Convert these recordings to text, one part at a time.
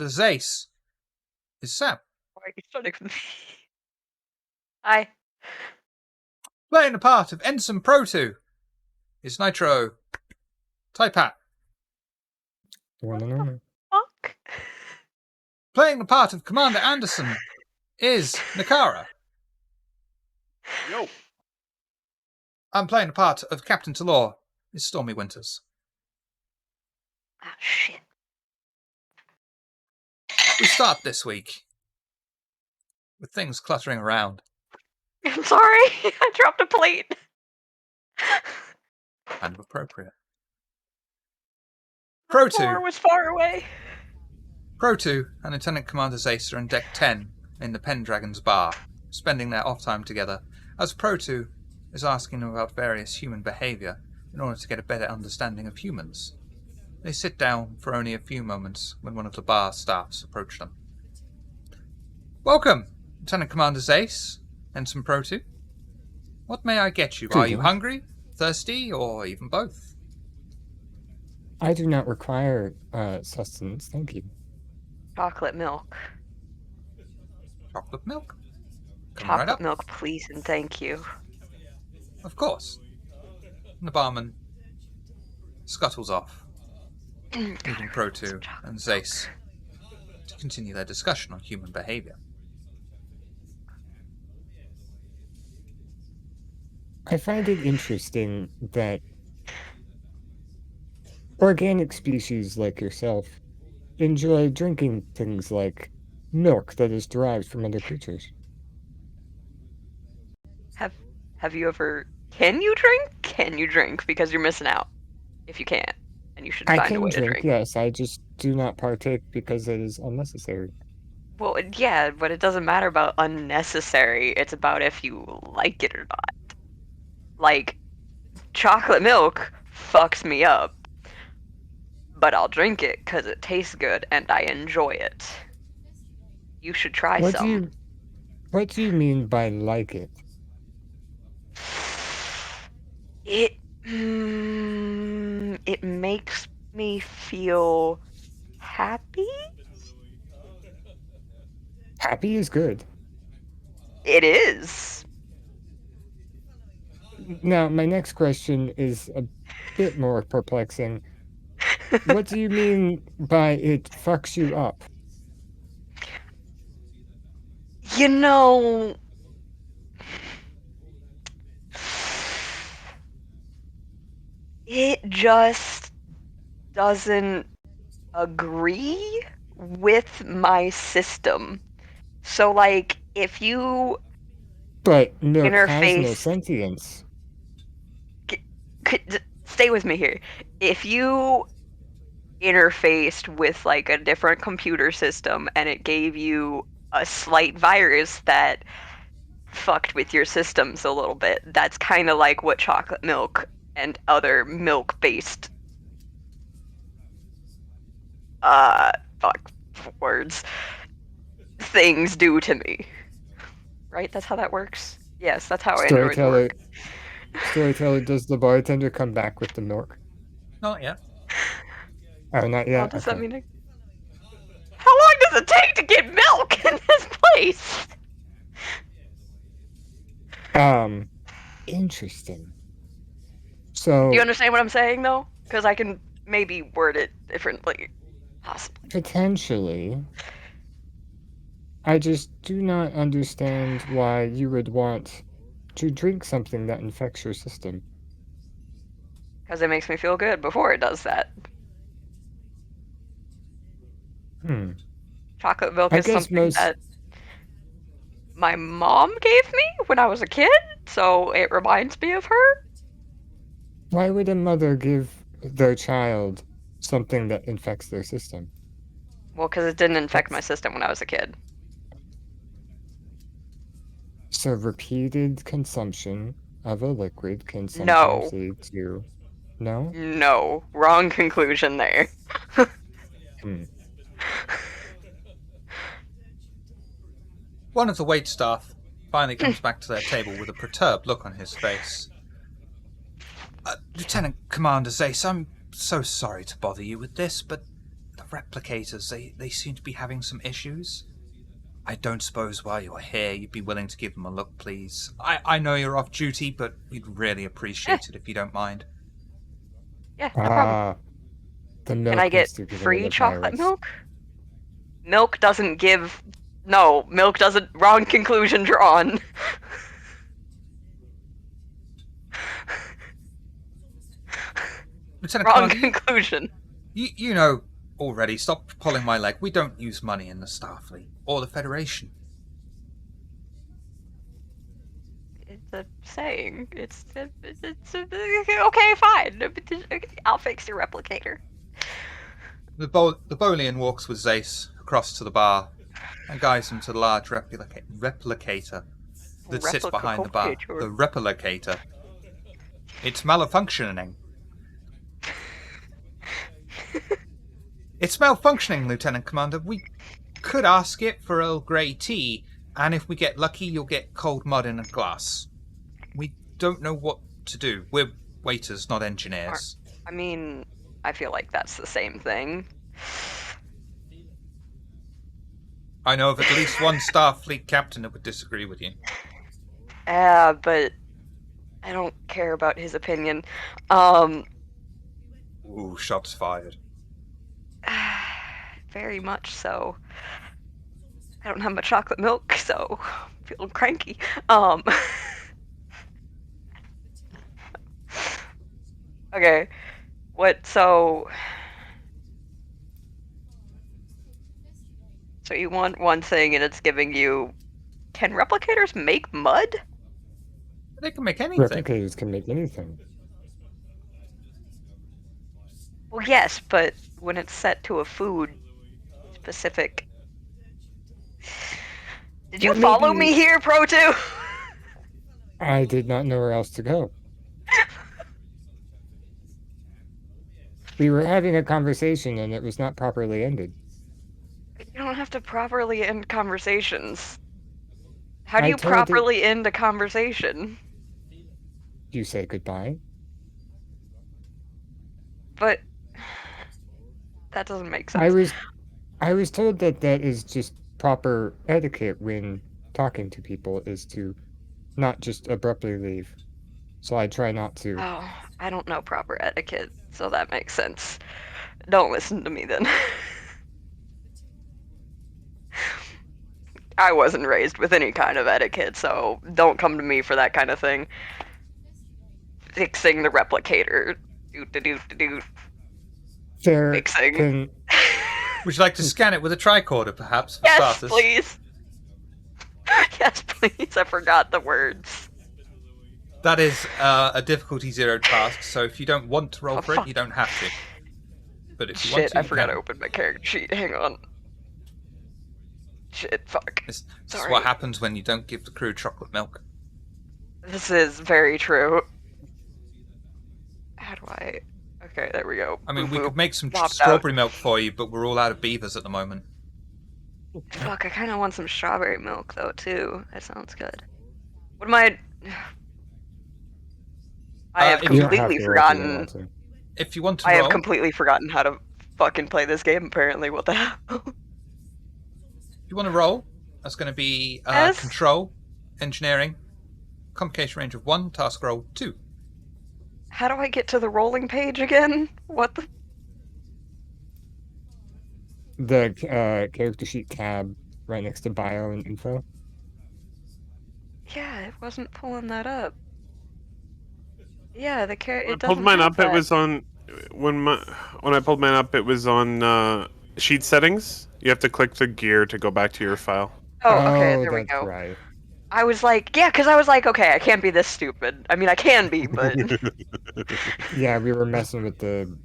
Zace is Sam. Why are you starting with me? Hi. Playing the part of Ensign Pro2 is Nitro. Type hat. What the fuck? Playing the part of Commander Anderson is Nakara. Yo. I'm playing the part of Captain Talor is Stormy Winters. Ah, shit. We start this week with things cluttering around. I'm sorry. I dropped a plate. Kind of appropriate. The floor was far away. Pro2 and Lieutenant Commander Zace are in Deck 10 in the Pendragon's bar, spending their off time together, as Pro2 is asking them about various human behaviour in order to get a better understanding of humans. They sit down for only a few moments when one of the bar staffs approach them. Welcome, Lieutenant Commander Zace, Ensign Pro2. What may I get you? Are you hungry, thirsty, or even both? I do not require sustenance, thank you. Chocolate milk. Chocolate milk? Coming Chocolate right up. milk, please, and thank you. Of course. And the barman scuttles off, leaving Pro2 and Zace to continue their discussion on human behaviour. I find it interesting that organic species like yourself enjoy drinking things like milk that is derived from other creatures. Have you ever... Can you drink? Can you drink? Because you're missing out. If you can't. And you should find a way to drink. Yes, I just do not partake because it is unnecessary. Well, yeah, but it doesn't matter about unnecessary. It's about if you like it or not. Like, chocolate milk fucks me up. But I'll drink it because it tastes good and I enjoy it. You should try some. What do you mean by like it? It makes me feel happy? Happy is good. It is. Now, my next question is a bit more perplexing. What do you mean by it fucks you up? You know... It just doesn't agree with my system. So, like, if you... But milk has no interface... sentience. Stay with me here. If you interfaced with, like, a different computer system and it gave you a slight virus that fucked with your systems a little bit, that's kind of like what chocolate milk and other milk-based things do to me. Right? That's how that works? Yes, that's how androids work. Storyteller, does the bartender come back with the milk? Not yet. Oh, not yet? What does that mean? How long does it take to get milk in this place? Interesting. So... Do you understand what I'm saying, though? Because I can maybe word it differently. Possibly. Potentially. I just do not understand why you would want to drink something that infects your system. Because it makes me feel good before it does that. Chocolate milk is something that my mom gave me when I was a kid, so it reminds me of her. Why would a mother give their child something that infects their system? Well, because it didn't infect my system when I was a kid. So repeated consumption of a liquid can sometimes lead to... No? No. Wrong conclusion there. One of the waitstaff finally comes back to their table with a perturbed look on his face. Lieutenant Commander Zace, I'm so sorry to bother you with this, but the replicators. They seem to be having some issues. I don't suppose while you're here you'd be willing to give them a look, please. I know you're off duty, but we'd really appreciate it if you don't mind. Yeah, no problem. Ah, the Can milk I get must have given it free a chocolate virus. milk? Milk doesn't give. No, milk doesn't. Wrong conclusion drawn. Lieutenant Wrong Commander, conclusion. you know already. Stop pulling my leg. We don't use money in the Starfleet or the Federation. It's a saying. Okay, fine. I'll fix your replicator. The Bolian walks with Zace across to the bar and guides him to the large replicator that sits behind the bar. The replicator. It's malfunctioning. It's malfunctioning, Lieutenant Commander. We could ask it for Earl Grey tea, and if we get lucky, you'll get cold mud in a glass. We don't know what to do. We're waiters, not engineers. I mean, I feel like that's the same thing. I know of at least one Starfleet captain that would disagree with you. But I don't care about his opinion. Ooh, shots fired. Very much so. I don't have my chocolate milk, so I'm feeling cranky. Okay. So you want one thing and it's giving you... Can replicators make mud? They can make anything. Replicators can make anything. Well, yes, but when it's set to a food specific... Did you Well, follow maybe- me here, Pro 2? I did not know where else to go. We were having a conversation and it was not properly ended. You don't have to properly end conversations. How do I you told it- properly end a conversation? You say goodbye? But that doesn't make sense. I was told that that is just proper etiquette when talking to people, is to not just abruptly leave. So I try not to. Oh, I don't know proper etiquette, so that makes sense. Don't listen to me then. I wasn't raised with any kind of etiquette, so don't come to me for that kind of thing. Fixing the replicator. Do. Fair. Fixing. Can, Would you like to scan it with a tricorder, perhaps, for Yes, starters? please. Yes, please. I forgot the words. That is a difficulty 0 task, so if you don't want to roll Oh, for fuck. it, you don't have to. But if you want Shit, to, I you forgot can. to open my character sheet. Hang on. Shit, fuck. This is Sorry. what happens when you don't give the crew chocolate milk. This is very true. How do I... Okay, there we go. I mean, Boop, we boop. could make some Popped strawberry milk for you, but we're all out of beavers at the moment. Fuck, I kind of want some strawberry milk, though, too. That sounds good. What am I... I have if you don't have completely to roll if you don't forgotten... want to. If you want to I roll, have completely forgotten how to fucking play this game, apparently. What the hell? if you want to roll, that's going to be Yes? control, engineering, complication range of 1, task roll 2. How do I get to the rolling page again? What the... The character sheet tab right next to bio and info. Yeah, it wasn't pulling that up. Yeah, the When I it pulled doesn't mine have up, that. it was on when I pulled mine up, it was on sheet settings. You have to click the gear to go back to your file. Oh, okay, there we that's go. right. I was like, yeah, because I was like, okay, I can't be this stupid. I mean, I can be, but Yeah, we were messing with the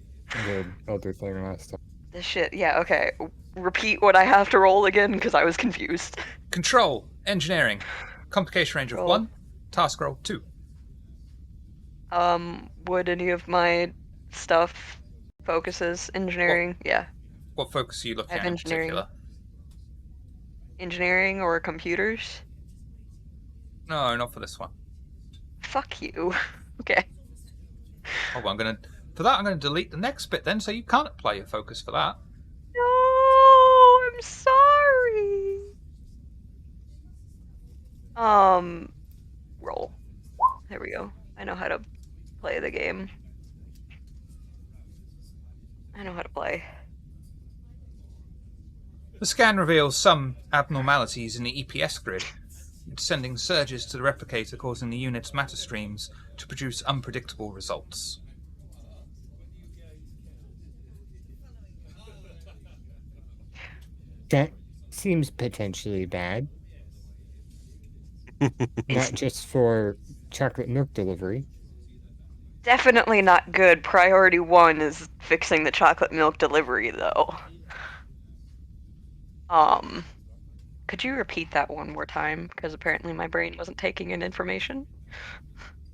other thing last time. this shit. Yeah, okay. Repeat what I have to roll again because I was confused. Control, engineering, complication range of Roll. 1, task roll 2. Would any of my stuff focuses engineering? Yeah, What focus are you looking I have at in engineering. particular? Engineering or computers? No, not for this one. Fuck you. Okay. Oh, well, I'm gonna delete the next bit then, so you can't apply your focus for that. I'm sorry. Roll. There we go. I know how to play the game. I know how to play. The scan reveals some abnormalities in the EPS grid. It's sending surges to the replicator, causing the unit's matter streams to produce unpredictable results. That seems potentially bad. Not just for chocolate milk delivery. Definitely not good. Priority 1 is fixing the chocolate milk delivery, though. Could you repeat that one more time? Because apparently my brain wasn't taking in information.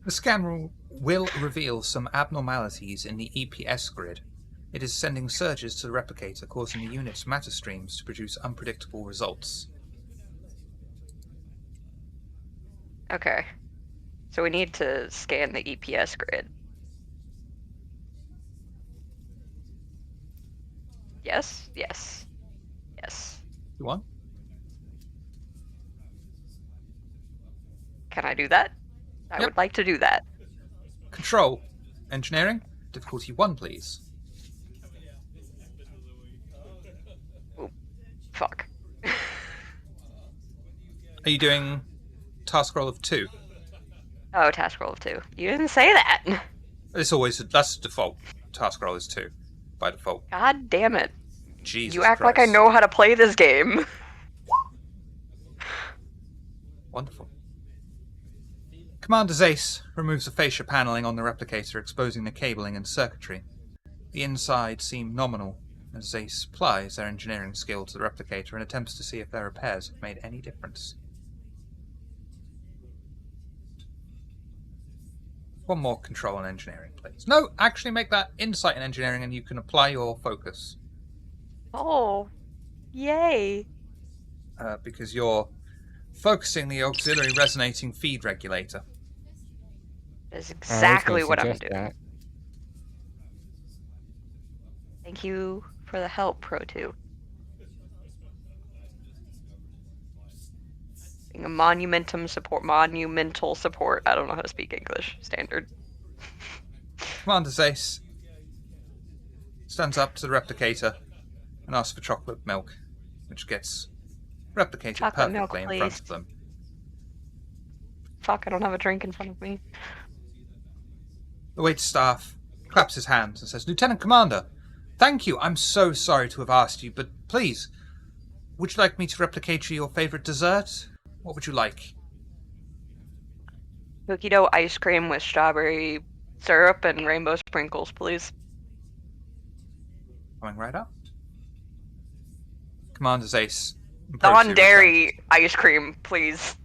The scan will reveal some abnormalities in the EPS grid. It is sending surges to the replicator, causing the unit's matter streams to produce unpredictable results. Okay. So we need to scan the EPS grid. Yes, yes, yes. You want? Can I do that? I Yep. would like to do that. Control. Engineering. Difficulty 1, please. Fuck. Are you doing task roll of 2? Oh, task roll of 2. You didn't say that. It's always that's the default. Task roll is 2 by default. God damn it. Jesus You act Christ. like I know how to play this game. Wonderful. Commander Zace removes the fascia paneling on the replicator, exposing the cabling and circuitry. The inside seem nominal as Zace applies their engineering skill to the replicator and attempts to see if their repairs have made any difference. One more control and engineering, please. No, actually make that insight and engineering and you can apply your focus. Oh. Yay. Because you're focusing the auxiliary resonating feed regulator. That's I was exactly gonna what I'm suggest doing. that. Thank you for the help, Pro2. Being a monumental support. I don't know how to speak English. Standard. Commander Zace stands up to the replicator and asks for chocolate milk, which gets replicated Chocolate milk, perfectly in please. front of them. Fuck, I don't have a drink in front of me. The waitstaff claps his hands and says, Lieutenant Commander, thank you. I'm so sorry to have asked you, but please, would you like me to replicate you your favorite dessert? What would you like? Cookie dough ice cream with strawberry syrup and rainbow sprinkles, please. Coming right up. Commander Zace. and Pro 2 return. Non-dairy ice cream, please.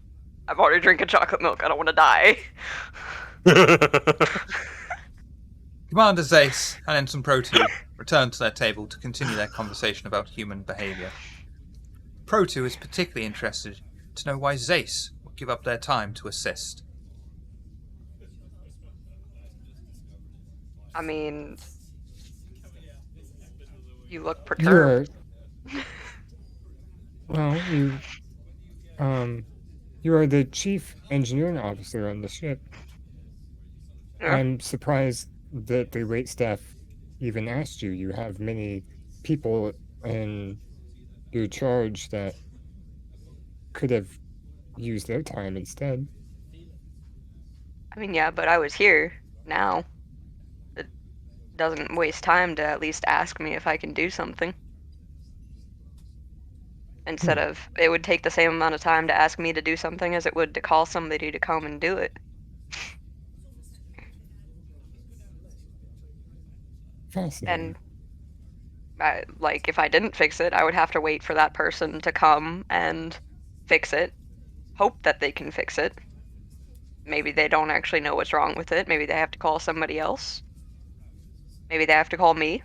I'm already drinking chocolate milk. I don't want to die. Commander Zace and Ensign Pro 2 return to their table to continue their conversation about human behaviour. Pro 2 is particularly interested to know why Zace would give up their time to assist. I mean, you look perturbed. Well, you are the chief engineering officer on the ship. Yeah. I'm surprised that the wait staff even asked you. You have many people in your charge that could have used their time instead. I mean, yeah, but I was here now. It doesn't waste time to at least ask me if I can do something. Instead of, it would take the same amount of time to ask me to do something as it would to call somebody to come and do it. Fascinating. And like, if I didn't fix it, I would have to wait for that person to come and fix it. Hope that they can fix it. Maybe they don't actually know what's wrong with it. Maybe they have to call somebody else. Maybe they have to call me.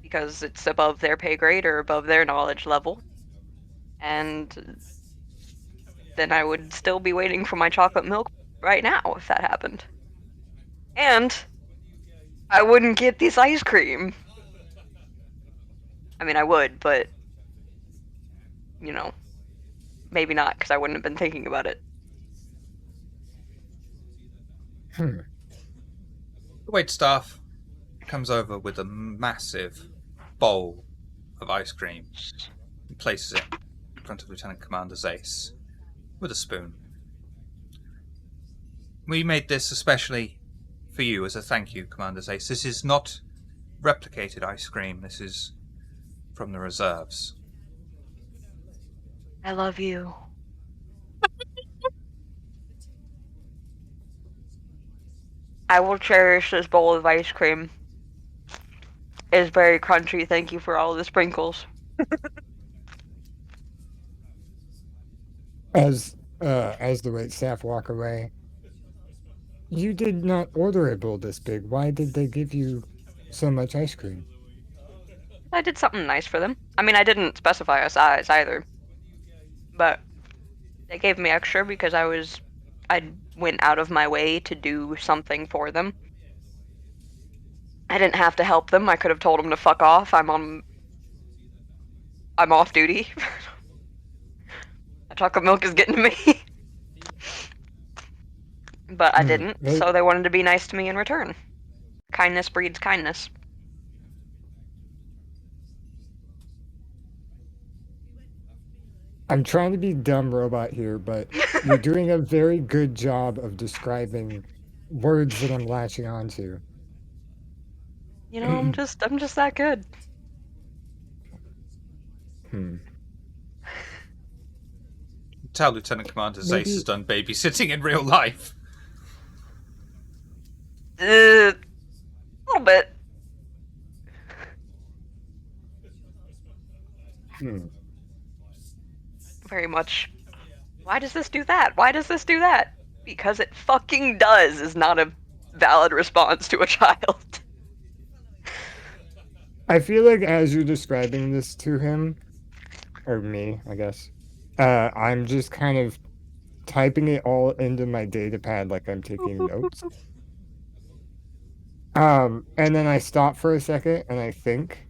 Because it's above their pay grade or above their knowledge level. And then I would still be waiting for my chocolate milk right now if that happened. And I wouldn't get this ice cream. I mean, I would, but you know, maybe not, because I wouldn't have been thinking about it. Hmm. The waitstaff comes over with a massive bowl of ice cream and places it in front of Lieutenant Commander Zace with a spoon. We made this especially for you as a thank you, Commander Zace. This is not replicated ice cream. This is from the reserves. I love you. I will cherish this bowl of ice cream. It's very crunchy. Thank you for all the sprinkles. As the wait staff walk away, you did not order a bowl this big. Why did they give you so much ice cream? I did something nice for them. I mean, I didn't specify a size either, but they gave me extra because I went out of my way to do something for them. I didn't have to help them. I could have told them to fuck off. I'm off duty. Chocolate milk is getting to me. But I didn't, so they wanted to be nice to me in return. Kindness breeds kindness. I'm trying to be dumb robot here, but you're doing a very good job of describing words that I'm latching onto. You know, I'm just that good. Hmm. Tell Lieutenant Commander Zace Maybe- has done babysitting in real life. A little bit. Hmm. Very much. Why does this do that? Why does this do that? Because it fucking does is not a valid response to a child. I feel like as you're describing this to him, or me, I guess, I'm just kind of typing it all into my data pad like I'm taking notes. And then I stop for a second and I think,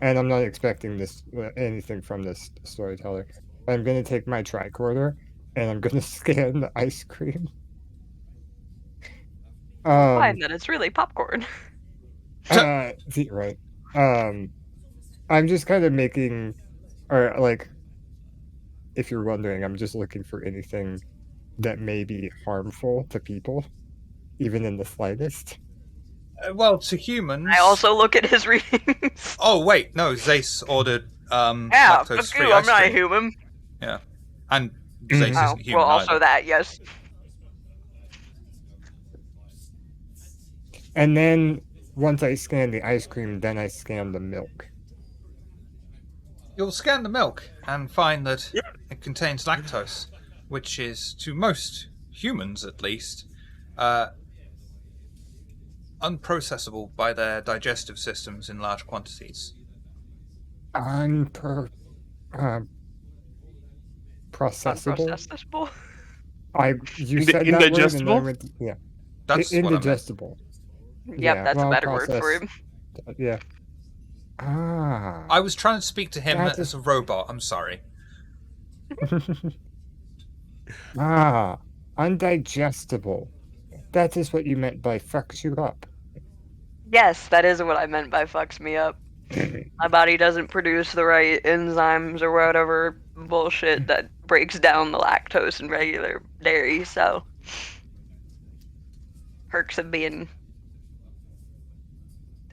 and I'm not expecting this anything from this storyteller. I'm gonna take my tricorder and I'm gonna scan the ice cream. Fine, then it's really popcorn. Right. I'm just kind of making, or like, if you're wondering, I'm just looking for anything that may be harmful to people, even in the slightest. Well, to humans. I also look at his readings. Oh wait, no. Zace ordered Yeah, fuck lactose-free you, I'm ice not a cream. human. Yeah, and Zace Oh, isn't human well, also either. that, yes. And then once I scan the ice cream, then I scan the milk. You'll scan the milk and find that it contains lactose, which is, to most humans at least, unprocessable by their digestive systems in large quantities. Processable. Unprocessable. You said that word, and then I Indigestible? went, yeah, That's what I meant. indigestible. Yep, Yeah, that's well, a better word for process- him. Yeah. Ah. I was trying to speak to him That as is- a robot. I'm sorry. Ah, undigestible. That is what you meant by fucks you up. Yes, that is what I meant by fucks me up. My body doesn't produce the right enzymes or whatever bullshit that breaks down the lactose in regular dairy, so perks of being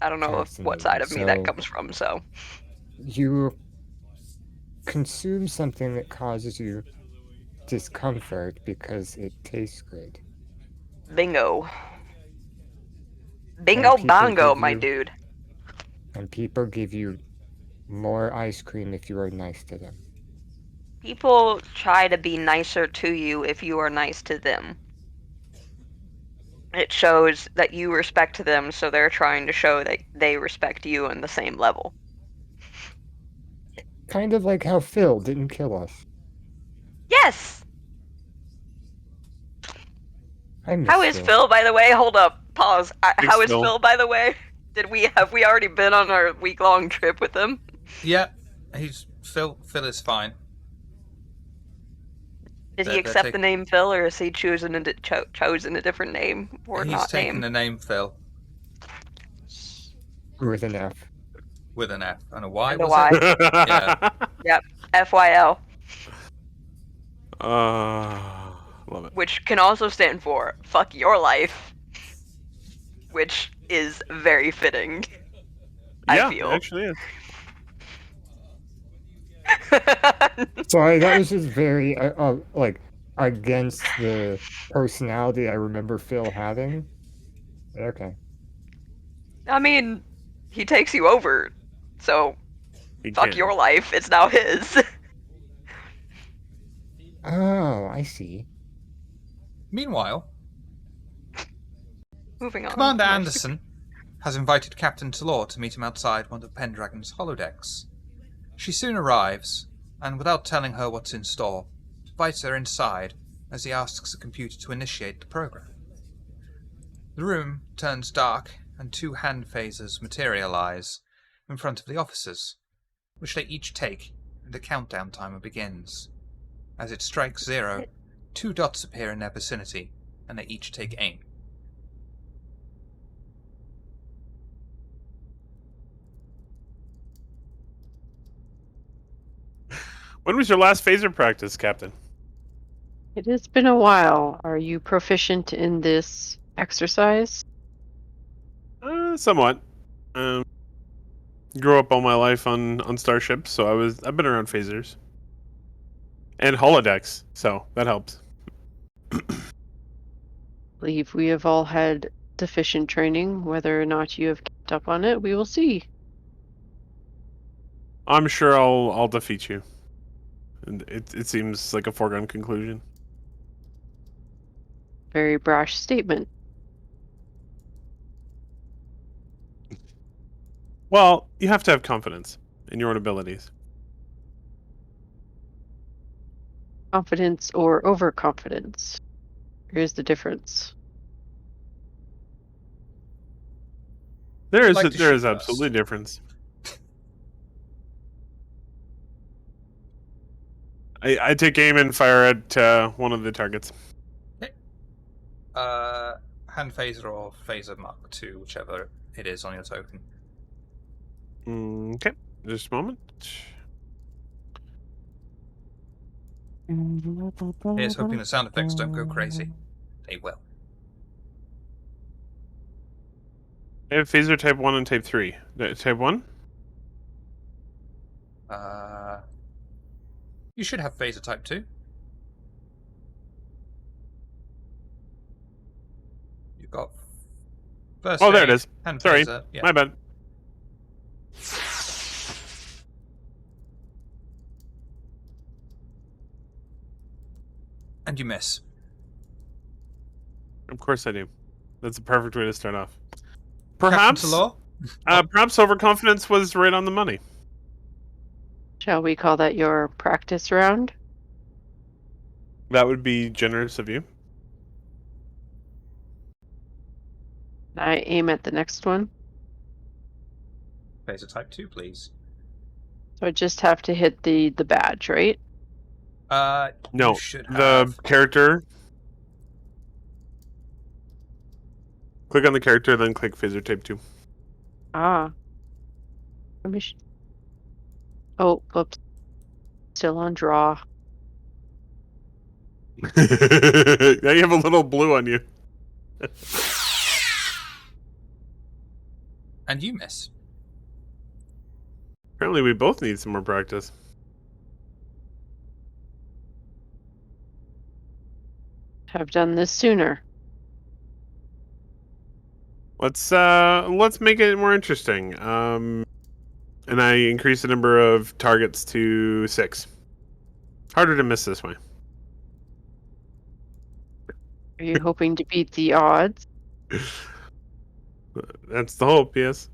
I don't know what side of me that So- comes from, so You consume something that causes you discomfort because it tastes good. bingo. Bingo people bongo, give my you- dude. And people give you more ice cream if you are nice to them. People try to be nicer to you if you are nice to them. It shows that you respect them, so they're trying to show that they respect you on the same level. Kind of like how Phil didn't kill us. Yes! I miss How is Phil, by the way? Hold up. Pause. How is Phil. Phil, by the way? Have we already been on our week-long trip with him? Yeah, he's Phil is fine. Did he They're accept the name Phil, or is he chosen a different name or He's not taken name? the name Phil With an F. with an F and a Y, And a was Y. it? Yeah. Yep. FYL, Love it. which can also stand for "fuck your life," which is very fitting. I Yeah, it feel. actually is. Sorry, that was just very like against the personality I remember Phil having. Okay. I mean, he takes you over, so He fuck can. your life. It's now his. Oh, I see. Meanwhile, Moving on. Commander More Anderson has invited Captain Talor to meet him outside one of Pendragon's holodecks. She soon arrives, and without telling her what's in store, invites her inside as he asks the computer to initiate the program. The room turns dark, and 2 hand phasers materialize in front of the officers, which they each take, and the countdown timer begins. As it strikes 0, 2 dots appear in their vicinity, and they each take aim. When was your last phaser practice, Captain? It has been a while. Are you proficient in this exercise? Somewhat. Um, grew up all my life on starships, so I've been around phasers and holodecks, so that helps. Believe we have all had sufficient training. Whether or not you have kept up on it, we will see. I'm sure I'll defeat you. And it seems like a foregone conclusion. Very brash statement. Well, you have to have confidence in your own abilities. Confidence or overconfidence. Here's the difference. There Who'd is like to there shoot is absolutely a first? difference. I take aim and fire at one of the targets. Okay. Hand phaser or phaser Mark 2, whichever it is on your token. Okay, just a moment. Here's hoping the sound effects don't go crazy. They will. I have phaser type 1 and type 3. Type 1? You should have phaser type 2. You've got first Oh, there it aid, is. hand Sorry, phaser. Yeah. my bad. And you miss. Of course I do. That's a perfect way to start off. Captain Perhaps, Talor? perhaps overconfidence was right on the money. Shall we call that your practice round? That would be generous of you. I aim at the next one. Phaser type 2, please. So I just have to hit the badge, right? No, You should the have. character. Click on the character, then click phaser type 2. Ah. Let me oh, whoops. Still on draw. Now you have a little blue on you. And you miss. Apparently, we both need some more practice. Have done this sooner. Let's make it more interesting. And I increase the number of targets to 6. Harder to miss this way. Are you hoping to beat the odds? That's the hope, yes.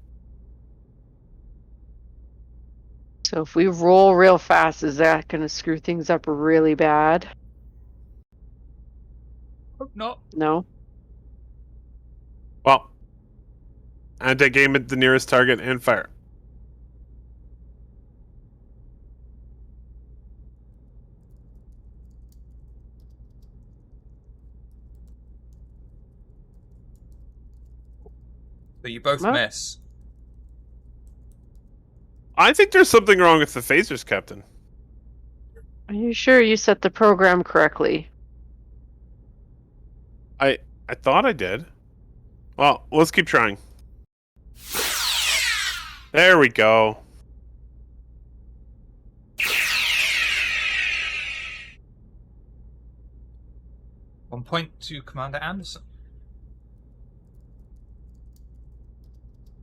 So if we roll real fast, is that going to screw things up really bad? Hope not. No? Well, I take aim at the nearest target and fire. But you both Well- miss. I think there's something wrong with the phasers, Captain. Are you sure you set the program correctly? I thought I did. Well, let's keep trying. There we go. One point to Commander Anderson.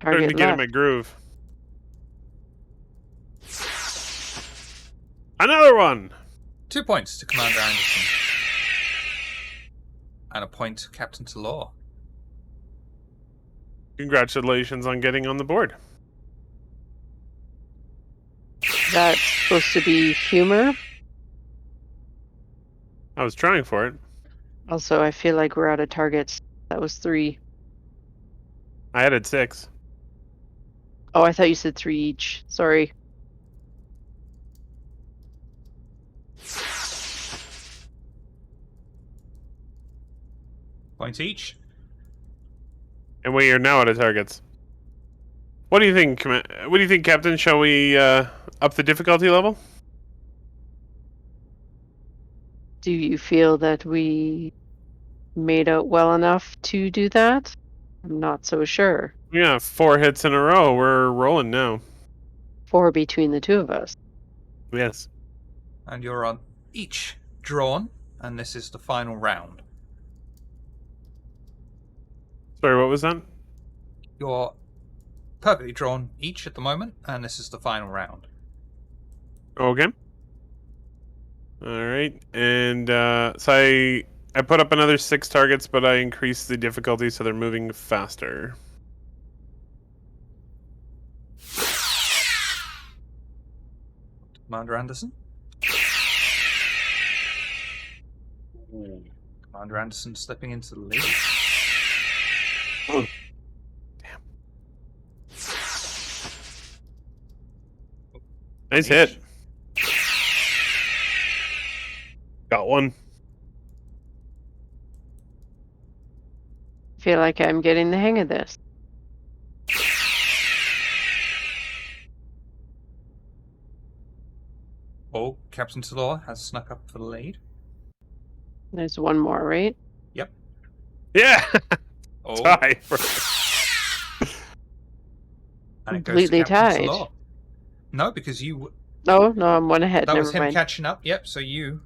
Starting to Target get in left. my groove. Another one. 2 points to Commander Anderson. And a point to Captain Talor. Congratulations on getting on the board. That's supposed to be humor. I was trying for it. Also, I feel like we're out of targets. That was 3. I added 6. Oh, I thought you said 3 each. Sorry. Point each. And we are now out of targets. What do you think, what do you think, Captain? Shall we up the difficulty level? Do you feel that we made out well enough to do that? I'm not so sure. Yeah, 4 hits in a row. We're rolling now. 4 between the two of us. Yes. And you're on each drawn. And this is the final round. Sorry, what was that? You're perfectly drawn each at the moment. And this is the final round. Okay. All right, and so I put up another 6 targets, but I increased the difficulty so they're moving faster. Commander Anderson. Ooh. Commander Anderson slipping into the lead. Oh. Damn. Nice hit. Got one. I feel like I'm getting the hang of this. Oh, Captain Talor has snuck up for the lead. There's one more, right? Yep. Yeah. Oh, Tie. and it goes to Completely Captain tied. Talor. No, because you. Oh, no, I'm one ahead. That Never was him mind. catching up. Yep. So you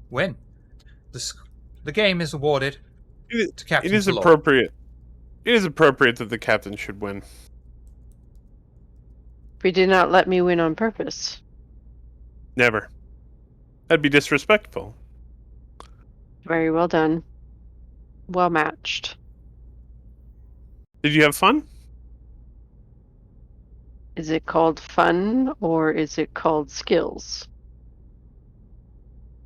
win. The game is awarded to Captain It is Talor. appropriate. It is appropriate that the captain should win. We did not let me win on purpose. Never. That'd be disrespectful. Very well done. Well matched. Did you have fun? Is it called fun or is it called skills?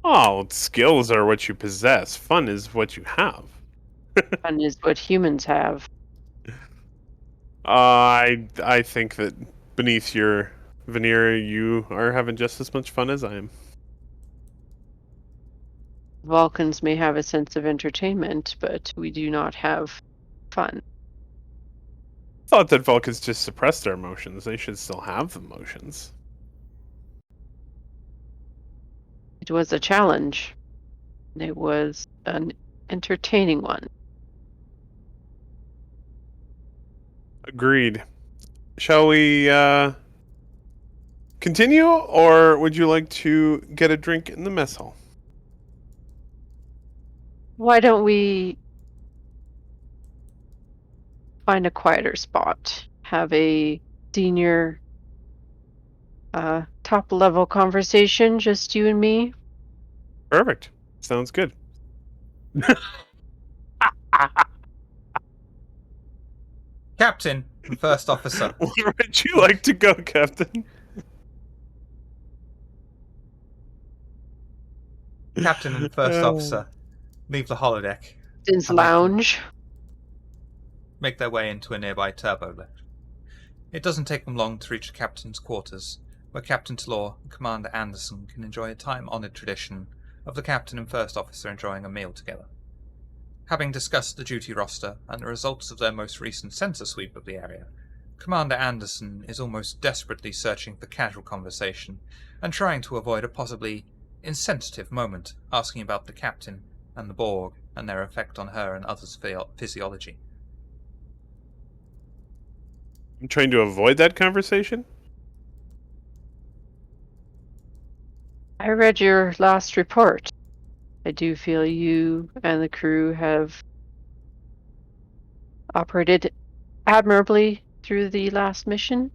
Oh, skills are what you possess. Fun is what you have. Fun is what humans have. I think that beneath your veneer, you are having just as much fun as I am. Vulcans may have a sense of entertainment, but we do not have fun. Thought that Vulcans just suppress their emotions. They should still have emotions. It was a challenge. It was an entertaining one. Agreed. Shall we continue, or would you like to get a drink in the mess hall? Why don't we find a quieter spot? Have a senior top level conversation, just you and me? Perfect. Sounds good. Captain and First Officer. Where would you like to go, Captain? Captain and First Officer leave the holodeck. Since I'd like to- lounge. Make their way into a nearby turbo lift. It doesn't take them long to reach the captain's quarters, where Captain Talor and Commander Anderson can enjoy a time-honored tradition of the captain and first officer enjoying a meal together. Having discussed the duty roster and the results of their most recent sensor sweep of the area, Commander Anderson is almost desperately searching for casual conversation and trying to avoid a possibly insensitive moment asking about the captain and the Borg and their effect on her and others' physiology. I'm trying to avoid that conversation? I read your last report. I do feel you and the crew have operated admirably through the last mission.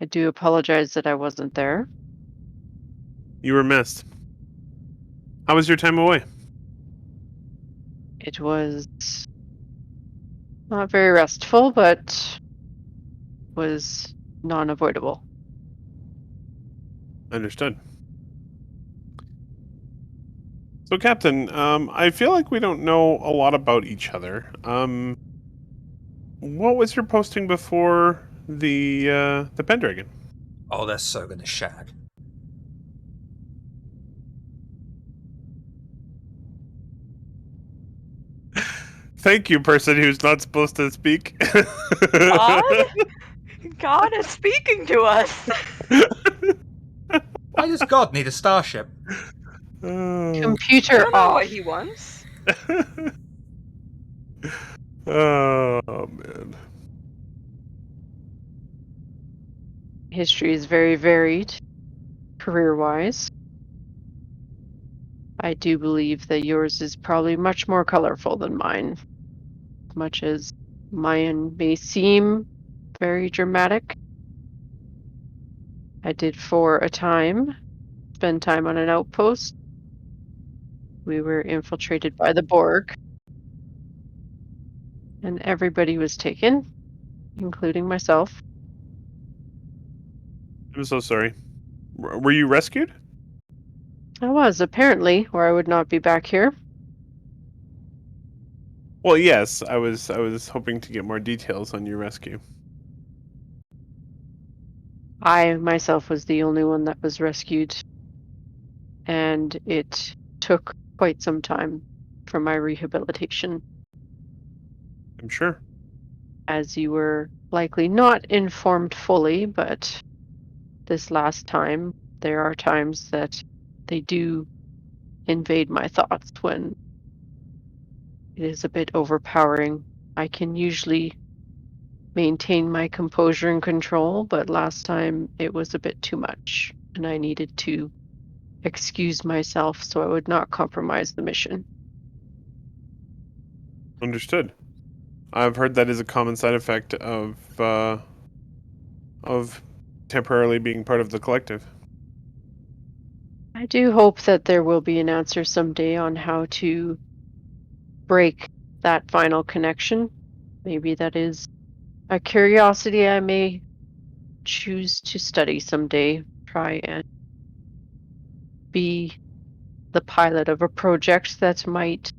I do apologize that I wasn't there. You were missed. How was your time away? It was not very restful, but was non-avoidable. Understood. So, Captain, I feel like we don't know a lot about each other. What was your posting before the Pendragon? Oh, they're so gonna shag. Thank you, person who's not supposed to speak. God? God is speaking to us. Why does God need a starship? Oh, I Computer don't know off. what he wants. oh man. History is very varied, career-wise. I do believe that yours is probably much more colorful than mine, much as mine may seem very dramatic. I did for a time spend time on an outpost. We were infiltrated by the Borg, and everybody was taken, including myself. I'm so sorry. Were you rescued? I was, apparently, or I would not be back here. Well, yes. I was hoping to get more details on your rescue. I myself was the only one that was rescued, and it took quite some time for my rehabilitation, I'm sure. as you were likely not informed fully, but this last time, there are times that they do invade my thoughts when it is a bit overpowering. I can usually maintain my composure and control, but last time it was a bit too much, and I needed to excuse myself so I would not compromise the mission. Understood. I've heard that is a common side effect of temporarily being part of the collective. I do hope that there will be an answer someday on how to break that final connection. Maybe that is a curiosity I may choose to study someday. Try and be the pilot of a project that might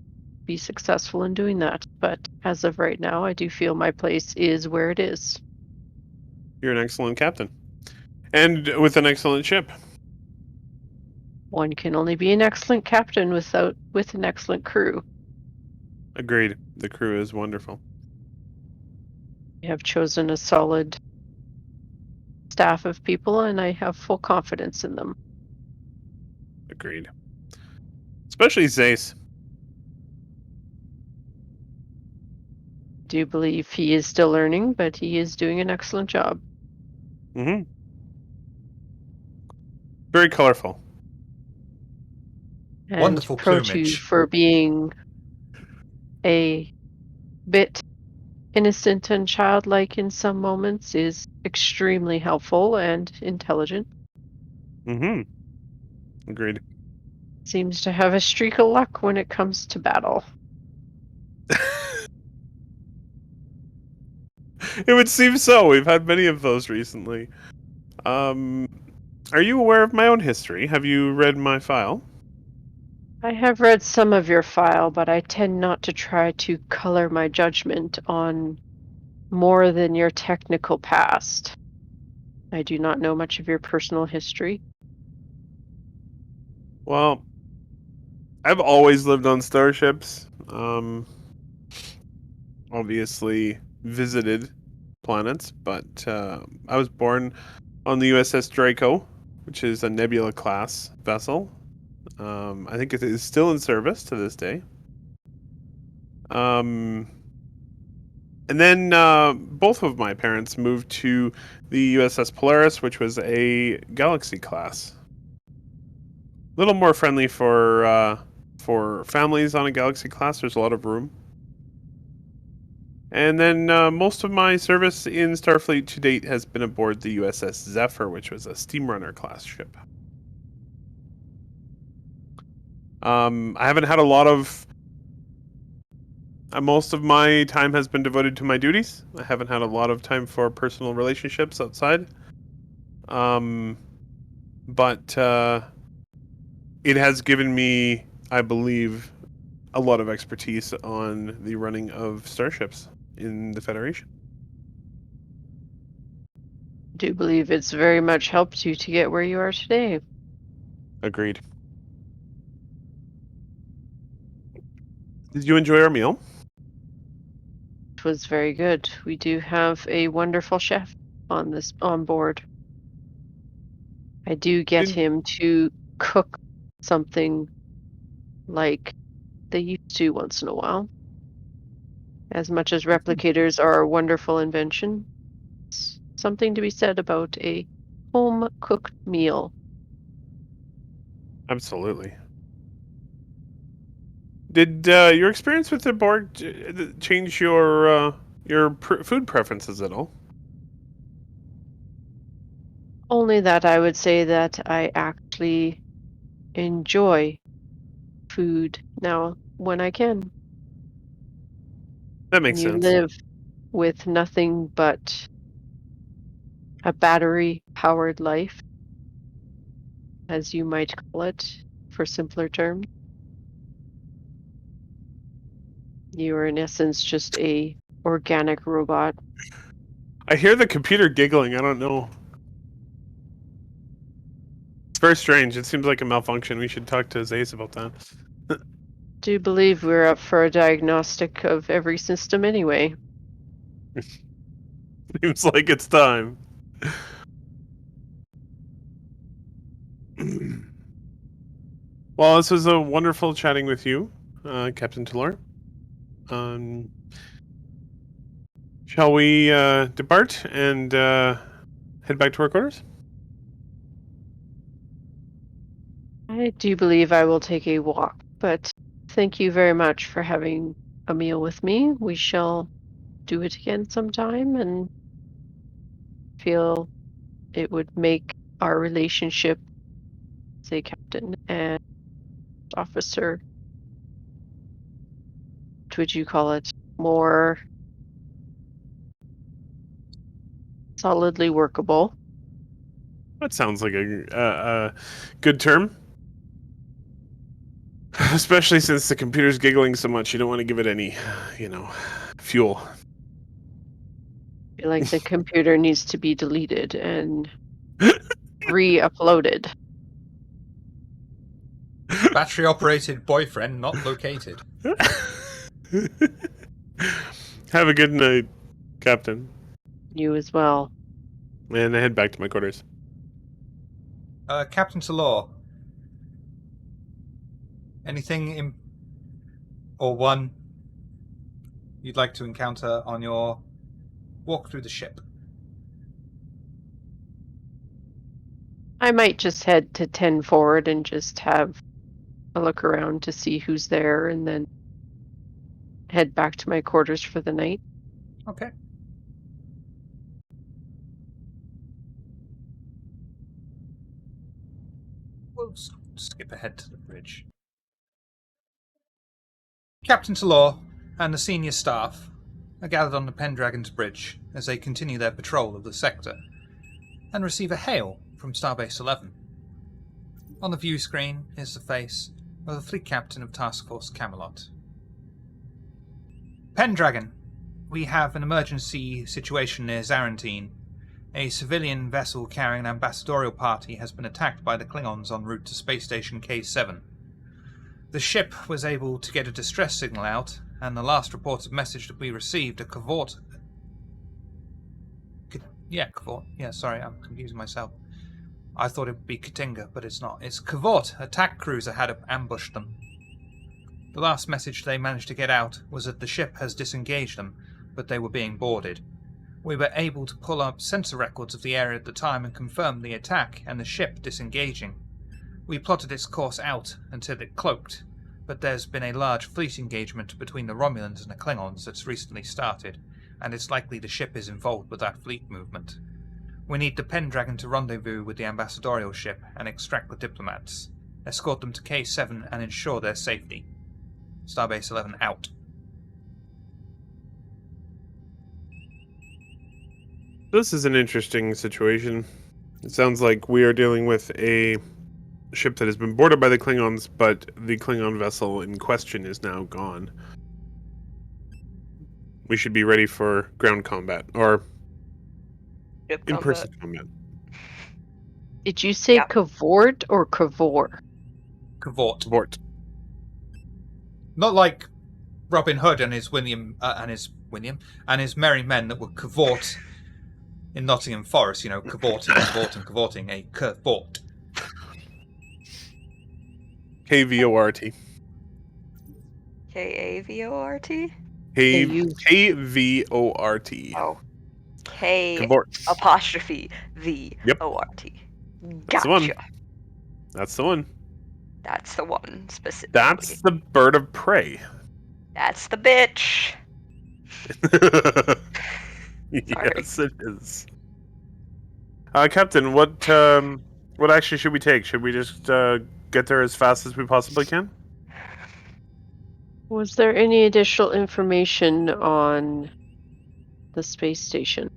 be successful in doing that. But as of right now, I do feel my place is where it is. You're an excellent captain, and with an excellent ship. One can only be an excellent captain with an excellent crew. Agreed. The crew is wonderful. I have chosen a solid staff of people, and I have full confidence in them. Agreed. Especially Zace. I do believe he is still learning, but he is doing an excellent job. Mm-hmm. Very colorful. And Wonderful Pro2 plumage. for being a bit innocent and childlike in some moments is extremely helpful and intelligent. Mm-hmm. Agreed. Seems to have a streak of luck when it comes to battle. It would seem so. We've had many of those recently. Um, are you aware of my own history? Have you read my file? I have read some of your file, but I tend not to try to color my judgment on more than your technical past. I do not know much of your personal history. Well, I've always lived on starships. Obviously visited planets, but I was born on the U.S.S. Draco, which is a Nebula class vessel. I think it is still in service to this day. And then both of my parents moved to the U.S.S. Polaris, which was a Galaxy class. A little more friendly for families on a Galaxy class. There's a lot of room. And then most of my service in Starfleet to date has been aboard the U.S.S. Zephyr, which was a Steamrunner class ship. I haven't had a lot of. Most of my time has been devoted to my duties. I haven't had a lot of time for personal relationships outside. But it has given me, I believe, a lot of expertise on the running of starships in the Federation. I do believe it's very much helped you to get where you are today. Agreed. Did you enjoy our meal? It was very good. We do have a wonderful chef on board. I do get him to cook something like they used to once in a while. As much as replicators are a wonderful invention, it's something to be said about a home cooked meal. Absolutely. Did your experience with the Borg change your food preferences at all? Only that I would say that I actually enjoy food now when I can. That When makes you sense. live with nothing but a battery powered life, as you might call it, for simpler terms. You are in essence just a organic robot. I hear the computer giggling. I don't know. It's very strange. It seems like a malfunction. We should talk to Zace about that. Do believe we're up for a diagnostic of every system anyway. Seems like it's time. Well, this was a wonderful chatting with you, Captain Talor. Shall we depart and head back to our quarters? I do believe I will take a walk, but thank you very much for having a meal with me. We shall do it again sometime and feel it would make our relationship, say captain and officer, what would you call it, more solidly workable. That sounds like a good term. Especially since the computer's giggling so much, you don't want to give it any, fuel. I feel like the computer needs to be deleted and re-uploaded. Battery operated boyfriend not located. Have a good night, Captain. You as well. And I head back to my quarters. Captain Talor, anything or one you'd like to encounter on your walk through the ship? I might just head to 10 forward and just have a look around to see who's there and then head back to my quarters for the night. Okay. We'll skip ahead to the bridge. Captain Talor and the senior staff are gathered on the Pendragon's bridge as they continue their patrol of the sector and receive a hail from Starbase 11. On the view screen is the face of the fleet captain of Task Force Camelot. Pendragon, we have an emergency situation near Zarantine. A civilian vessel carrying an ambassadorial party has been attacked by the Klingons en route to Space Station K7. The ship was able to get a distress signal out, and the last reported message that we received, a cavort... Cavort. Yeah, sorry, I'm confusing myself. I thought it would be Katinga, but it's not. It's Cavort. Attack cruiser had ambushed them. The last message they managed to get out was that the ship has disengaged them, but they were being boarded. We were able to pull up sensor records of the area at the time and confirm the attack and the ship disengaging. We plotted its course out until it cloaked, but there's been a large fleet engagement between the Romulans and the Klingons that's recently started, and it's likely the ship is involved with that fleet movement. We need the Pendragon to rendezvous with the ambassadorial ship and extract the diplomats, escort them to K7 and ensure their safety. Starbase 11 out. This is an interesting situation. It sounds like we are dealing with a ship that has been boarded by the Klingons, but the Klingon vessel in question is now gone. We should be ready for ground combat, or Ship in-person combat. Did you say Yep. cavort or cavor? Cavort. Abort. Not like Robin Hood and his merry men that would cavort in Nottingham Forest, cavorting, a cavort. KVORT. K-A-V-O-R-T? KVORT. Oh. K Cavort. apostrophe V-O-R-T. That's the one. Gotcha. That's the one. That's the one, specifically. That's the bird of prey. That's the bitch. Yes, it is. Captain, what action should we take? Should we just get there as fast as we possibly can? Was there any additional information on the space station?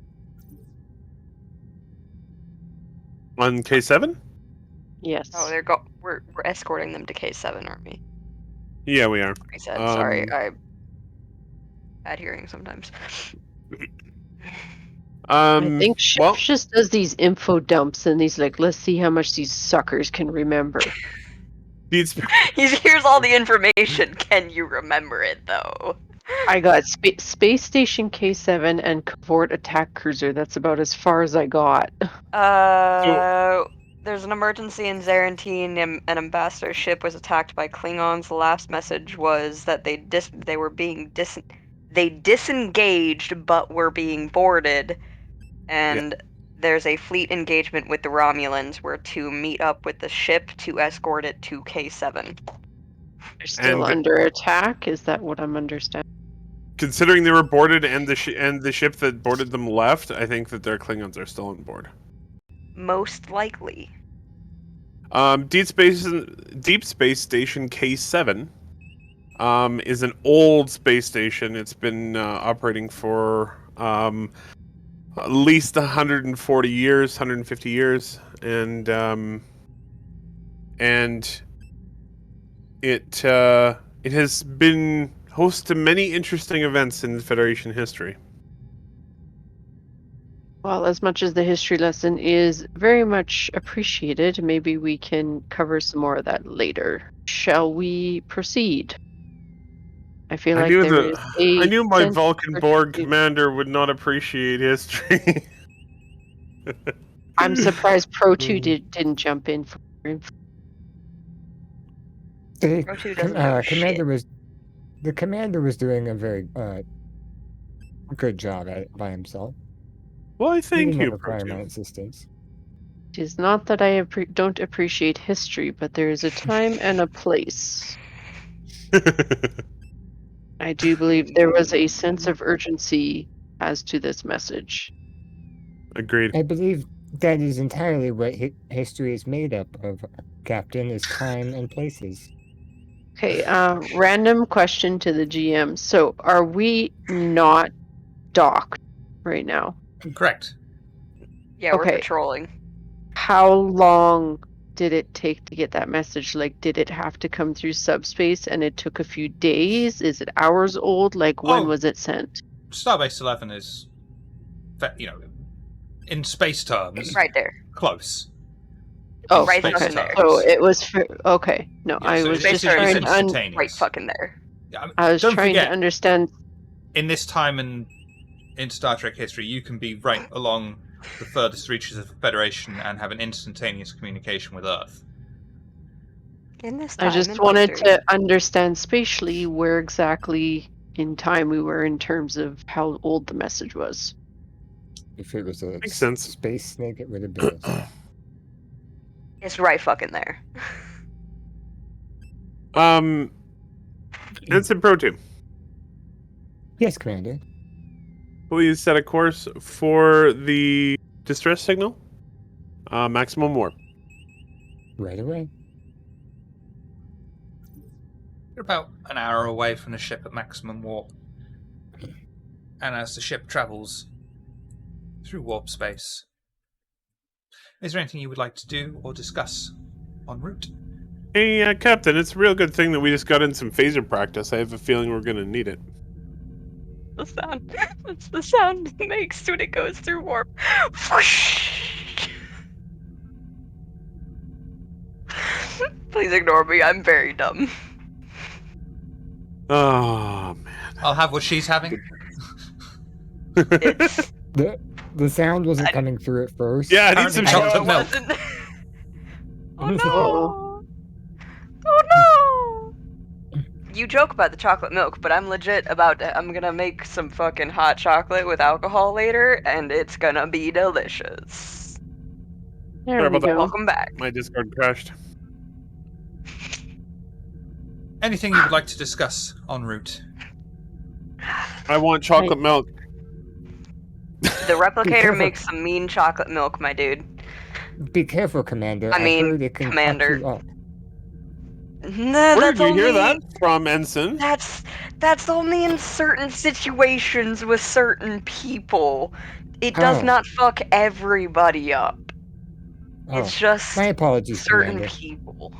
On K7? Yes. Oh, we're escorting them to K7, aren't we? Yeah, we are. I said, sorry, I bad hearing sometimes. I think well, Ships just does these info dumps and he's like, let's see how much these suckers can remember. Deeds, Here's all the information. Can you remember it, though? I got Space Station K7 and Cavort Attack Cruiser. That's about as far as I got. There's an emergency in Zarantine. An ambassador ship was attacked by Klingons. The last message was that they disengaged but were being boarded. And there's a fleet engagement with the Romulans. We're to meet up with the ship to escort it to K7. They're still under attack. Is that what I'm understanding? Considering they were boarded and the ship that boarded them left, I think that their Klingons are still on board. Most likely. Deep Space Station K7 is an old space station. It's been operating for at least 140 years, 150 years, and it has been host to many interesting events in Federation history. Well, as much as the history lesson is very much appreciated, maybe we can cover some more of that later. Shall we proceed? I feel like there is I knew my sense Vulcan of Borg urgency. commander would not appreciate history. I'm surprised Pro 2 didn't jump in for The Pro 2 doesn't know shit. the commander was doing a very good job at it by himself. Well, I He thank didn't you, require my Pro assistance. It is not that I don't appreciate history, but there is a time and a place. 2. I do believe there was a sense of urgency as to this message. Agreed. I believe that is entirely what history is made up of, Captain, is time and places. Okay, random question to the GM. So, are we not docked right now? Correct. Yeah, we're Okay. patrolling. How long did it take to get that message? Like, did it have to come through subspace and it took a few days? Is it hours old? Like, when was it sent? Starbase 11 is, in space terms, Right there. close. Oh, Right space fucking okay. there. So TARDIS. it was okay. No, Yeah, I so was Space just it's trying to right instantaneous. fucking there. Yeah, I was don't trying to forget, understand. in this time in Star Trek history, you can be right along the furthest reaches of the Federation and have an instantaneous communication with Earth. In this I time just in wanted history. to understand spatially where exactly in time we were in terms of how old the message was. If it was a Makes sense. space snake, it would have been It's right fucking there. Ensign Pro 2, Yes, Commander. please set a course for the distress signal. Maximum warp. Right away. You're about an hour away from the ship at maximum warp. And as the ship travels through warp space, is there anything you would like to do or discuss en route? Hey, Captain, it's a real good thing that we just got in some phaser practice. I have a feeling we're going to need it. The sound. That's the sound it makes when it goes through warp. Whoosh! Please ignore me. I'm very dumb. Oh, man. I'll have what she's having. It's. The sound wasn't coming through at first. Yeah, I need some Apparently I know chocolate it chocolate milk. wasn't. Oh Uh-oh. no! Oh no! You joke about the chocolate milk, but I'm legit I'm gonna make some fucking hot chocolate with alcohol later, and it's gonna be delicious. There Sorry we about that. go. Welcome back. My Discord crashed. Anything you would like to discuss en route? I want chocolate milk. The replicator careful. makes some mean chocolate milk, my dude. Be careful, Commander. I mean, heard it can Commander. fuck you up. Nah, Where that's did you hear only that from, Ensign? that's only in certain situations with certain people. It does Oh. not fuck everybody up. Oh, It's just my apologies, certain Commander. people.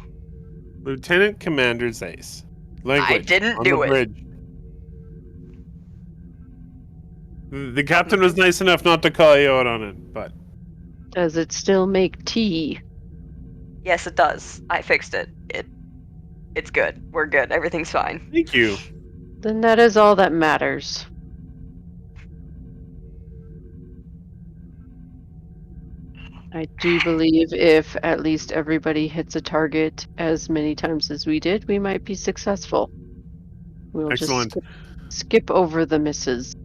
Lieutenant Commander Zace. Language I didn't on do the it. bridge. The captain was nice enough not to call you out on it, but Does it still make tea? Yes, it does. I fixed it. It's good. We're good. Everything's fine. thank you. Then that is all that matters. I do believe if at least everybody hits a target as many times as we did, we might be successful. We'll Excellent. just skip over the misses.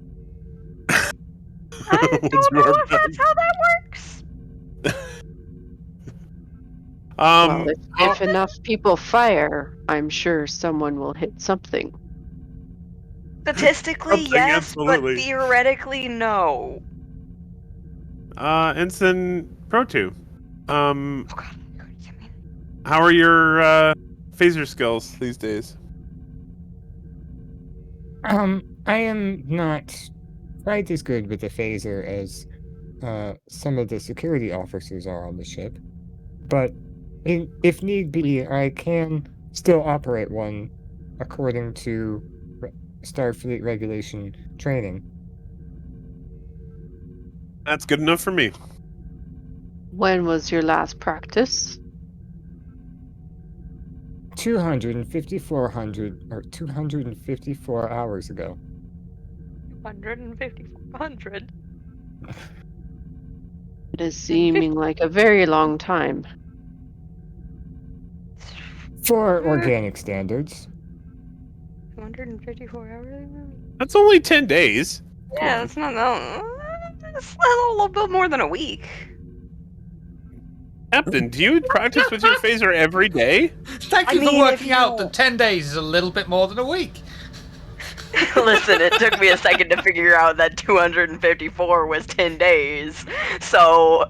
I We'll don't do know our if that's how that works. Well, if I'll- enough people fire, I'm sure someone will hit something. Statistically, Something, yes, absolutely. but theoretically, no. Ensign Pro 2. Oh God. How are your phaser skills these days? I am not quite as good with the phaser as some of the security officers are on the ship, but if need be, I can still operate one according to Starfleet regulation training. That's good enough for me. When was your last practice? 254 hours ago. 150. It is seeming like a very long time. For organic standards. 254 hours. That's only 10 days. Yeah, that's not that. It's a little bit more than a week. Captain, do you practice with your phaser every day? Thank I you for mean, working if out you- that 10 days is a little bit more than a week. Listen, it took me a second to figure out that 254 was 10 days. So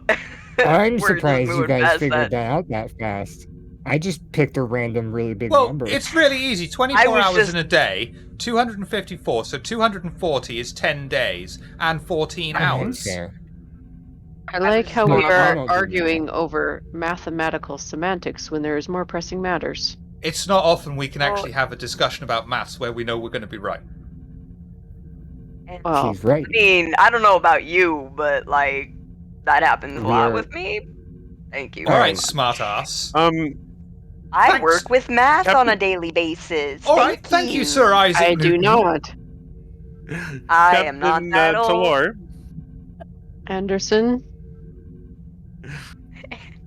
I'm we're just surprised you moving guys past figured that. that out that fast. I just picked a random really big Well, number. it's really easy. I 24 was hours just- in a day, 254, so 240 is 10 days and 14 That's hours. fair. I like how No, we I are don't do arguing that. over mathematical semantics when there is more pressing matters. It's not often we can Well- actually have a discussion about maths where we know we're going to be right. Well, She's right. I mean, I don't know about you, but like that happens a We lot are- with me. Thank you All very right, much. smart ass. I thanks. work with math on a Captain- daily basis. All right, thank you, Sir Isaac I do Newton. not. I am not Captain that old. Talor, Anderson,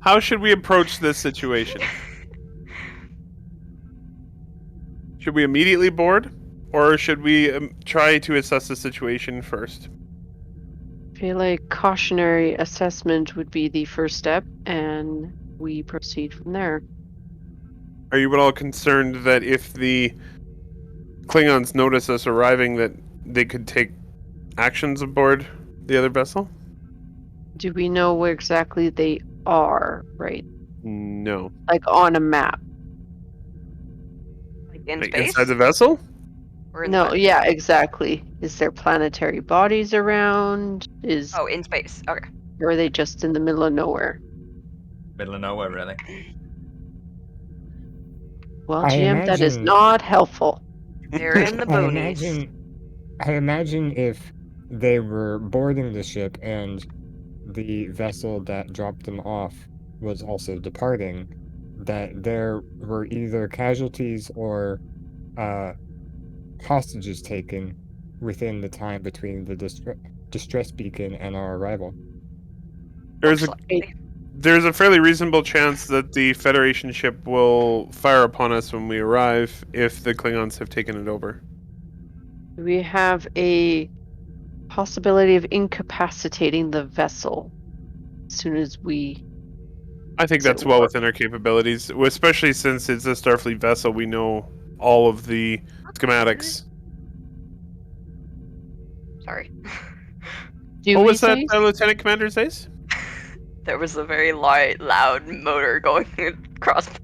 how should we approach this situation? Should we immediately board, or should we try to assess the situation first? I feel like cautionary assessment would be the first step, and we proceed from there. Are you at all concerned that if the Klingons notice us arriving, that they could take actions aboard the other vessel? Do we know where exactly they are, right? No. Like on a map? Like in Like, space? inside the vessel? Or in No, the yeah, exactly. Is there planetary bodies around? Oh, in space. Okay. Or are they just in the middle of nowhere? Middle of nowhere, really. Well, I GM, that is imagine- not helpful. They're in the I boonies. imagine if they were boarding the ship and the vessel that dropped them off was also departing, that there were either casualties or hostages taken within the time between the distress beacon and our arrival. There's Most a likely. there's a fairly reasonable chance that the Federation ship will fire upon us when we arrive if the Klingons have taken it over. Do we have a possibility of incapacitating the vessel as soon as we... I think So that's well what- within our capabilities, especially since it's a Starfleet vessel. We know all of the schematics. Sorry. Do What we was that, say? Lieutenant Commander says? There was a very loud motor going across my...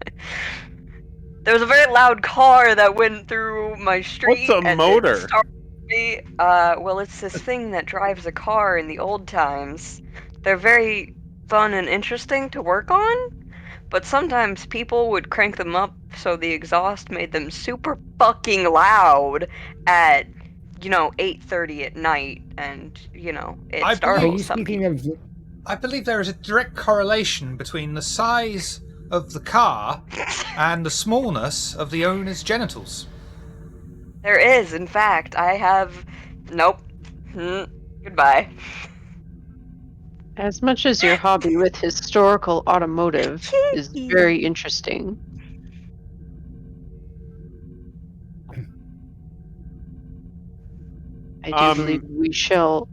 There was a very loud car that went through my street. What's a and motor? It started me. Well, it's this thing that drives a car in the old times. They're very fun and interesting to work on, but sometimes people would crank them up so the exhaust made them super fucking loud at 8:30 at night, and it I believe- Are you startles some speaking people. of the, I believe there is a direct correlation between the size of the car and the smallness of the owner's genitals. There is, in fact. I have. Nope. Goodbye. As much as your hobby with historical automotive is very interesting, I do believe we shall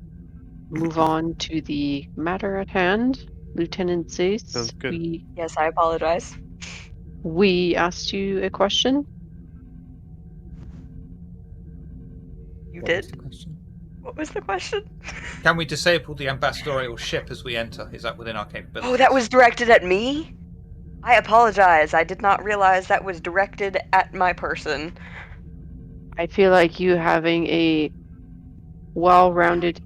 move on to the matter at hand. Lieutenant Zace, Sounds good. Yes, I apologize. we asked you a question. You what was did? the question? What was the question? Can we disable the ambassadorial ship as we enter? Is that within our capabilities? Oh, that was directed at me? I apologize. I did not realize that was directed at my person. I feel like you having a well-rounded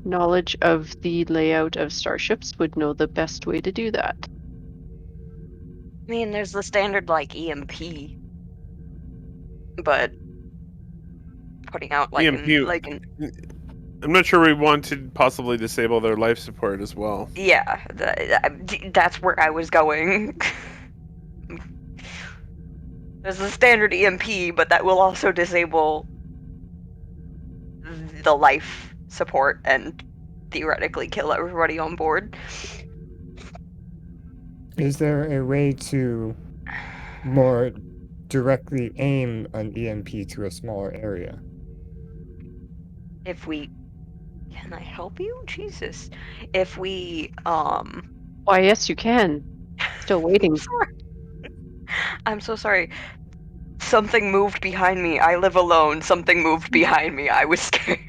knowledge of the layout of starships would know the best way to do that. I mean, there's the standard, EMP. But putting out, EMP. I'm not sure we want to possibly disable their life support as well. yeah, that's where I was going. There's the standard EMP, but that will also disable the life support and theoretically kill everybody on board. Is there a way to more directly aim an EMP to a smaller area? Can I help you? Jesus. If we, Why, yes, you can. Still waiting. sorry. I'm so sorry. Something moved behind me. I live alone. Something moved behind me. I was scared.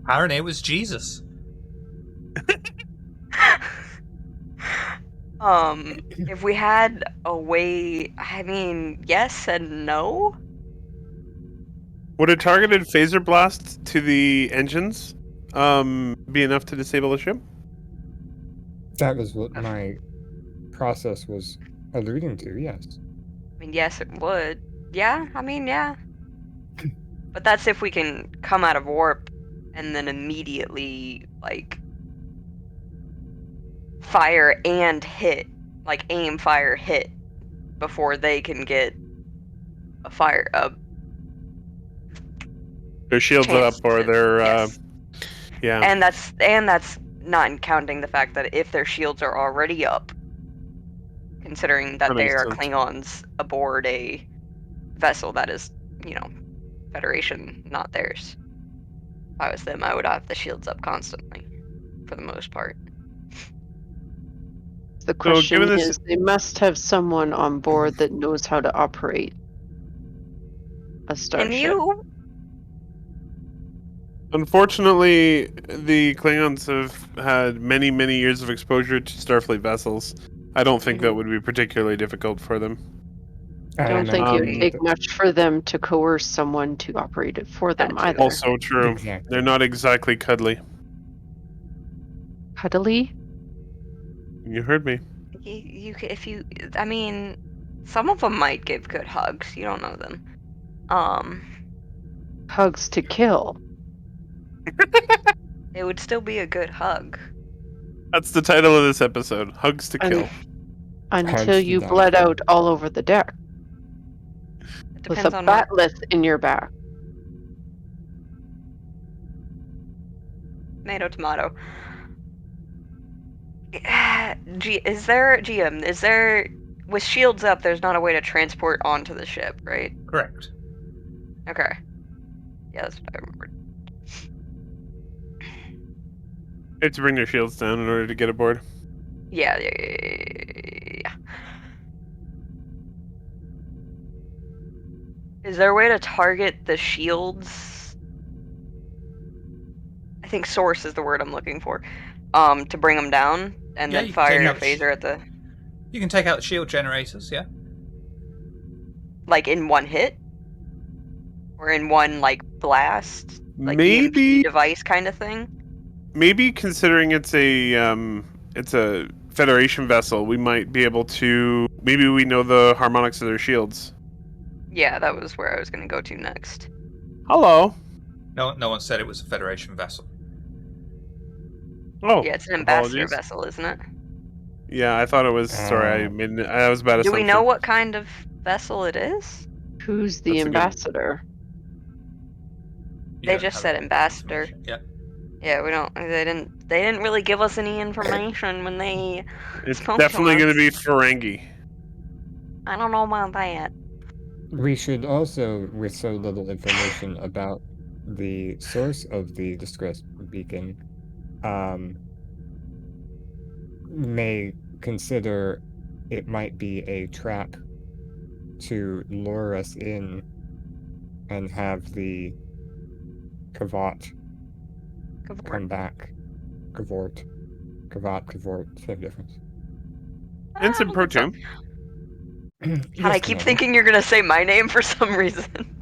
Apparently it was Jesus. If we had a way, I mean, yes and no. Would a targeted phaser blast to the engines be enough to disable the ship? That was what my process was alluding to, yes. I mean, yes, it would. Yeah, I mean, yeah. But that's if we can come out of warp and then immediately, fire and hit like aim, fire, hit before they can get a Their shields chance up or to, their yes. yeah. And that's not counting the fact that if their shields are already up, considering that That they makes are sense. Klingons aboard a vessel that is, Federation, not theirs. If I was them, I would have the shields up constantly, for the most part. The So question given this, is, they must have someone on board that knows how to operate a Can starship. you? unfortunately, the Klingons have had many, many years of exposure to Starfleet vessels. I don't think that Mhm. would be particularly difficult for them. I don't think it would Um, take much for them to coerce someone to operate it for them That too. either. Also true. Exactly. They're not exactly cuddly. Cuddly? You heard me. If you, I mean, some of them might give good hugs. You don't know them. Um, Hugs to kill. it would still be a good hug. That's the title of this episode: Hugs to Un- Kill. Until Hugs to you die bled for. out all over the deck It with a depends on what. batleth in your back. Tomato, tomato. Is there GM? Is there with shields up? There's not a way to transport onto the ship, right? Correct. Okay. Yeah, that's what I remembered. They have to bring their shields down in order to get aboard. Yeah. Is there a way to target the shields? I think source is the word I'm looking for. To bring them down and Yeah, then you can take fire your out. phaser at the You can take out the shield generators. Yeah. like in one hit or in one like blast, like EMP Maybe, device kind of thing. maybe considering it's a Federation vessel, we might be able to. Maybe we know the harmonics of their shields. Yeah, that was where I was gonna go to next. Hello. No one said it was a Federation vessel. Oh, Yeah, it's an ambassador apologies. vessel, isn't it? Yeah, I thought it was. Sorry, Uh, I was a bad Do we assumption. know what kind of vessel it is? Who's the That's a good. ambassador? You They don't just have said any of that ambassador. information. Yeah. Yeah, we don't. They didn't really give us any information when they It's spoke to definitely going to be us. Ferengi. I don't know about that. we should also, with so little information about the source of the distress beacon, um, may consider it might be a trap to lure us in and have the Kavat come back. Cavort. Cavort, same difference. Ensign Good stuff. Protum. God, I Yes, keep Commander. thinking you're gonna say my name for some reason.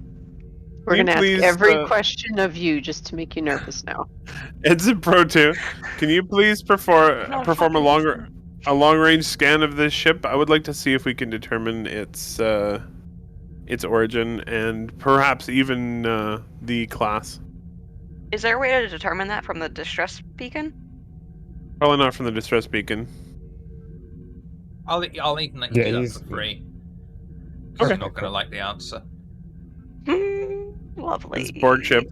We're Can going you to ask please, every question of you just to make you nervous now. Ensign Protum, can you please perform Not perform fucking listening. a long range scan of this ship? I would like to see if we can determine its origin and perhaps even the class. Is there a way to determine that from the distress beacon? Probably not from the distress beacon. I'll even let you Yeah, do that he's for free. Okay. You're not going to like the answer. Lovely. It's Borg ship.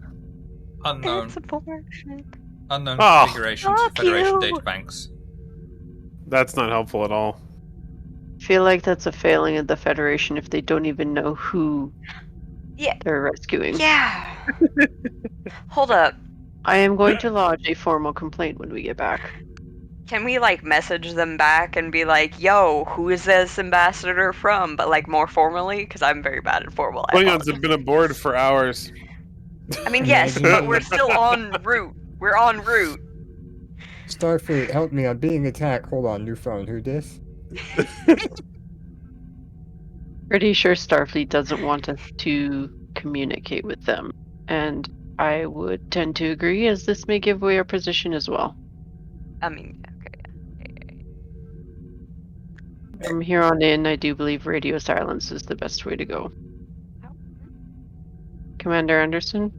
Unknown. It's a portion. Unknown Oh. configurations for Fuck Federation you. databanks. That's not helpful at all. I feel like that's a failing of the Federation if they don't even know who Yeah. they're rescuing. Yeah. Hold up. I am going to lodge a formal complaint when we get back. Can we like message them back and be like, "Yo, who is this ambassador from?" But like more formally, because I'm very bad at formal. I Klingons apologize. have been aboard for hours. I mean, yes, but we're still en route. We're en route. Starfleet, help me, I'm being attacked. Hold on, new phone, who dis? Pretty sure Starfleet doesn't want us to communicate with them. And I would tend to agree, as this may give away our position as well. I mean, okay. From here on in, I do believe radio silence is the best way to go. Commander Anderson?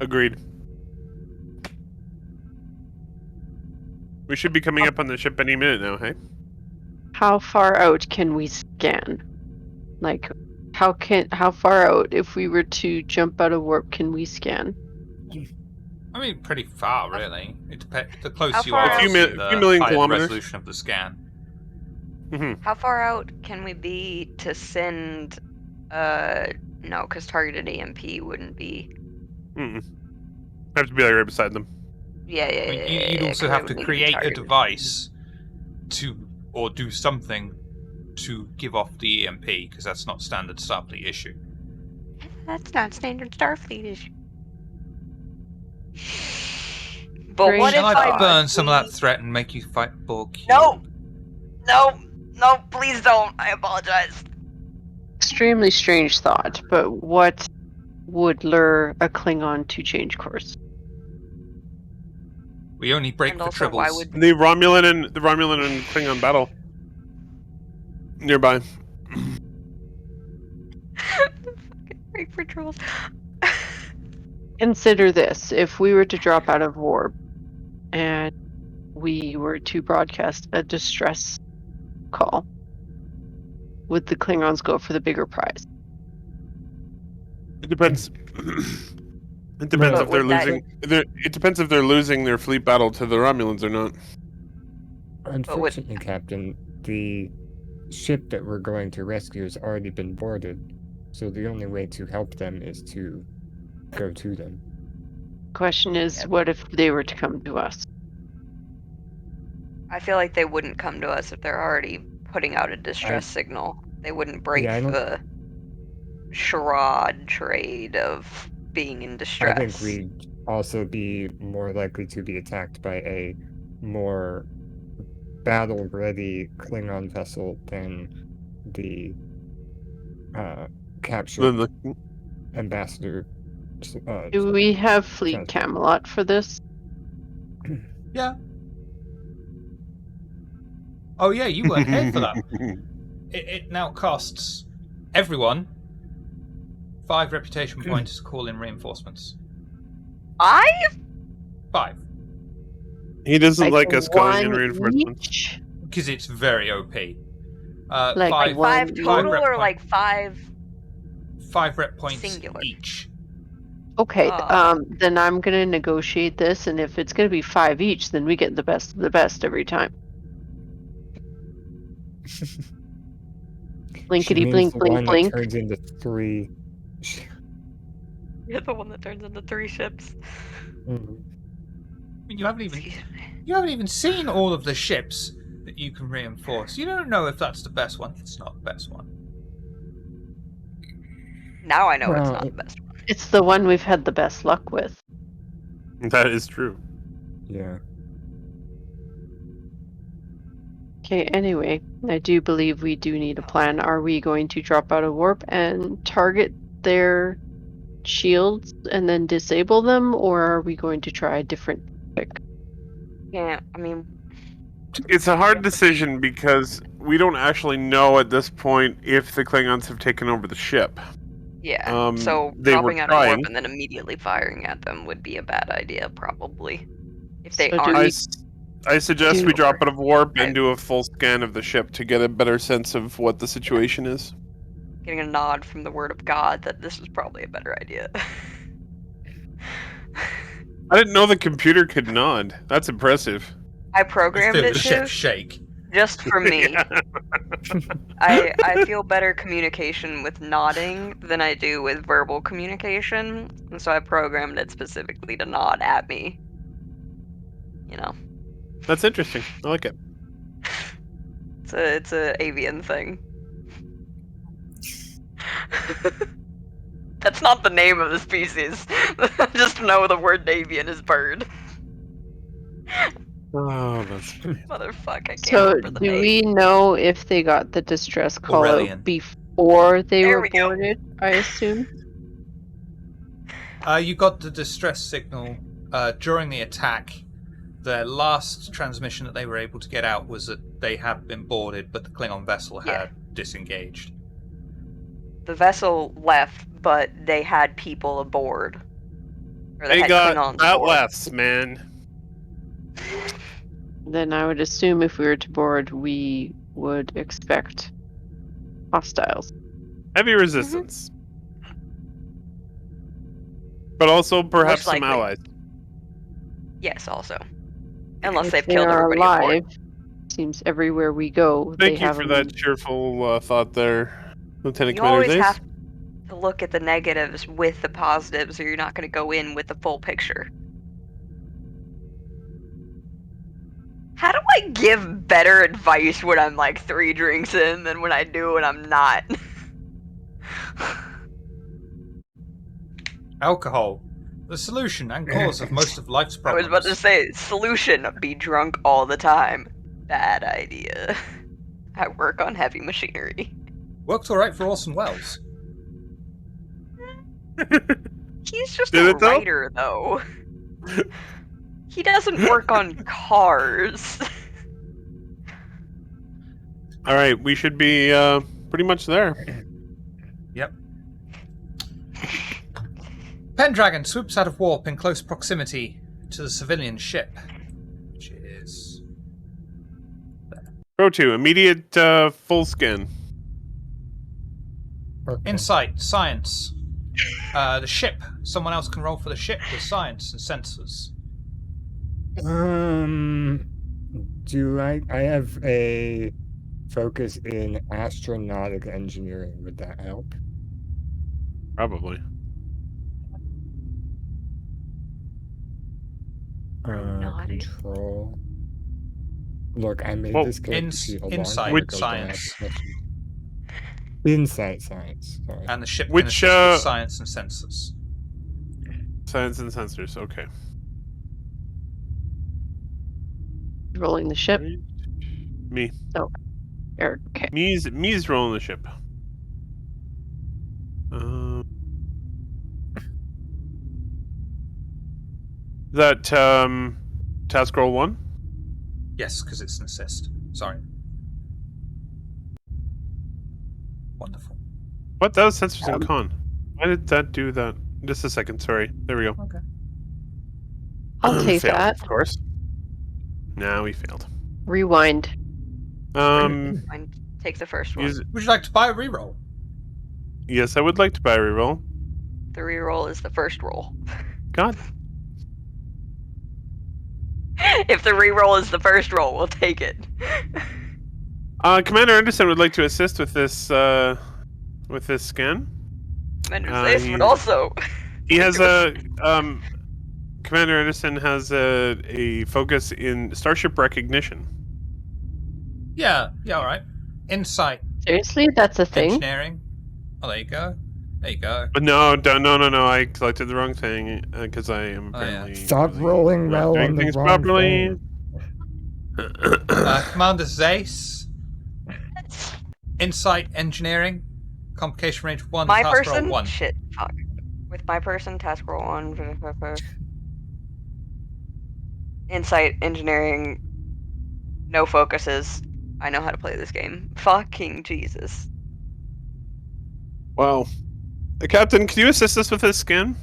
Agreed. We should be coming up on the ship any minute now, hey? How far out can we scan? Like, how far out, if we were to jump out of warp, can we scan? I mean, pretty far, really. It depends. The How closer you far are, out? obviously, A few the million higher the kilometers. resolution of the scan. Mm-hmm. How far out can we be to send? No, because targeted EMP wouldn't be. Mm-mm. Have to be like right beside them. Yeah, I mean, you'd also 'cause have it to would need be create a targeted. device or do something to give off the EMP, because that's not standard Starfleet issue. That's not standard Starfleet issue. But what Strange if Shall I I burn some of that threat and make you fight Borg? No, no, please don't. I apologize. Extremely strange thought, but what would lure a Klingon to change course? We only break And for also, why tribbles. would The Romulan and Klingon battle nearby. break for trolls? Consider this: if we were to drop out of warp and we were to broadcast a distress call, would the Klingons go for the bigger prize? It depends. It depends But if they're would that- losing. It depends if they're losing their fleet battle to the Romulans or not. Unfortunately, Captain, the ship that we're going to rescue has already been boarded, so the only way to help them is to go to them. Question is, Yep. what if they were to come to us? I feel like they wouldn't come to us if they're already putting out a distress signal. They wouldn't break Yeah, I don't- the charade trade of being in I distress. think we'd also be more likely to be attacked by a more battle-ready Klingon vessel than the captured Then ambassador. Do we have Fleet transport. Camelot for this? Yeah. Oh yeah, you weren't here for that. It now costs everyone 5 reputation points to call in reinforcements. 5? 5. He doesn't like us calling in one reinforcements. each? Because it's very OP. Like Five, one 5 total rep or point- like 5? 5 rep points Singular. each. Okay, Oh. then I'm gonna negotiate this, and if it's gonna be 5 each, then we get the best of the best every time. Blinkety She means blink, the blink, one that blink. turns into 3. You're the one that turns into 3 ships. Mhm. I mean, you haven't Excuse me. even seen all of the ships that you can reinforce. You don't know if that's the best one. It's not the best one. Now I know it's Well, not the best one. It's the one we've had the best luck with. That is true. Yeah. Okay, anyway, I do believe we do need a plan. Are we going to drop out of warp and target their shields and then disable them, or are we going to try a different trick? Yeah, I mean, It's a hard decision because we don't actually know at this point if the Klingons have taken over the ship. yeah. So they were dropping out of warp trying. and then immediately firing at them would be a bad idea, probably. If they So do aren't. we- I suggest do- we drop out of warp I- and do a full scan of the ship to get a better sense of what the situation is. Getting a nod from the word of God that this is probably a better idea. I didn't know the computer could nod. That's impressive. I programmed Feel it the ship to, shake. just for me. Yeah. I feel better communication with nodding than I do with verbal communication, and so I programmed it specifically to nod at me. You know, That's interesting. I like it. it's a avian thing. That's not the name of the species. Just know the word avian is bird. Oh, that's Motherfuck, I can't So remember the do name. we know if they got the distress call Aurelian. out before they There were we go. boarded, I assume? You got the distress signal during the attack. The last transmission that they were able to get out was that they had been boarded, but the Klingon vessel had Yeah. disengaged. The vessel left, but they had people aboard. Or They had got Klingons that aboard. less, man. Then I would assume if we were to board, we would expect hostiles. Heavy resistance. But also perhaps some likely. allies. Yes, also. Unless If they've they killed are everybody aboard. alive, seems everywhere we go, they Thank you have for them. that cheerful thought there, Lieutenant You Commander always Zace. have to look at the negatives with the positives, or you're not going to go in with the full picture. How do I give better advice when I'm like 3 drinks in than when I do when I'm not? Alcohol, the solution and cause of most of life's I was problems. about to say, solution, be drunk all the time. Bad idea. I work on heavy machinery. Worked alright for Orson Welles. He's just Did a it, though? writer, though. He doesn't work on cars. All right, we should be pretty much there. Yep. Pendragon swoops out of warp in close proximity to the civilian ship, which is Pro 2, immediate full scan. Okay. insight, science. The ship. Someone else can roll for the ship with science and sensors. Do I have a focus in astronautic engineering? Would that help? Probably. Aeronautic. Control. Look, I made Well, this character sheet a long insight, time ago. but I science. have questions. Insight science. Sorry. And the ship can Which, assist with science and sensors. Science and sensors, okay. Rolling the ship. Right. Me. Eric, okay. Me's rolling the ship. Is that task roll 1? Yes, because it's an assist. Sorry. Wonderful. What? That was sensors and con. Why did that do that? Just a second, sorry. There we go. Okay. I'll take Failed, that. of course. Now we failed. Rewind. Fine, take the first one. Use, Would you like to buy a reroll? yes, I would like to buy a reroll. The reroll is the first roll. God. If the reroll is the first roll, we'll take it. Commander Anderson would like to assist with this scan. Commander Zace would also. He has a Commander Anderson has a focus in starship recognition. Yeah, alright. Insight, Seriously, that's a thing. engineering. Oh, there you go. There you go. But no. I selected the wrong thing because I am Oh, yeah. apparently Stop really rolling not well doing on the things wrong properly. thing. Commander Zace. Insight, engineering. Complication range of 1. My Task person? roll 1. Shit, fuck. With my person, task roll 1. Insight, engineering, no focuses. I know how to play this game. Fucking Jesus. Wow. Captain, can you assist us with this scan?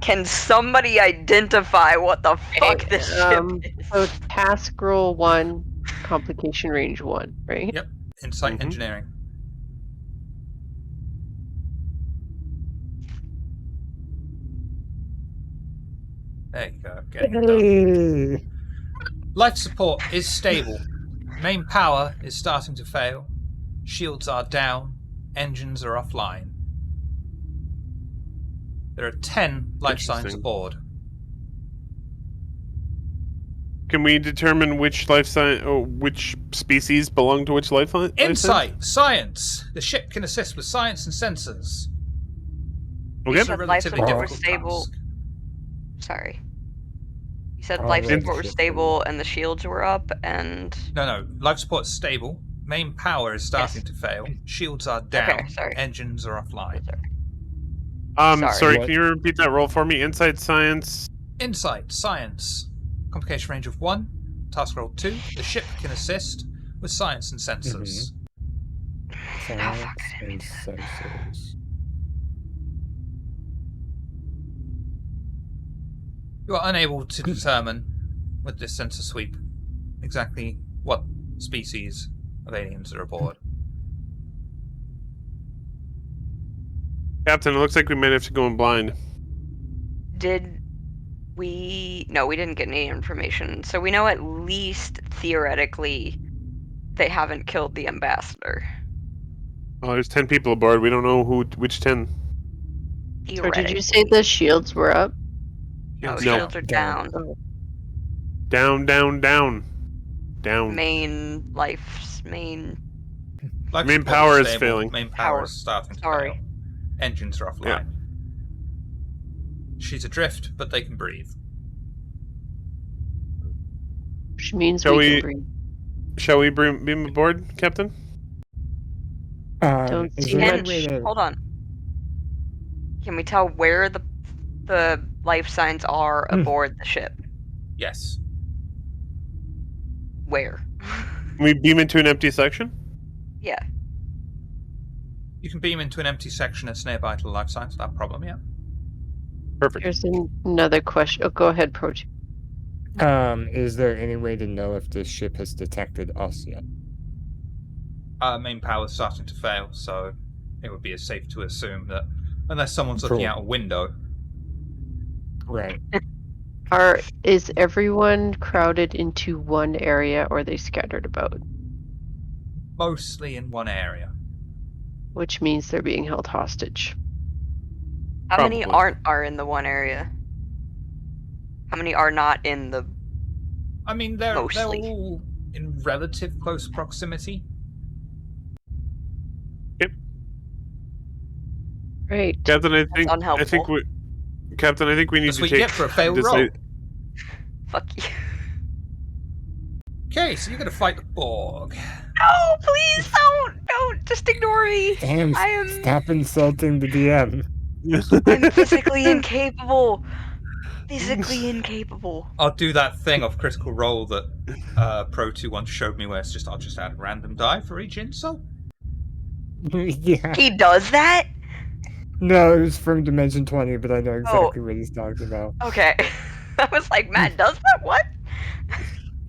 Can somebody identify what the fuck this ship is? So task roll 1, complication range 1, right? Yep. Insight, Mhm. engineering. There you go. Getting it done. Hey! Life support is stable. Main power is starting to fail. Shields are down. Engines are offline. There are 10 life signs Interesting. aboard. Can we determine which life sign or which species belong to which life sign? Insight, science. The ship can assist with science and sensors. Okay. It's a Life relatively support difficult was stable. task. Sorry. You said Oh, life right, support was ship stable and the shields were up and... No. Life support's stable. Main power is starting to fail. Shields are down. Okay, sorry. Engines are offline. Sorry. Sorry, What? can you repeat that roll for me? Insight, science. Insight, science. Complication range of 1. Task roll 2. The ship can assist with science and sensors. Science and sensors. You are unable to determine with this sensor sweep exactly what species of aliens are aboard. Captain, it looks like we might have to go in blind. Did we... No, we didn't get any information. So we know at least theoretically they haven't killed the ambassador. Oh, there's 10 people aboard. We don't know which 10. So did you say the shields were up? Oh, No. shields are down. Oh, Down, down, down. Down. Main Life Main support power is stable. failing. Main power Power. is starting to Sorry. fail. Engines are offline. Yeah. She's adrift, but they can breathe. which means Shall we we- can breathe. Shall we beam aboard, Captain? Don't Is see there much. any way to... Hold on. Can we tell where the life signs are aboard the ship? Yes. Where? Can we beam into an empty section? Yeah. You can beam into an empty section that's nearby to the life signs without problem, yeah. Perfect. Here's another question. Oh, go ahead, Pro. Is there any way to know if the ship has detected us yet? Main power's starting to fail, so it would be safe to assume that unless someone's looking Cool. out a window. Right. Is everyone crowded into one area, or are they scattered about? Mostly in one area. Which means they're being held hostage. How many Probably. are in the one area? How many are not in the... I mean, they're Mostly. all in relative close proximity. Right. Captain, I think unhelpful. we Captain, I think we need That's to what you take get for a failed this- roll. Fuck you. Okay, so you're gonna fight the Borg. No, please don't. Just ignore me. Damn, I am- stop insulting the DM. I'm physically incapable. Physically incapable. I'll do that thing of Critical Role that Pro 2 once showed me where it's just I'll just add a random die for each insult. Yeah. He does that? No, it was from Dimension 20, but I know Oh. exactly what he's talking about. Okay. I was like, Matt does that? What?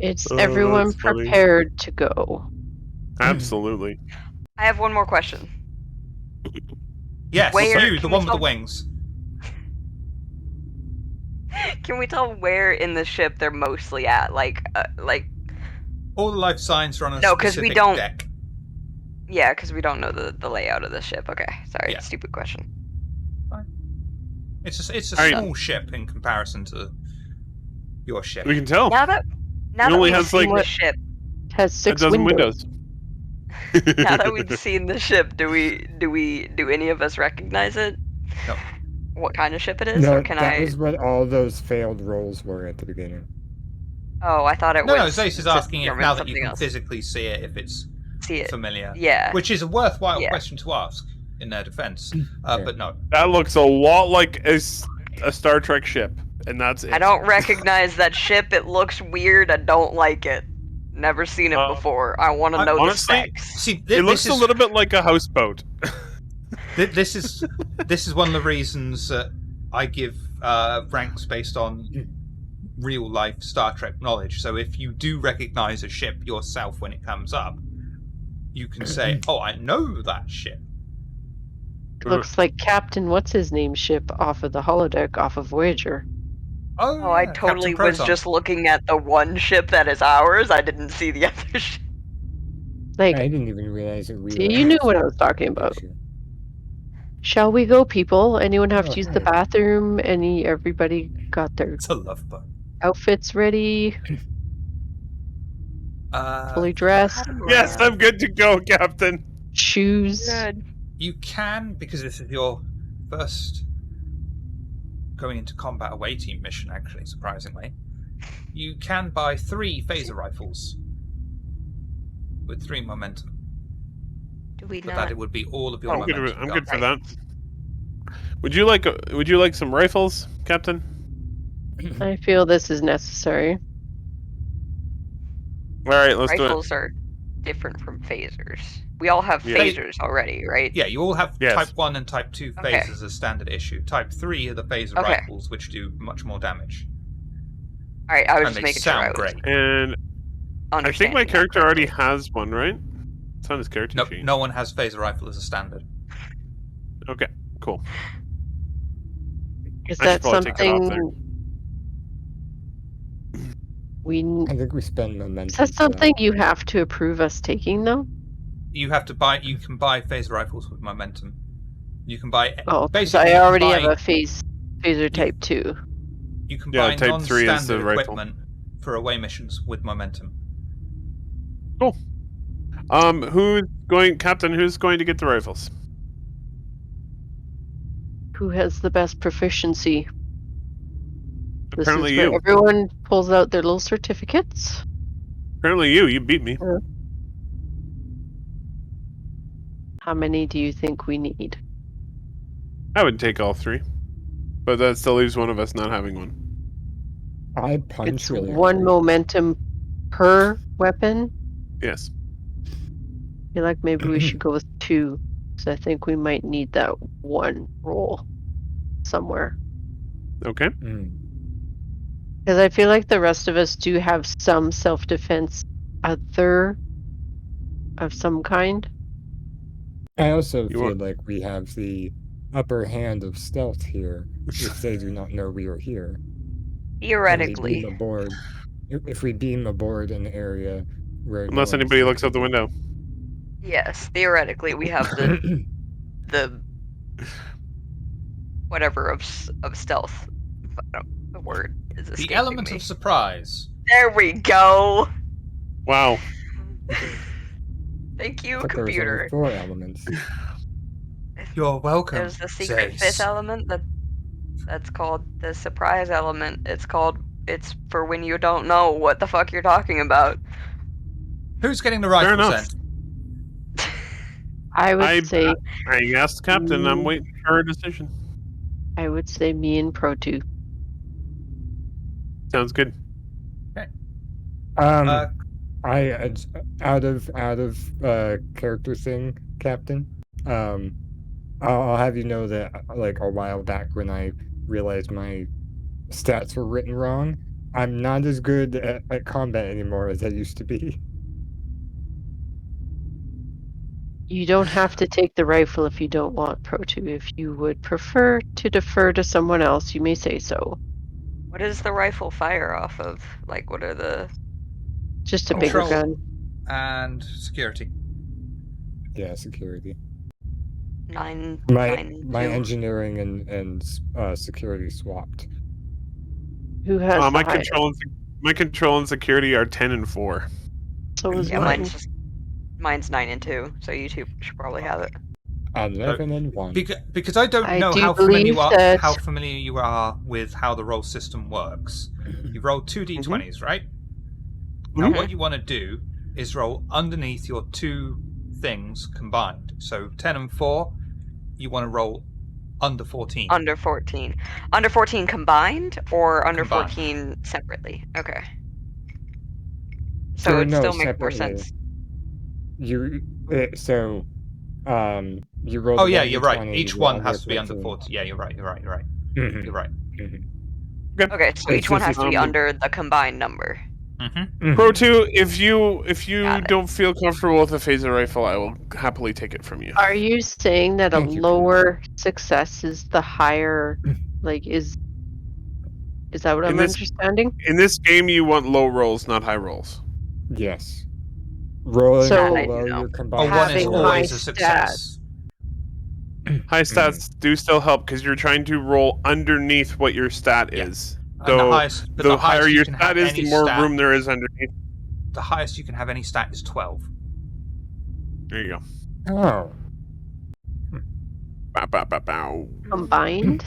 It's Oh, everyone that's funny. prepared to go. Absolutely. I have one more question. Yes, Where you, the can one we with the tell- wings. Can we tell where in the ship they're mostly at? Like, All the life signs are on a No, 'cause we specific don't- deck. yeah, because we don't know the layout of the ship. Okay, sorry, Yeah. stupid question. It's a Alright. small ship in comparison to your ship. We can tell. Now that only we've has, seen like, the ship, It has A 6 dozen windows. windows. now that we've seen the ship, do any of us recognize it? No. What kind of ship it is, No, or can that I? was what all those failed rolls were at the beginning. Oh, I thought it No, was. Zace is just asking if German now that you something can else. physically see it, if it's See it. familiar. Yeah. Which is a worthwhile Yeah. question to ask in their defense. Okay. But no. That looks a lot like a Star Trek ship, and that's it. I don't recognize that ship. It looks weird. I don't like it. Never seen it before. I want to know honestly, the specs. See, It looks a little bit like a houseboat. This is one of the reasons that I give ranks based on real life Star Trek knowledge. So if you do recognize a ship yourself when it comes up, you can say, "Oh, I know that ship." Looks like Captain What's His Name ship off of the holodeck off of Voyager. Oh, I yeah, totally Captain was Proton. just looking at the one ship that is ours. I didn't see the other ship. Like, I didn't even realize that we see, were you knew what I was talking about. Shall we go, people? Anyone have Oh, to use the hey. bathroom? Everybody got their It's a love boat. outfits ready, fully dressed, Yes, I'm good to go, Captain. shoes. Good. You can, because this is your first going into combat away team mission, actually, surprisingly. You can buy 3 phaser rifles with 3 momentum. Do we But not? that it would be all of your I'm good, momentum. I'm good for guns. that. Would you like some rifles, Captain? I feel this is necessary. All right, let's do it. Rifles are different from phasers. We all have Yeah. phasers already, right? Yeah, you all have Yes. Type 1 and Type 2 Okay. phasers as standard issue. Type 3 are the phaser Okay. rifles, which do much more damage. All right, I was And just they making sure I sound was great. And I think understanding my that character already correctly. has one, right? It's on his character Nope, sheet. no one has phaser rifle as a standard. Okay, cool. Is I should that probably take that off there. something we? I think we spend momentum. Is that for something you have to approve us taking though? You have to buy. You can buy phaser rifles with momentum. You can buy. Oh, because Basically, I you can already buy. have a phaser type 2. You can Yeah, buy type 3 is the non-standard rifle. equipment for away missions with momentum. Cool. Captain? Who's going to get the rifles? Who has the best proficiency? This Apparently is where you. everyone pulls out their little certificates. Apparently you. You beat me. How many do you think we need? I would take all 3, but that still leaves one of us not having one. I punch It's really one hard. momentum per weapon. Yes. I feel like maybe we should go with 2, because I think we might need that one roll somewhere. Okay. Because I feel like the rest of us do have some self-defense other of some kind. I also You feel are- like we have the upper hand of stealth here if they do not know we are here. And we Theoretically. beam aboard. If we beam aboard an area where Unless no one anybody sees looks out the it. window. Yes, theoretically we have the whatever of stealth. The word is The escaping element me. of surprise. There we go. Wow. Thank I you, thought there was only computer. 4 elements. You're welcome. There's the secret Zace. fifth element that's called the surprise element. It's for when you don't know what the fuck you're talking about. Who's getting the Fair rifles enough. then? I would say I asked the captain. I'm waiting for her decision. me and Pro 2. Sounds good. Uh, I out of character thing, Captain. I'll have you know that like a while back when I realized my stats were written wrong, I'm not as good at combat anymore as I used to be. You don't have to take the rifle if you don't want, Pro 2. If you would prefer to defer to someone else, you may say so. What does the rifle fire off of? Like, what are the... Just a bigger Control. gun. And security. Yeah, security. 9, My 9, 2. engineering and security swapped. Who has the My highest? control and security are 10 and 4. So is Yeah, mine. mine's 9 and 2, so you two should probably have it. 11 and 1. Because I don't I know do how familiar believe you are with how the roll system works. You roll 2 d20s, right? Now, what you want to do is roll underneath your 2 things combined. So 10 and 4, you want to roll under 14. Under 14. Under 14 combined or under Combined. 14 separately? Okay. So it still makes more separately. sense. You you roll. Oh yeah, you're right. 1d20, Each you roll one has to be under 14. 14. Yeah, you're right. You're right. Mhm. You're right. Okay, so each one has to be under the combined number. Mm-hmm. Pro 2, if you Got it. don't feel comfortable with a phaser rifle, I will happily take it from you. Are you saying that Thank a you, lower success is the higher, like, is that what I'm understanding? In this game, you want low rolls, not high rolls. Yes. Rolling So- below your Oh, combined one is Having score. always high a success. High stats do still help because you're trying to roll underneath what your stat Yeah. is. And So the highest the higher you your can stat have is, any the more stat, room there is underneath. The highest you can have any stat is 12. There you go. Oh. Bow, bow, bow, bow. Combined?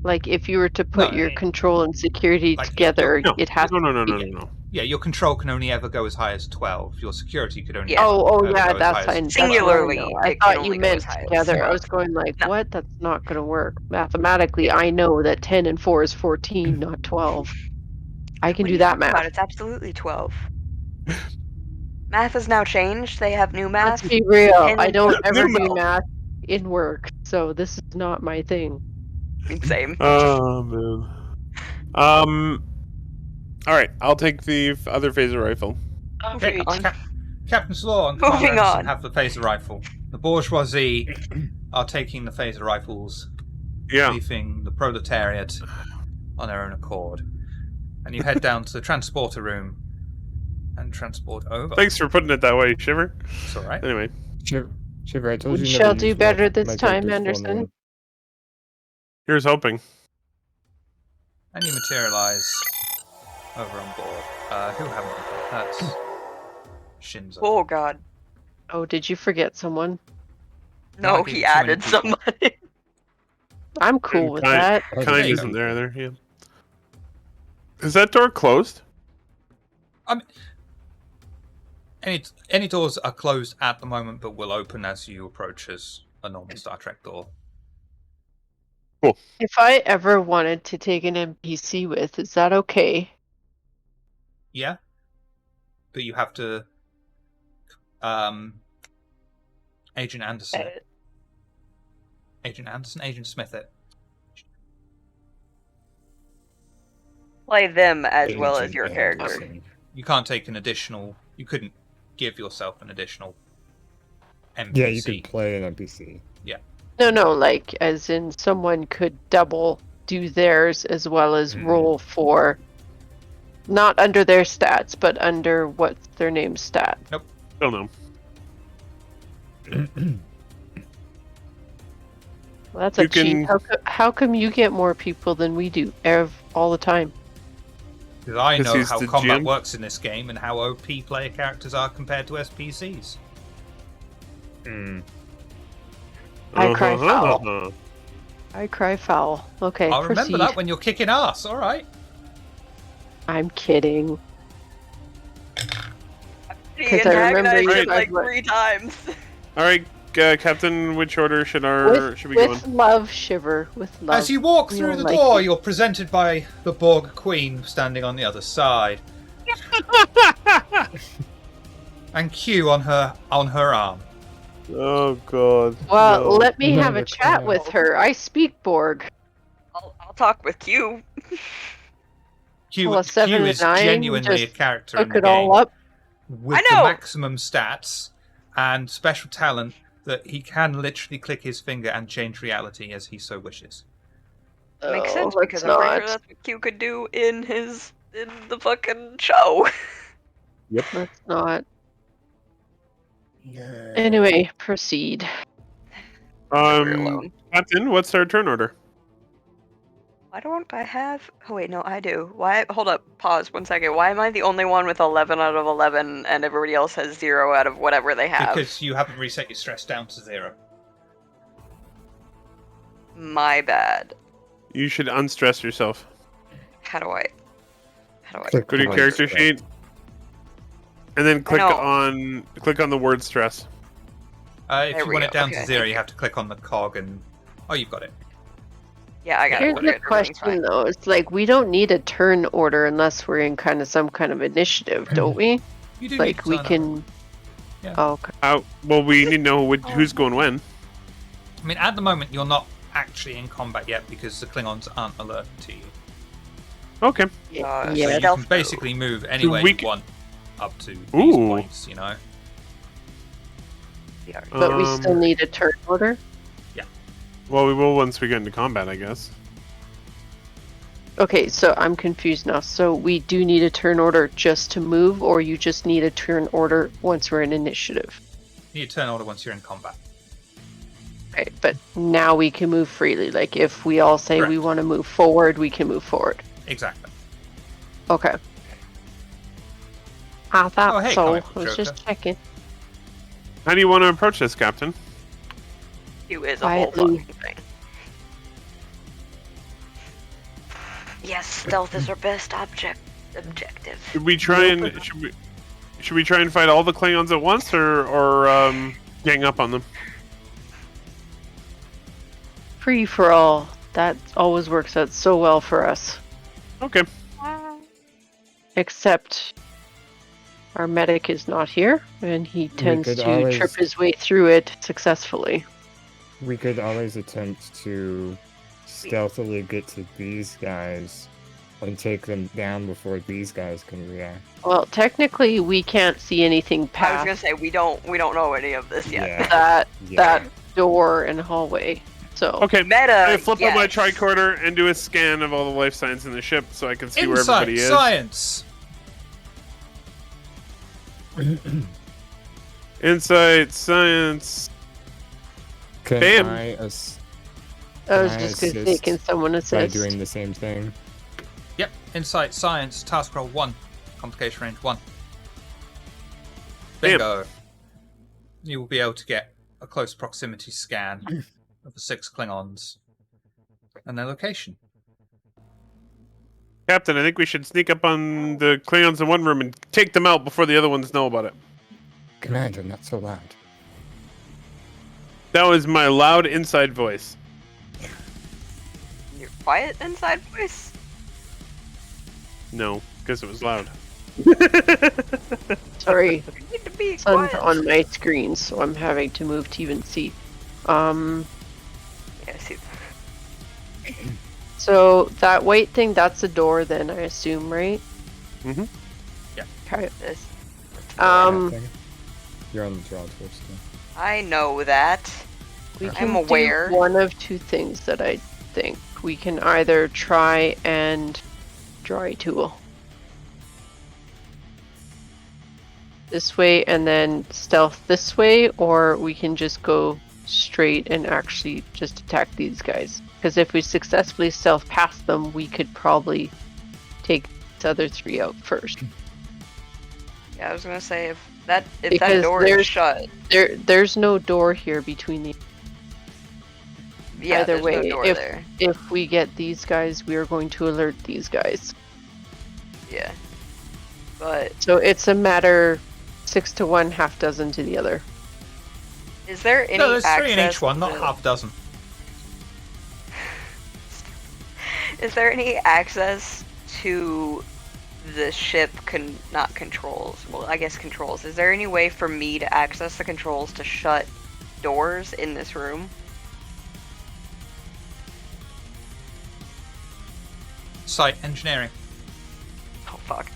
Like, if you were to put No, your control and security like, together, No, it has no, no, no, to no, be. no. Yeah, your control can only ever go as high as 12. Your security could only Yeah. Oh, ever yeah, go as that's high fine. as That's what I Singularly, know. it I can thought only you go meant as high as together. I 12. was going like, No. what? That's not going to work. Mathematically, I know that 10 and 4 is 14, not 12. I can What are do you that talking about? math. It's absolutely 12. Math has now changed. They have new math. Let's be real. 10 I and don't ever New do math in work, so this is not my thing. Same. Oh man. All right, I'll take the other phaser rifle. Okay, Moving on. Captain Slaw and Commander Moving Anderson on. have the phaser rifle. The bourgeoisie are taking the phaser rifles, Yeah. leaving the proletariat on their own accord. And you head down to the transporter room and transport over. Thanks for putting it that way, Shiver. It's all right. Anyway, Shiver, I told We you shall never do use better this my time, character's full Anderson. name. here's hoping. And you materialize over on board. Who haven't we got? That's Shinzo. Oh god. Oh, did you forget someone? No, I No, gave he you too many added people. somebody. I'm cool with Kind- that. Oh, Kind there you isn't go. there either. Yeah. Is that door closed? Any doors are closed at the moment, but will open as you approach as a normal Star Trek door. If I ever wanted to take an NPC with, is that okay? Yeah, but you have to, Agent Anderson, Agent Smith it. Play them as well as Agent your character. Anderson. You can't take an additional. You couldn't give yourself an additional NPC. Yeah, you could play an NPC. No, like as in someone could double do theirs as well as roll for not under their stats, but under what's their name stat. Don't know. Well, that's a You cheat. can- How come you get more people than we do all the time? Because I 'Cause know he's how the combat GM. works in this game and how OP player characters are compared to SPCs. I cry foul. Uh-huh. I cry foul. Okay, I'll proceed. remember that when you're kicking ass. All right. I'm kidding. He 'Cause I remember antagonized you him guys like were- 3 times. All right, Captain. Which order should we go With in? love, Shiver. With love. As you walk We through all the like door, you. you're presented by the Borg Queen standing on the other side, and Q on her arm. Oh God. Well, no. let me No, have a they're chat cool. with her. I speak Borg. I'll talk with Q. Q, Well, a 7 Q and is 9 genuinely a just character in Hook the it game all up. with I the know. maximum stats and special talent that he can literally click his finger and change reality as he so wishes. Makes sense let's because I'm pretty sure not. that's what Q could do in the fucking show. Let's not. Anyway, proceed. We're alone. Captain, what's our turn order? Why don't I have? Oh wait, no, I do. Why? Hold up. Pause 1 second. Why am I the only one with 11 out of 11, and everybody else has 0 out of whatever they have? Because you haven't reset your stress down to 0. My bad. You should unstress yourself. How do I? Click Go to your on character stress. sheet, and then click know. on the word stress. If There you we want go. it down Okay, to 0, thank you you. have to click on the cog and... Oh, you've got it. Yeah, I got Here's it. the Everything's question, fine. though. It's like we don't need a turn order unless we're in some kind of initiative, don't we? You do Like need we to turn up. can. Yeah. Oh, okay. Well, we need to know who's going when. I mean, at the moment, you're not actually in combat yet because the Klingons aren't alerted to you. Okay. Uh, Yeah, So you they'll can basically move anywhere we you c- want up to these Ooh. points, you know? But we still need a turn order. Well, we will once we get into combat, I guess. Okay, so I'm confused now. So we do need a turn order just to move, or you just need a turn order once we're in initiative? You need to turn order once you're in combat. Okay, but now we can move freely. Like if we all say we Correct. want to move forward, we can move forward. Exactly. Okay. I thought Oh, hey, so. comic I book was Joker. just checking. How do you want to approach this, Captain? Q is a whole Quietly. fucking thing. Yes, stealth is our best objective. Should we try and should we try and fight all the Klingons at once, or gang up on them? Free for all. That always works out so well for us. Okay. Except our medic is not here, and he tends could to always- trip his way through it successfully. We could always attempt to stealthily get to these guys and take them down before these guys can react. Well, technically, we can't see anything I was past gonna say we don't know any of this yet. Yeah. that Yeah. that door and hallway. So Okay, Meta. I flip out my yes. tricorder and do a scan of all the life signs in the ship so I can see where Insight everybody is. science. Insight science. Can Bam. I I was Can I just gonna say, assist can someone by assist? doing the same thing? Yep. Insight science. Task roll 1. Complication range 1. Bam. Bingo. You will be able to get a close proximity scan of the 6 Klingons and their location. Captain, I think we should sneak up on the Klingons in one room and take them out before the other ones know about it. Commander, not so loud. That was my loud inside voice. Your quiet inside voice. No, because it was loud. Sorry, You need to be sun's quiet. on my screen, so I'm having to move to even see. Yeah, I see. So that white thing, that's a door, then I assume, right? Mm-hmm. Okay. This. You're on the draw tool still. I know that. We I'm can aware. do one of two things that I think. We can either try and draw a tool this way and then stealth this way, or we can just go straight and actually just attack these guys. Because if we successfully stealth past them, we could probably take the other 3 out first. Yeah, I was gonna say if that Because door there's- is shut. There's no door here between the. Yeah, either there's way, no door if- there. If we get these guys, we are going to alert these guys. Yeah. But So it's a matter 6 to 1, half dozen to the other. is there any No, there's 3 in access each one, not to- half dozen. Is there any access to the ship not controls? Well, I guess controls. Is there any way for me to access the controls to shut doors in this room? Site engineering. Oh fuck.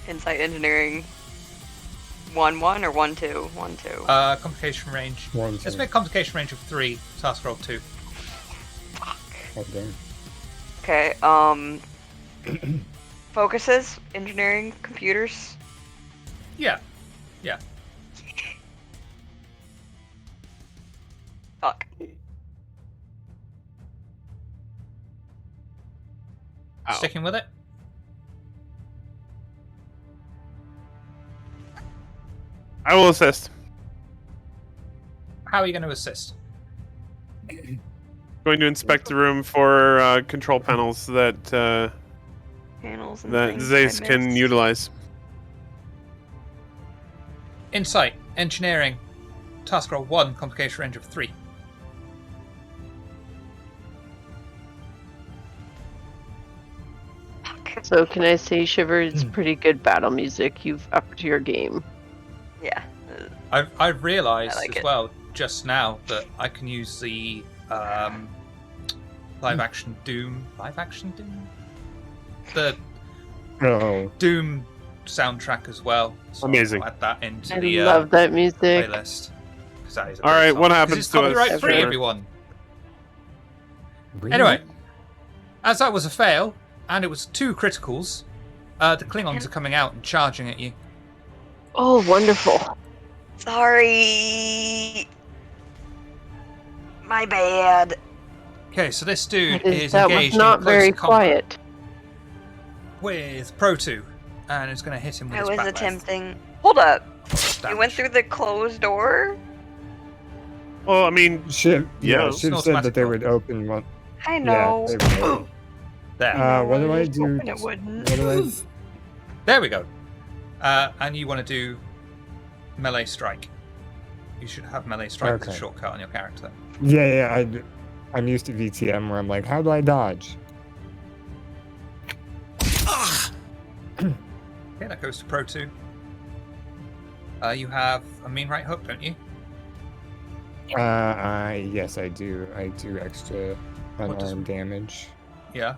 Insight engineering 1-1 or 1-2? 1-2. Complication range. One, Let's two. make complication range of 3. Task roll 2. Oh, damn. Okay, focuses, engineering, computers. Yeah. Yeah. Fuck. Ow. Sticking with it. I will assist. How are you going to assist? Going to inspect the room for control panels that Panels and that things Zace I can missed. utilize. Insight engineering. Task roll 1. Complication range of 3. So can I say, Shiver, it's pretty good battle music. You've upped your game. Yeah. I've realised I like as it. well just now that I can use the live action Doom. Live action Doom? The Oh, Doom soundtrack as well. So Amazing. I'll add that into I the love that music. playlist. 'Cause that is a All great right, song. what 'Cause happens it's to us, copyright free, Shiver? everyone. really? Anyway, as that was a fail, and it was 2 criticals, the Klingons are coming out and charging at you. Oh, wonderful. Sorry. My bad. Okay, so this dude That is- is that was engaged not in close very combat quiet. with Protu, and is going to hit him with I his was battle attempting. Hold up. axe. You went through the closed door? Well, I mean, Shiv, Yeah, yeah, it's Shiv an said that they automatic would open one. I know. Yeah, they would. There. What do I was do? hoping it wouldn't. What do I? There we go. And you want to do melee strike. You should have melee strike as a Okay. shortcut on your character. Yeah, I'm used to VTM where I'm like, how do I dodge? Okay, that goes to Protu. You have a mean right hook, don't you? Yes, I do. I do extra What does- unarmed damage. Yeah.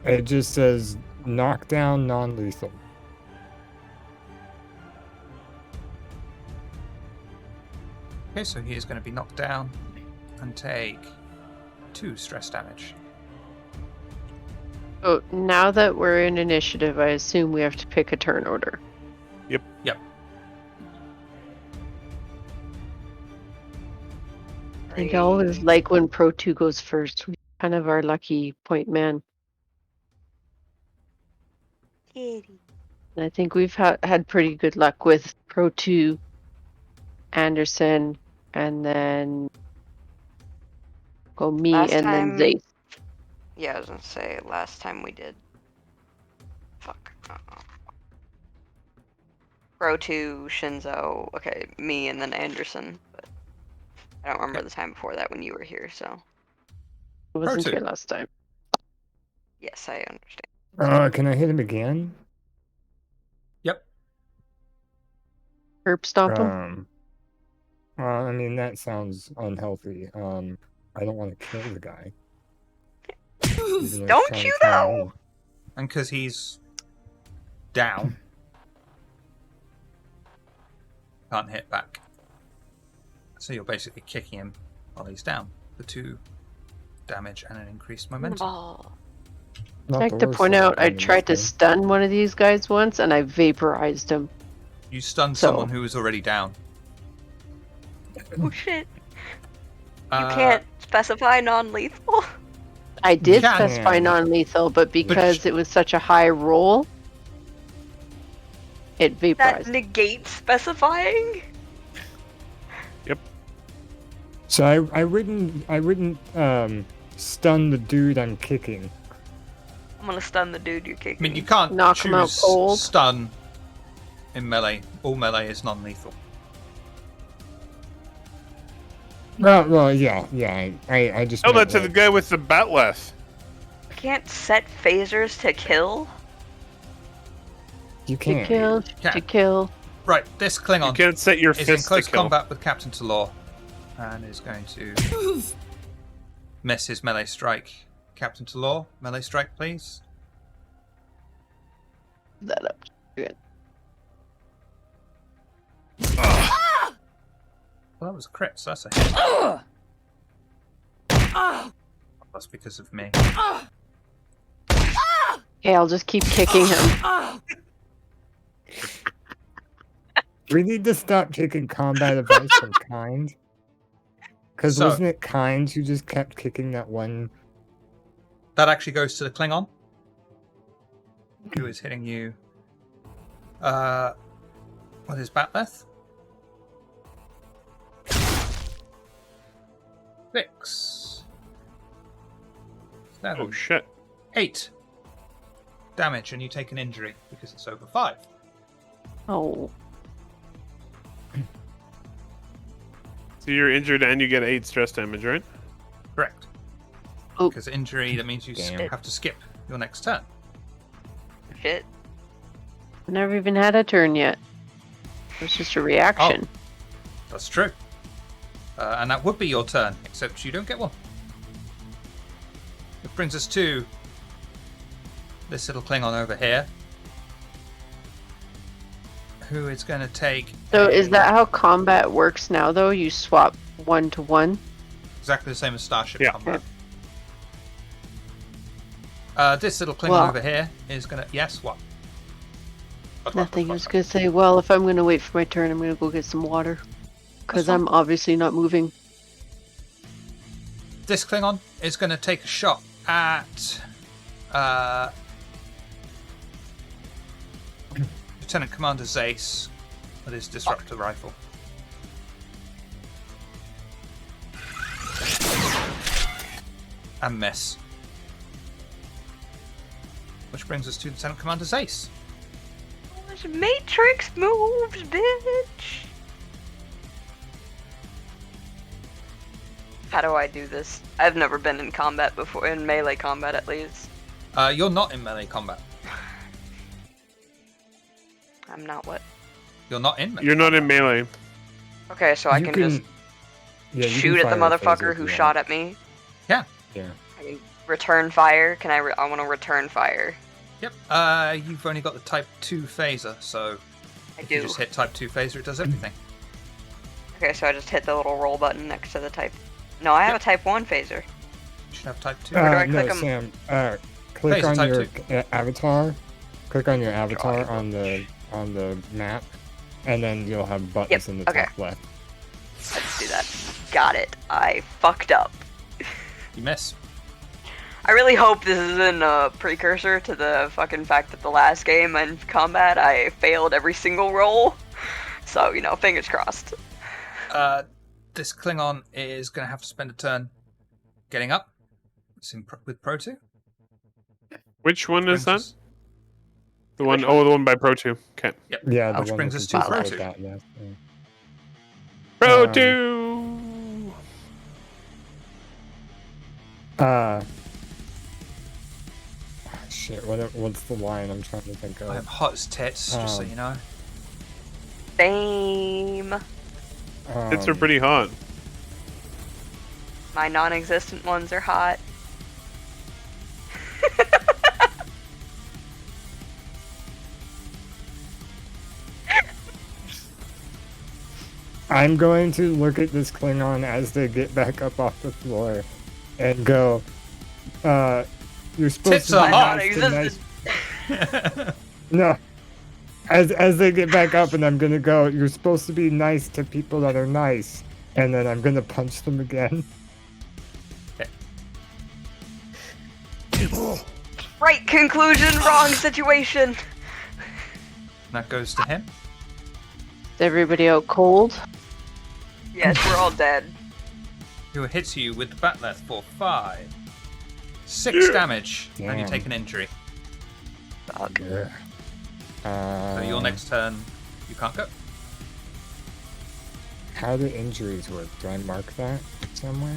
It just says knockdown non-lethal. Okay, so he is going to be knocked down and take 2 stress damage. So now that we're in initiative, I assume we have to pick a turn order. Yep. I always like when Pro 2 goes first. We're kind of our lucky point man. And I think we've had pretty good luck with Pro 2, Anderson, and then go me, Last and then time- Zace. Yeah, I was gonna say last time we did. Fuck. Pro 2, Shinzo. Okay, me and then Anderson. But I don't remember the time before that when you were here. So I wasn't Pro 2. here last time. yes, I understand. Can I hit him again? Yep. Herb stomp him. Well, I mean, that sounds unhealthy. I don't want to kill the guy. Even though he's Don't trying you to kill know? me. And because he's down, can't hit back. So you're basically kicking him while he's down for 2 damage and an increased momentum. Ball. Not I'd like the to worst point thing out, I happened in this tried to game. stun one of these guys once, and I vaporized him. You stunned So- someone who was already down. Oh shit! You Uh, can't specify non-lethal. I did can. specify non-lethal, but because it was such a high roll, it That vaporized. negates specifying. So I wouldn't stun the dude I'm kicking. I'm gonna stun the dude you're I kicking. mean, you can't Knock him out choose cold. stun in melee. All melee is non-lethal. Well, yeah. I just Tell that meant, to the like, guy with the batleth. Can't set phasers to kill. you To can't. kill, Yeah. to kill. Right, this You Klingon can't set your is in fist to close kill. combat with Captain Talor and is going to miss his melee strike. Captain Talor, melee strike, please. That up. Good. Well, that was a crit, so that's a hit. That's because of me. Okay, I'll just keep kicking him. We need to stop taking combat advice from Kind. Because So- wasn't it Kind who just kept kicking that one? That actually goes to the Klingon, who is hitting you with his batleth. 6, 7, Oh shit. 8 damage, and you take an injury because it's over 5. Oh, So you're injured and you get 8 stress damage, right? Correct. Oh. Because injury, that means you Damn. have to skip your next turn. Shit. I never even had a turn yet. It was just a reaction. That's true. And that would be your turn, except you don't get one. It brings us to this little Klingon over here, who is going to take. So is that how combat works now, though? You swap 1-to-1? Exactly the same as Starship Yeah. Combat. This little Klingon Well- over here is going to. Yes, what? Nothing. I was going to say, well, if I'm going to wait for my turn, I'm going to go get some water. Because fine. I'm obviously not moving. This Klingon is going to take a shot at Lieutenant Commander Zace with his disruptor rifle. And miss. Which brings us to Lieutenant Commander Zace. Those Matrix moves, bitch. How do I do this? I've never been in combat before, in melee combat at least. You're not in melee combat. I'm not what? You're not in melee. You're not in melee. Okay, so I You can just yeah, you can shoot at the fire a phaser motherfucker if who you shot want. at me. Yeah. I mean, return fire. Can I want to return fire. Yep. You've only got the Type 2 phaser, so I if you do. just hit Type 2 phaser, it does everything. Okay, so I just hit the little roll button next to the type. No, I have Yep. a type 1 phaser. You should have Type 2. Where do I No, click 'em? Sam. Click Phaser on type your 2. avatar. Click on your avatar Drawing on the map, and then you'll have buttons Yep, in the okay. top left. Let's do that. Got it. I fucked up. You miss. I really hope this isn't a precursor to the fucking fact that the last game in combat I failed every single roll. So, fingers crossed. This Klingon is going to have to spend a turn getting up. It's with Pro 2. Which one is that? Brings us- The one, Which one? the one by Pro 2. Okay. Yep. Yeah, the Which one brings with us the to Pro physical 2. dot, yeah. Pro Um, 2! Shit. What's the line I'm trying to think I am of? hot as tits, just so you know. Same. Hits are pretty hot. My non-existent ones are hot. I'm going to look at this Klingon as they get back up off the floor, and go. You're supposed Tits to are be hot. nice to Non-existent. No. As they get back up, and I'm gonna go. You're supposed to be nice to people that are nice, and then I'm gonna punch them again. Right conclusion, wrong situation. That goes to him. Is everybody out cold? Yes, we're all dead. Who hits you with the Batleth for 6 damage, and you Damn. take an injury. Fuck. So your next turn, you can't go. How do injuries work? Do I mark that somewhere?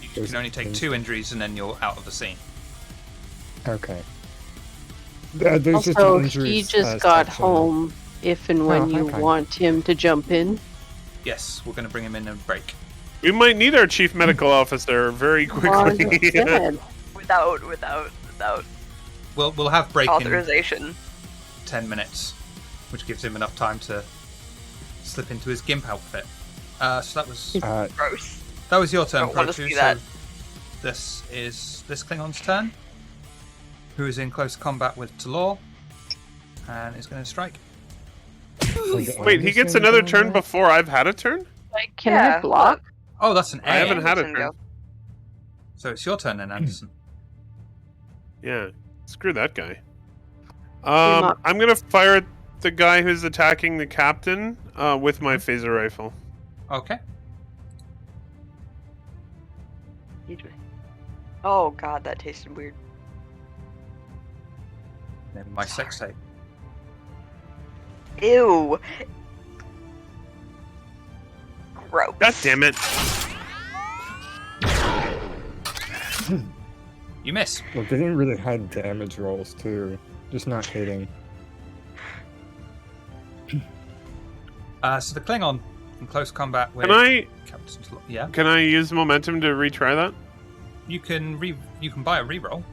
You There's can only take things- 2 injuries, and then you're out of the scene. Okay. There's just an Also, he injuries, just got section. home if and when Oh, you okay. want him to jump in. Yes, we're going to bring him in and break. We might need our chief medical officer very quickly. 100%. Without We'll have break in authorization. 10 minutes, which gives him enough time to slip into his gimp outfit. So Gross. that was your turn, Don't wanna Pro2. see So that. this is this Klingon's turn, who is in close combat with Talor, and is going to strike. Wait, he gets another turn before I've had a turn? Like, can Yeah, I block? Oh, that's an A. I haven't had a Anderson, turn. go. So it's your turn then, Anderson. Yeah, screw that guy. up. I'm gonna fire at the guy who's attacking the captain with my phaser rifle. Okay. Oh god, that tasted weird. Then my sex tape. Ew. Gross. God damn it! You miss. We're getting really high damage rolls too. Just not hitting. So the Klingon in close combat with Can Captain Talor. Yeah. I use momentum to retry that? You can buy a reroll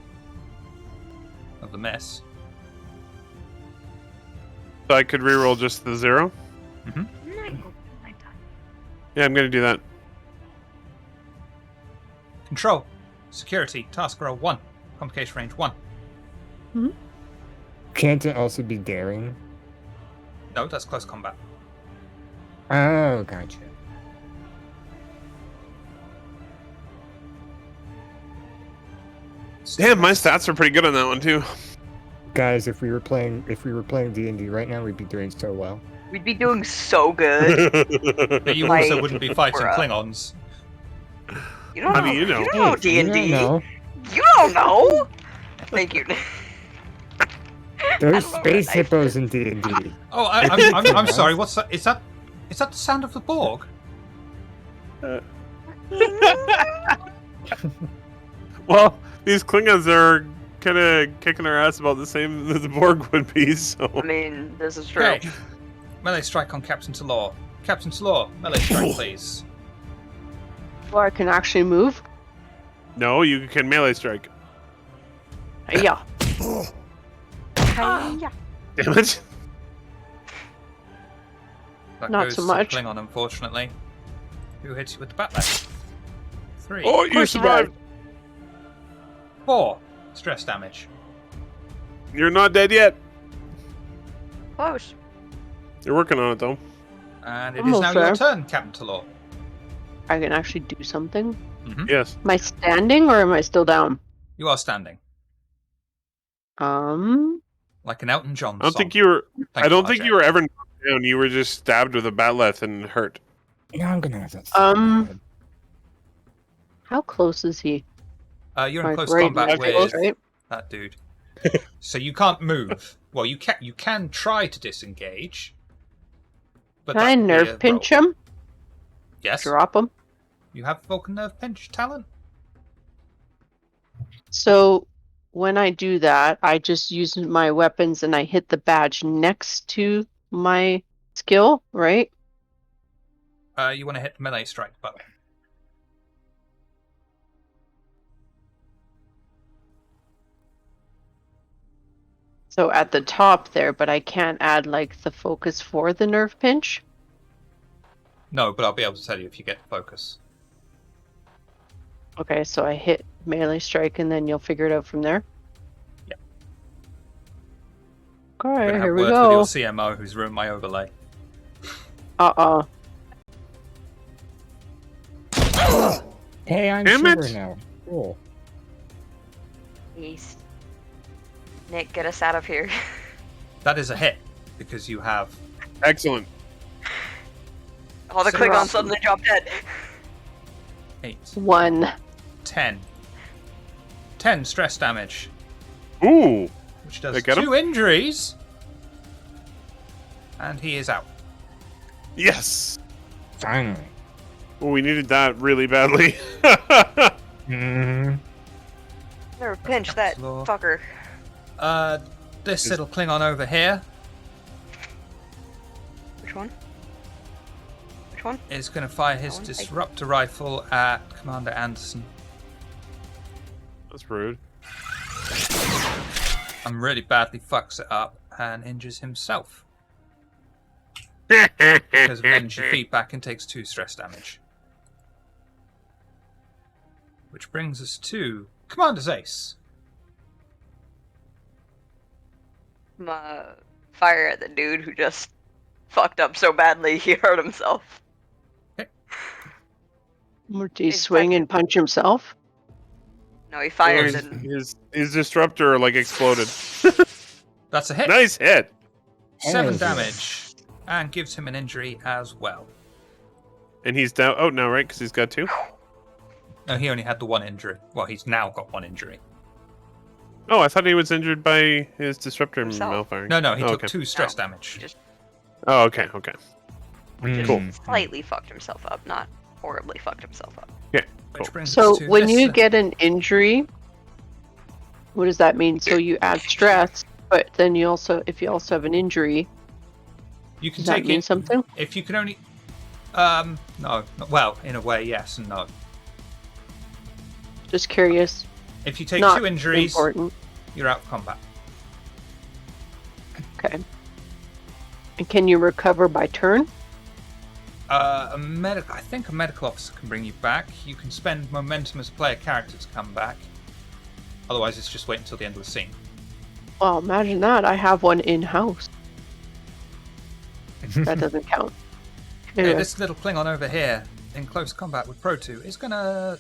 of the miss. So I could reroll just the 0? Mm-hmm. Yeah, I'm gonna do that. Control. Security. Task roll 1. Complication range 1. Can't it also be daring? No, that's close combat. Oh, gotcha. Damn, my stats are pretty good on that one too. Guys, if we were playing D&D right now, we'd be doing so well. We'd be doing so good. But you Like, also wouldn't be fighting bruh. Klingons. You don't How know. do you know? You don't know Hey, you D&D. don't know. You don't know. Thank you. There's I don't know space what I hippos in D&D. Oh, I'm sorry. What's that? Is that the sound of the Borg? Well, these Klingons are kind of kicking our ass about the same that the Borg would be, so... I mean, this is true. Okay. Melee strike on Captain Talor. Captain Talor, melee strike, please. Or I can actually move. No, you can melee strike. Yeah. Hi-ya. Damn it. That Not goes so to much. Klingon, unfortunately. Who hits you with the battle? 3. Oh, you course he survived. 4. Stress damage. You're not dead yet. Close. You're working on it, though. And it is Almost now your there. turn, Captain Talor. I can actually do something. Yes. Am I standing or am I still down? You are standing. Like an Elton John I don't song. think you were. Thank I don't you, think RJ. you were ever knocked down. You were just stabbed with a batleth and hurt. Now I'm gonna have that. How close is he? You're in Like close right combat next to us, with right? that dude. So you can't move. Well, you can try to disengage. But Can I that would be a nerve pinch roll. him? Yes. Drop him? You have Vulcan Nerve Pinch talent? So when I do that, I just use my weapons and I hit the badge next to my skill, right? You want to hit the melee strike button. So at the top there, but I can't add like the focus for the nerve pinch. No, but I'll be able to tell you if you get focus. Okay, so I hit melee strike and then you'll figure it out from there. Yep. Okay, I'm gonna here have we words go. with your CMO who's ruined my overlay. Hey, I'm Damn sober it. now. Cool. Jeez. Nick, get us out of here. That is a hit, because you have Excellent. All the So Klingons awesome. suddenly drop dead. 8, 1. 10. 10 stress damage, Ooh. which does Did I get 2 injuries. And he is out. Yes. Finally. Well, we needed that really badly. Mm, Never pinch that Law. fucker. This little Klingon over here Which one? Which one? is going to fire his That one? disruptor rifle at Commander Anderson. That's rude. And really badly fucks it up and injures himself. Because of energy feedback and takes 2 stress damage. Which brings us to Commander's Ace. Fire at the dude who just fucked up so badly he hurt himself. Did he He's swing and punch himself? No, he Oh, fired his, and his disruptor like exploded. That's a hit. Nice hit. 7 Oh, damage. And gives him an injury as well. And he's down. Oh no, right? Because he's got 2. No, he only had the 1 injury. Well, he's now got 1 injury. Oh, I thought he was injured by his disruptor Himself. malfiring. No, he Oh, took okay. 2 stress No, damage. just Oh, okay, okay. Cool. slightly fucked himself up, not horribly fucked himself up. Which Cool. brings So us to when this, you get an injury, what does that mean? So you add stress, but then you also, if you also have an injury, you can does that take mean it something? if you can only. No. Well, in a way, yes and no. Just curious. If you take Not 2 injuries, important. you're out of combat. Okay. And can you recover by turn? I think a medical officer can bring you back. You can spend momentum as a player character to come back. Otherwise, it's just wait until the end of the scene. Well, imagine that. I have one in-house. That doesn't count. Okay, Anyway, this little Klingon over here, in close combat with Protu, he's gonna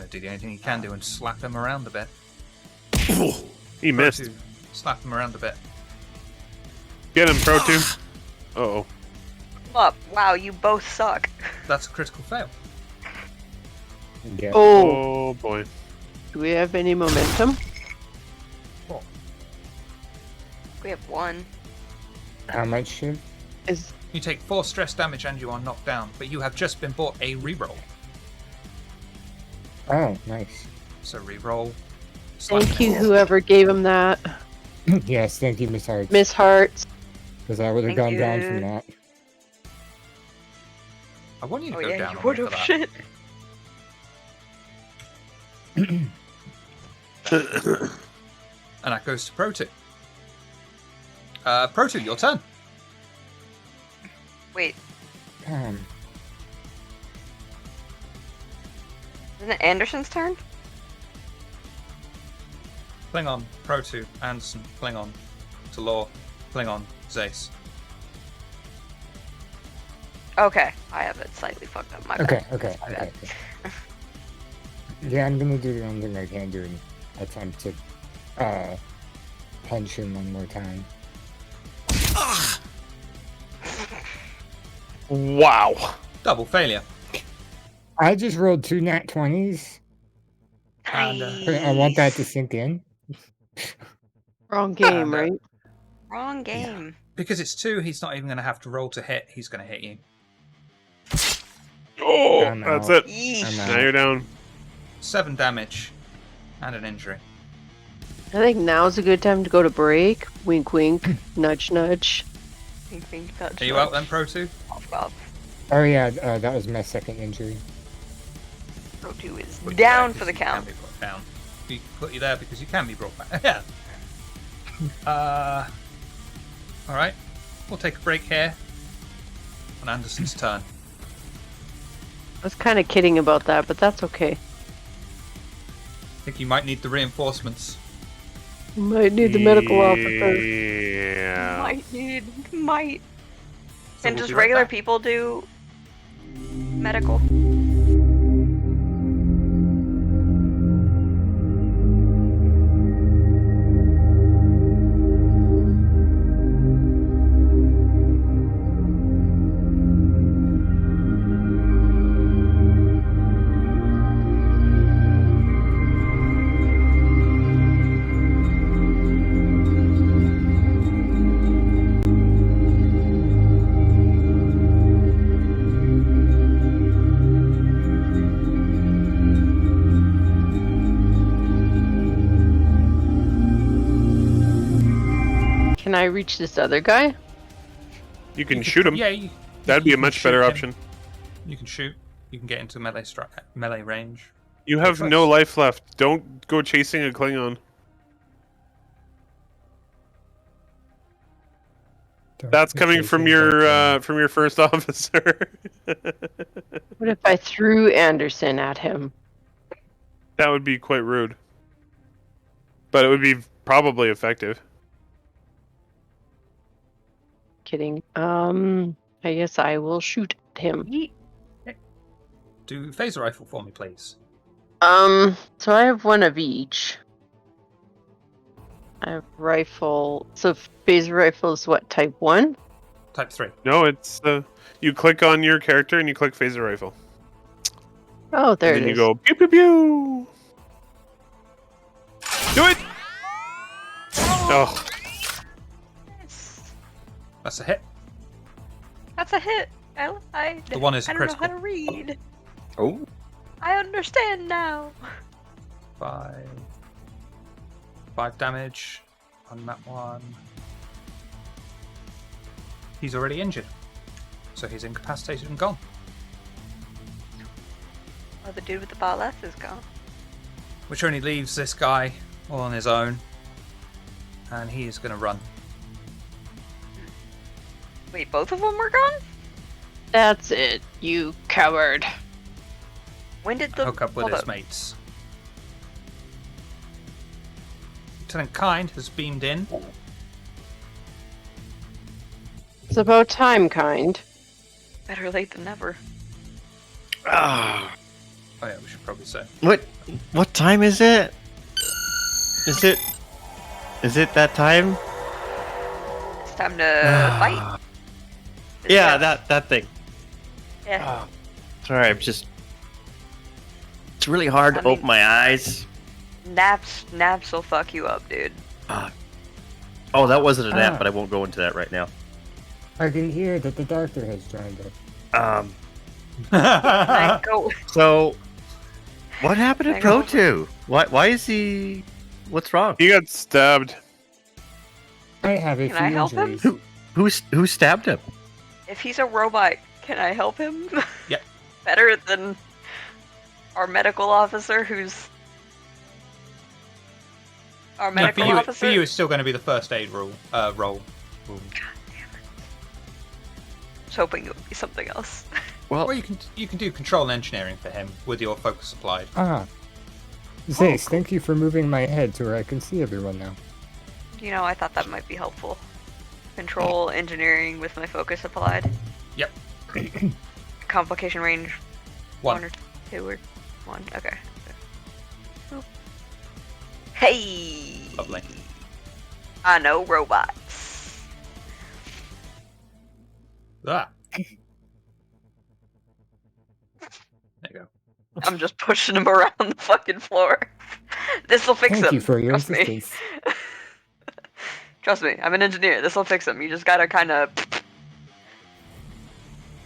do the only thing he can do and slap him around a bit. He missed. Protu, slap him around a bit. Get him, Pro 2. Uh-oh. Come up. Wow, you both suck. That's a critical fail. Yeah. oh, Oh, boy. do we have any momentum? We have 1. How much should? Is You take 4 stress damage and you are knocked down, but you have just been bought a reroll. Oh, nice. So reroll. thank you, whoever gave him that. Yes, thank you, Miss Hart. Miss Hearts. Because I would have Thank gone down you. from that. I want you to Oh go yeah, down you on would me for have that. shit. And that goes to Pro2. Pro2, your turn. Wait, Um, isn't it Anderson's turn? Klingon, Pro2, Anderson, Klingon, Talor, Klingon, Zace. Okay, I have it slightly fucked up. My bad. okay. My bad. Yeah, I'm gonna do the only thing I can do and attempt to punch him one more time. Wow. Double failure. I just rolled 2 nat 20s. And, I want that to sink in. Wrong game, And, right? Wrong game. Because it's 2, he's not even going to have to roll to hit. He's going to hit you. Oh, I'm that's out. it. Yeesh. I'm Now you're down. 7 damage and an injury. I think now's a good time to go to break. Wink, wink. Nudge, nudge. Wink, wink, touch, Are you out touch. then, Pro2? Off, off. Oh yeah, that was my second injury. Pro 2 is Put you down there for the because you can count. be brought down. We put you there because you can be brought back. Yeah. Alright. We'll take a break here. On Anderson's turn. I was kind of kidding about that, but that's okay. I think you might need the reinforcements. Might need the medical officer. Yeah. Might. So And we'll just be right regular back. people do medical? Can I reach this other guy? You can shoot him. Yeah, That'd be you a can much shoot better him. option. You can shoot. You can get into melee range. You have choice. no life left. Don't go chasing a Klingon. That's coming from your first officer. What if I threw Anderson at him? That would be quite rude. But it would be probably effective. Kidding. I guess I will shoot at him. Do phaser rifle for me, please. So I have one of each. I have rifle. So phaser rifle is what, type 1? Type 3. No, it's you click on your character and you click phaser rifle. Oh, there And it then is. you go pew pew pew. Do it. Oh, That's a hit. That's a hit. The one is I don't know critical. how to read. Oh, I understand now. 5 damage on that one. He's already injured. So he's incapacitated and gone. Oh, the dude with the bar left is gone. Which only leaves this guy all on his own. And he is going to run. Wait, both of them were gone? That's it, you coward. When did the Hook up with hold his up. mates. Lieutenant Kind has beamed in. It's about time, kind. Better late than never. ah, Oh yeah, we should probably say. what time is it? Is it that time? It's time to fight. Yeah, that thing. Yeah. Sorry, it's really hard I to mean- open my eyes. Naps will fuck you up, dude. Oh, that wasn't a nap, Ah. but I won't go into that right now. I can hear that the doctor has joined us. I go. So what happened to I go- Pro2? Why is he? What's wrong? he got stabbed. I have a Can few I help him? injuries. Who stabbed him? If he's a robot, can I help him? Yep. Better than our medical officer who's Our No, medical for officer. you, it's still going to be the first aid roll. I was hoping it would be something else. Well, Or you can do control and engineering for him with your focus applied. Ah. Zace, cool. thank you for moving my head to where I can see everyone now. You know, I thought that might be helpful. Control engineering with my focus applied. Yep. Complication range One. 1 or 2 or 1. Okay. Boop. Hey! Lovely. I know robots. Ah. There you go. I'm just pushing him around the fucking floor. This'll fix Thank him. you for your Trust me. assistance. Trust me, I'm an engineer. This'll fix him. You just gotta kind of.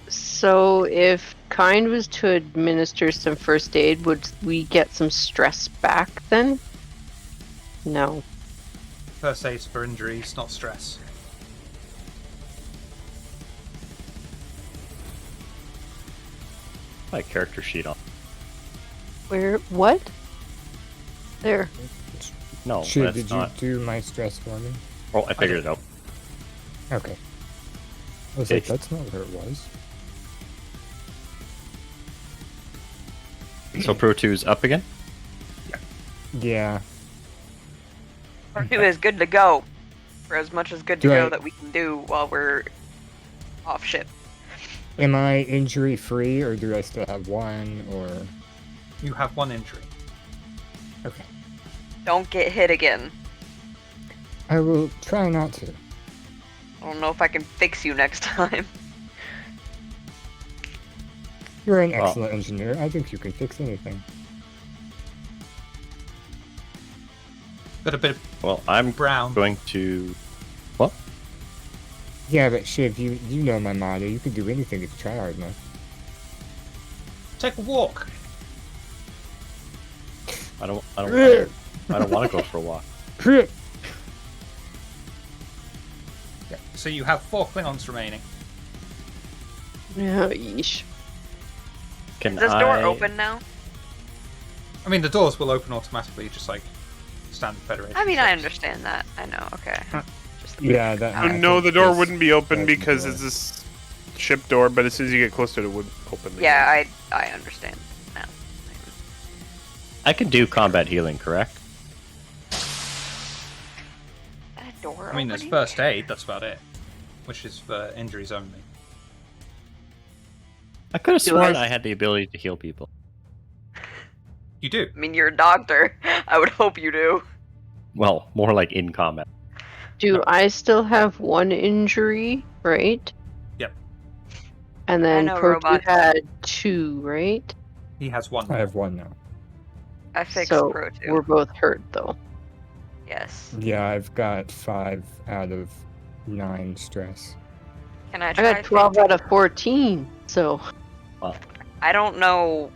So if Kind was to administer some first aid, would we get some stress back then? No. First aid for injuries, not stress. my character sheet on. Where? What? There. No, Shit, that's did you not. do my stress for me? Oh, I figured it out. Okay. I was like, Okay. that's not where it was. So Pro 2's up again? Yeah. Part 2 is good to go. For as much as good to Do go I- that we can do while we're off ship. Am I injury free or do I still have one or You have one injury. okay. Don't get hit again. I will try not to. I don't know if I can fix you next time. You're an Well- excellent engineer. I think you can fix anything. Got a bit of Well, I'm brown. going to. What? Yeah, but Shiv, you know my motto. You can do anything if you try hard enough. Take a walk. I don't want to go for a walk. Yeah. So you have 4 Klingons remaining. Oh, yeesh. Can Is this door I- open now? I mean, the doors will open automatically, just like standard Federation. I mean, I ships. understand that. I know. Okay. Just Yeah, that. Oh, I no, think the door this- wouldn't be open that's the because door. it's this ship door, but as soon as you get closer, it would open. Yeah, I understand now. I can do combat healing, correct? That door I mean, there's opening? first aid. That's about it. Which is for injuries only. I could have Do sworn I- I had the ability to heal people. You do. I mean, you're a doctor. I would hope you do. Well, more like in combat. Do I still have one injury, right? Yep. And then know Pro 2 robots. had 2, right? He has one. I have one now. I fixed So Pro 2. we're both hurt though. Yes. Yeah, I've got 5 out of 9 stress. Can I I try? got 12 out of 14, so I don't know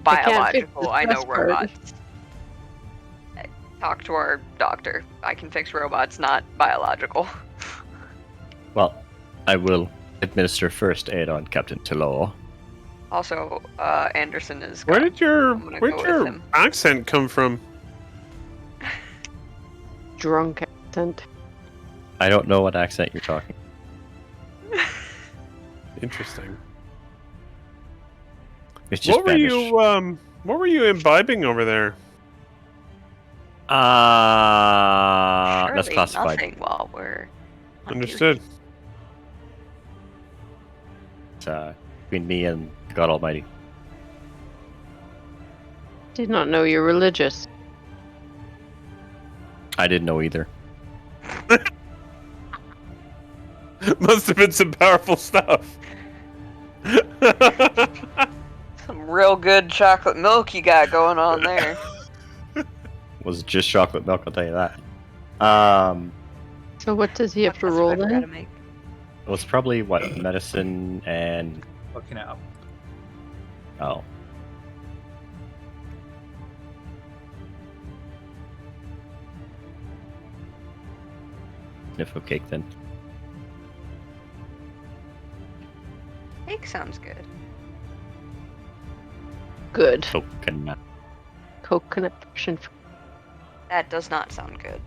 I can't fix biological. the I know stress part. robots. Talk to our doctor. I can fix robots, not biological. Well, I will administer first aid on Captain Tilo. Also, Anderson is. Where did your I'm gonna go with him. accent come from? drunk accent. I don't know what accent you're talking. Interesting. It's just What were you imbibing over there? That's Surely classified. nothing while we're. on Understood. It's, between me and God Almighty. Did not know you're religious. I didn't know either. Must have been some powerful stuff. Some real good chocolate milk you got going on there. Was just chocolate milk, I'll tell you that. So what does he have to That's what roll I forgot to in? make. It was probably what medicine and Looking it up. oh. Sniff of cake then. Cake sounds good. Good. Coconut. Coconut version. That does not sound good.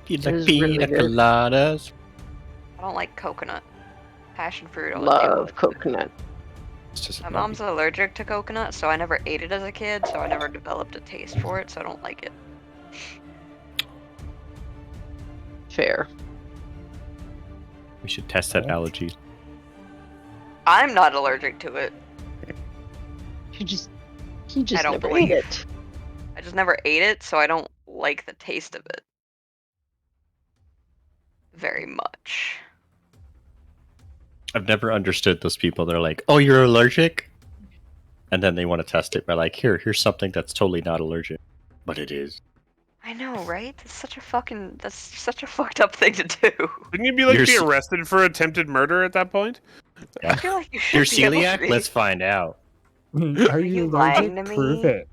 You It like is really pina good. coladas? I don't like coconut. Passion fruit. I'll Love do. coconut. It's just My not- mom's allergic to coconut, so I never ate it as a kid, so I never developed a taste for it, so I don't like it. Fair. We should test that allergy. I'm not allergic to it. He just don't never believe. ate it. I just never ate it, so I don't like the taste of it very much. I've never understood those people. They're like, "Oh, you're allergic," and then they want to test it by like, "Here's something that's totally not allergic, but it is." I know, right? That's such a fucked up thing to do. Wouldn't you be like You're be s- arrested for attempted murder at that point? I feel like you should You're be able to celiac? be. Let's find out. Are you you lying allergic? to Prove me? it.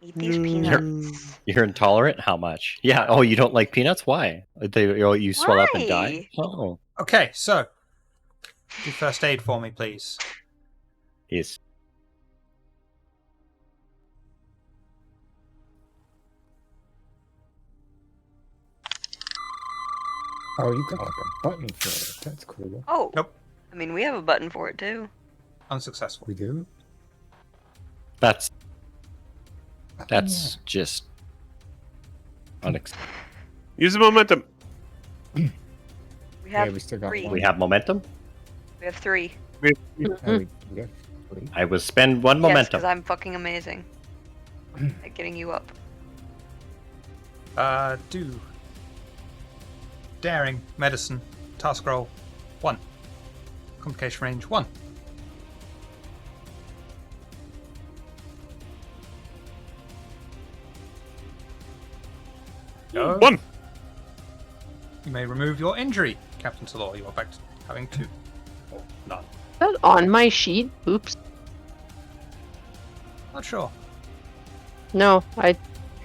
Eat these Mm. peanuts. You're intolerant? How much? Yeah. Oh, you don't like peanuts? Why? You swell up and die? Why? Oh, Okay, so do first aid for me, please. yes. Oh, you got like a button for it. That's cool. Oh. Nope. I mean, we have a button for it too. Unsuccessful. We do? That's Oh, just unacceptable. Use the momentum. We yeah. have We still got three. one. We have momentum. We have three. Oh, we have three. I will spend one Yes, momentum. because I'm fucking amazing at getting you up. Do daring, medicine, task roll 1. Complication range 1. Go. 1. You may remove your injury, Captain Talor. You are back to having 2. Or none. Is that on my sheet? Oops. Not sure. No, I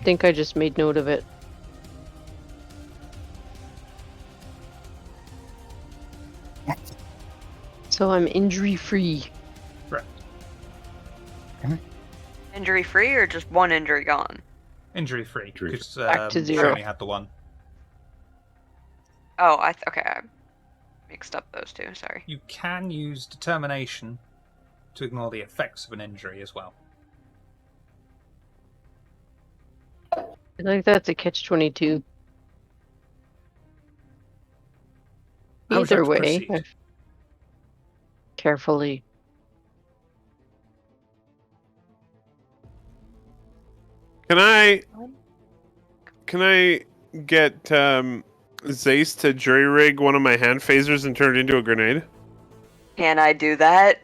think I just made note of it. So I'm injury free. Correct. Injury free or just one injury gone? Injury free. Injury Because Back to you zero. only had the one. Oh, okay. I mixed up those two. Sorry. You can use determination to ignore the effects of an injury as well. I feel like that's a catch-22. How would you Either like to way, proceed? carefully. Can I get Zace to jury rig one of my hand phasers and turn it into a grenade? Can I do that?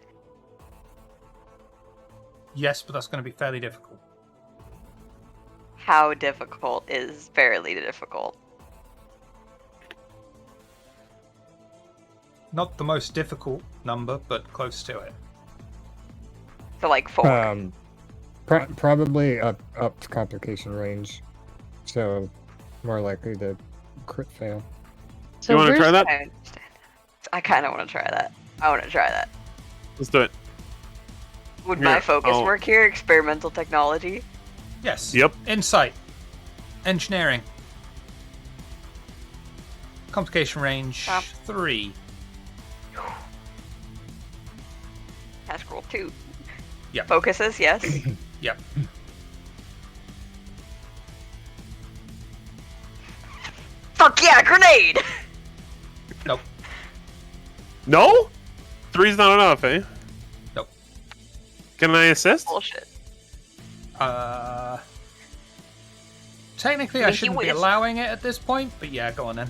Yes, but that's going to be fairly difficult. How difficult is fairly difficult? Not the most difficult number, but close to it. So like 4. Probably up to complication range, so more likely to crit fail. So You want to try that? I understand. I kind of want to try that. I want to try that. Let's do it. Would Here, my focus I'll- work here? Experimental technology? Yes. Yep. Insight. Engineering. Complication range Stop. 3. Task roll 2. Yep. Focuses, yes. Yep. Fuck yeah, grenade! Nope. No? 3's not enough, eh? Nope. Can I assist? Bullshit. Technically, I He shouldn't be whiz. allowing it at this point, but yeah, go on then.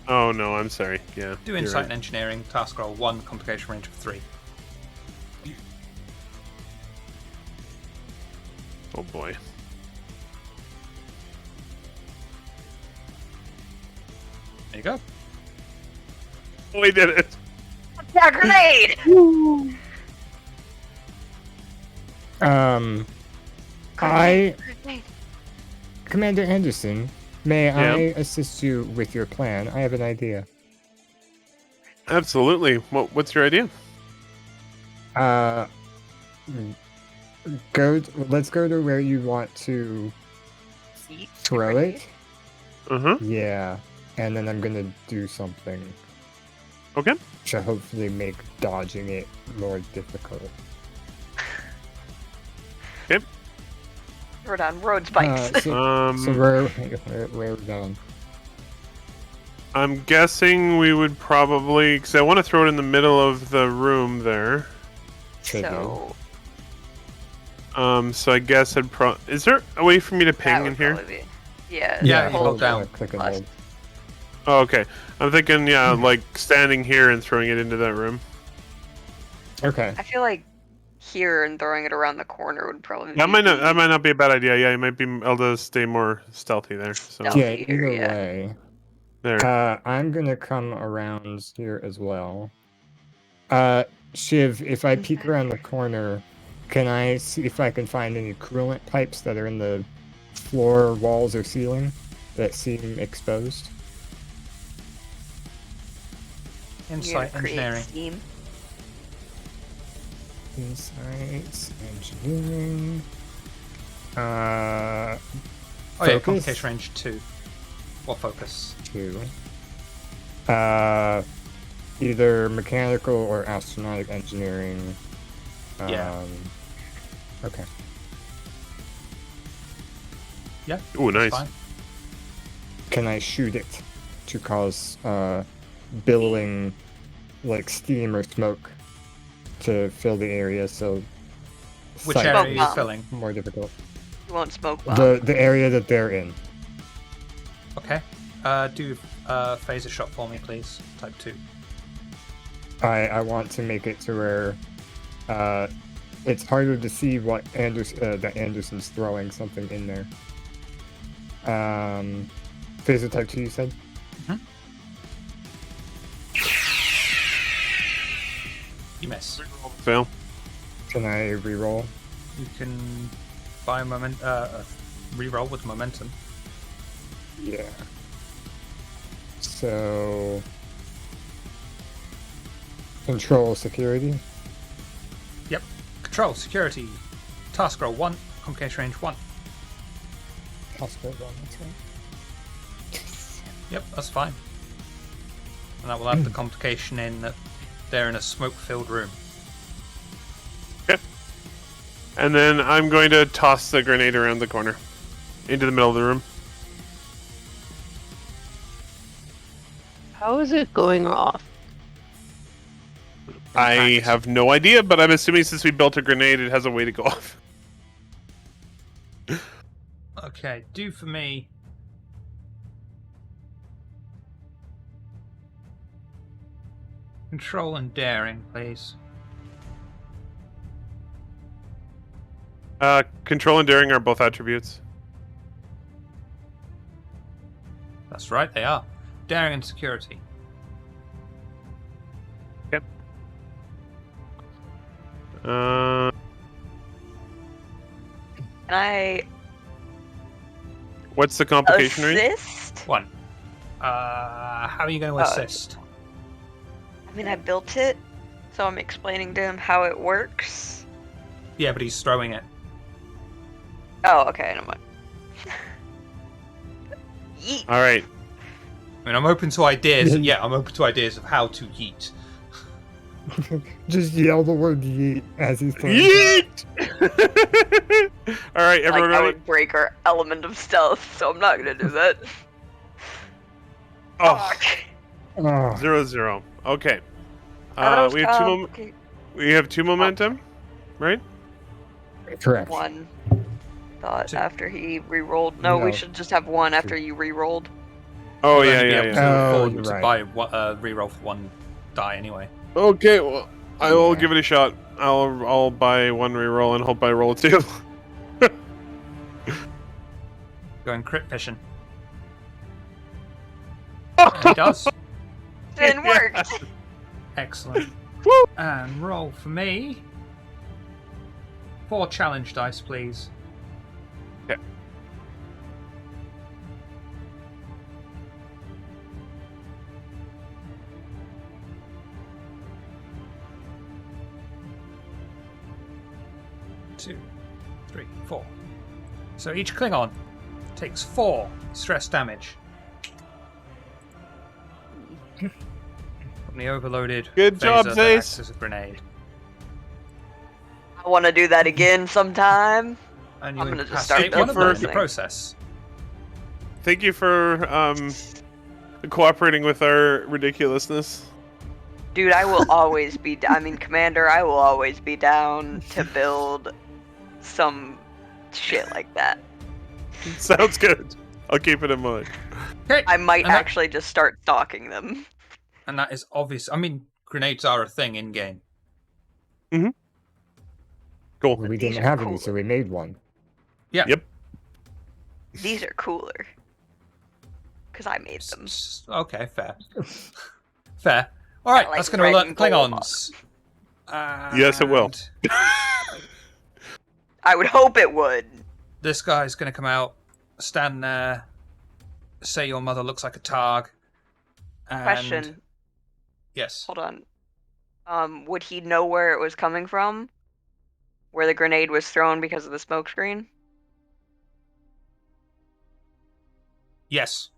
Oh no, I'm sorry. Yeah. Do you're insight right. and engineering. Task roll 1. Complication range of 3. Oh boy. There you go. We did it. Yeah, grenade! Grenade. Commander Anderson, may Yeah? I assist you with your plan? I have an idea. Absolutely. What's your idea? Uh, Let's go to where you want to Eat the throw grenade? it. Uh-huh. Yeah, and then I'm gonna do something Okay. to hopefully make dodging it more difficult. Throw down road spikes. So where are we going? I'm guessing we would probably, because I want to throw it in the middle of the room there. Should so So I guess I'd Is there a way for me to that ping would in here? probably be. Yeah, Yeah, you hold down. Click and plus. hold. Oh, okay. I'm thinking, yeah, like standing here and throwing it into that room. Okay. I feel like here and throwing it around the corner would probably That be might not be a bad idea. Yeah, you might be able to stay more stealthy there. So Stealthy. Yeah, here, either yeah. way. there. I'm gonna come around here as well. Shiv, if I peek around the corner, can I see if I can find any coolant pipes that are in the floor, walls, or ceiling that seem exposed? Insight create engineering. steam. Insights, engineering. Oh yeah, Focus? complication range 2. Or focus. 2. Either mechanical or astronautic engineering. Yeah. Okay. Yeah. Ooh, that's nice. fine. Can I shoot it to cause billowing like steam or smoke to fill the area so Which sight area are you bomb. filling? more difficult? You won't smoke bomb. The area that they're in. Okay. Do phaser shot for me, please. Type 2. I want to make it to where it's harder to see what that Anderson's throwing something in there. Phaser type 2, you said? You miss. Fail. Can I re-roll? You can buy reroll with momentum. Yeah. So control security. Yep. Control, security. Task roll 1, complication range 1. Hospital one, that's right. Yep, that's fine. And that will have the complication in that they're in a smoke-filled room. And then I'm going to toss the grenade around the corner into the middle of the room. How is it going off? I practice. have no idea, but I'm assuming since we built a grenade, it has a way to go off. Okay, do for me. Control and daring, please. Control and daring are both attributes. That's right, they are. Daring and security. Yep. Uh, Can I what's the complication range? assist? 1. How are you going to assist? I mean, I built it, so I'm explaining to him how it works. Yeah, but he's throwing it. Oh, okay, never mind. Yeet. All right. I mean, I'm open to ideas. Yeah, I'm open to ideas of how to yeet. Just yell the word yeet as he's throwing. Yeet! All right, Like, everyone that ready? would break our element of stealth, so I'm not gonna do that. Oh, Fuck. Oh, 0-0. Okay. That was We have complicated. we have 2 momentum, right? correct. One. Thought 2. after he re-rolled. No, we No. should just have 1 after you re-rolled. Oh You'll yeah, only be yeah, able yeah. to Oh, afford you're to right. buy reroll for 1 die anyway. Okay, well, I will Yeah. give it a shot. I'll buy 1 reroll and hope I roll 2. Going crit fishing. And he does. Didn't work. Excellent. Woo! And roll for me. 4 challenge dice, please. Okay. Two, 3, 4. So each Klingon takes 4 stress damage from the overloaded Good job, phaser that acts Zace. as a grenade. I want to do that again sometime. And you I'm gonna just start incapacitate one of them in the building process. Thank you for cooperating with our ridiculousness. Dude, I will always be. Commander, I will always be down to build some shit like that. Sounds good. I'll keep it in mind. Okay. I might and that- actually just start stalking them. And that is obvious. I mean, grenades are a thing in game. Cool. We These didn't are have any, cool. so we made one. Yeah. Yep. These are cooler. Because I made them. Okay, fair. Fair. All right, like that's going to alert the red and gold. Klingons. Yes, it will. And I would hope it would. This guy's going to come out, stand there, say your mother looks like a targ. And... Question. Yes. Hold on. Would he know where it was coming from? Where the grenade was thrown because of the smoke screen? Yes.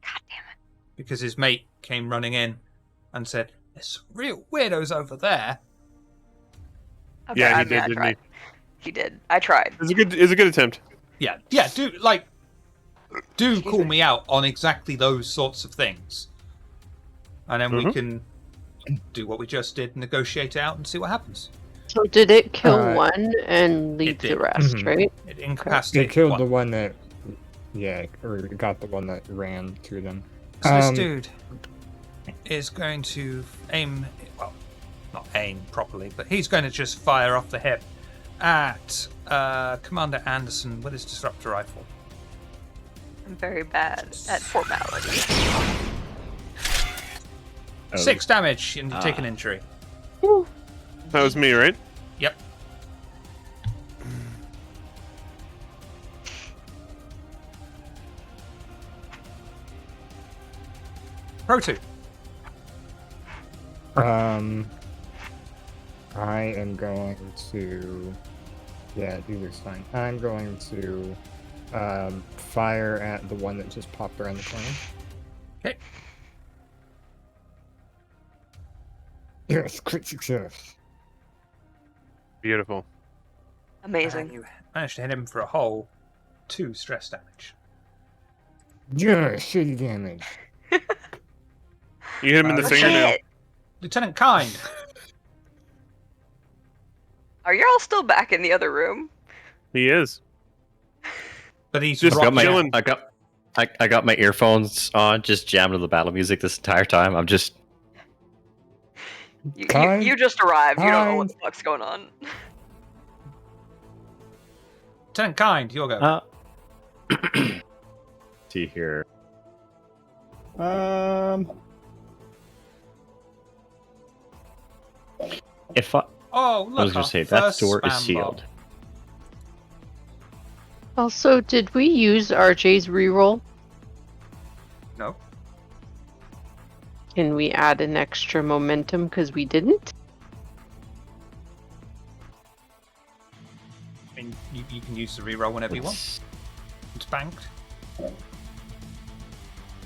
God damn it. Because his mate came running in and said, "There's some real weirdos over there." Okay, Yeah, he I did, I didn't tried. He did. I tried. It's a good attempt. Yeah, do call me out on exactly those sorts of things. And then we can do what we just did, negotiate out and see what happens. So did it kill Uh, one and leave did. the rest, Mhm. right? It They incapacitated killed one. the one that, or got the one that ran to them. So this dude is going to aim, well, not aim properly, but he's going to just fire off the hip at Commander Anderson with his disruptor rifle. I'm very bad at formality. 6 damage and you take an injury. That was me, right? Yep. Pro 2. I am going to. Yeah, either's fine. I'm going to fire at the one that just popped around the corner. Okay. Yes, crit success. Beautiful. Amazing. And you managed to hit him for a whole 2 stress damage. Yeah, shitty damage. You hit him in the Shit. fingernail. Lieutenant Kind. Are y'all still back in the other room? He is. But he's Just I got my chilling. I got my earphones on, just jamming to the battle music this entire time. I'm just You just arrived. You don't know what Kind. the fuck's going on. Lieutenant Kind, you'll go. see here. If I Oh, look. I was gonna our say that first door is spam sealed. bomb. Also, did we use RJ's reroll? No. Can we add an extra momentum because we didn't? I mean, you can use the reroll whenever you want. It's- It's banked.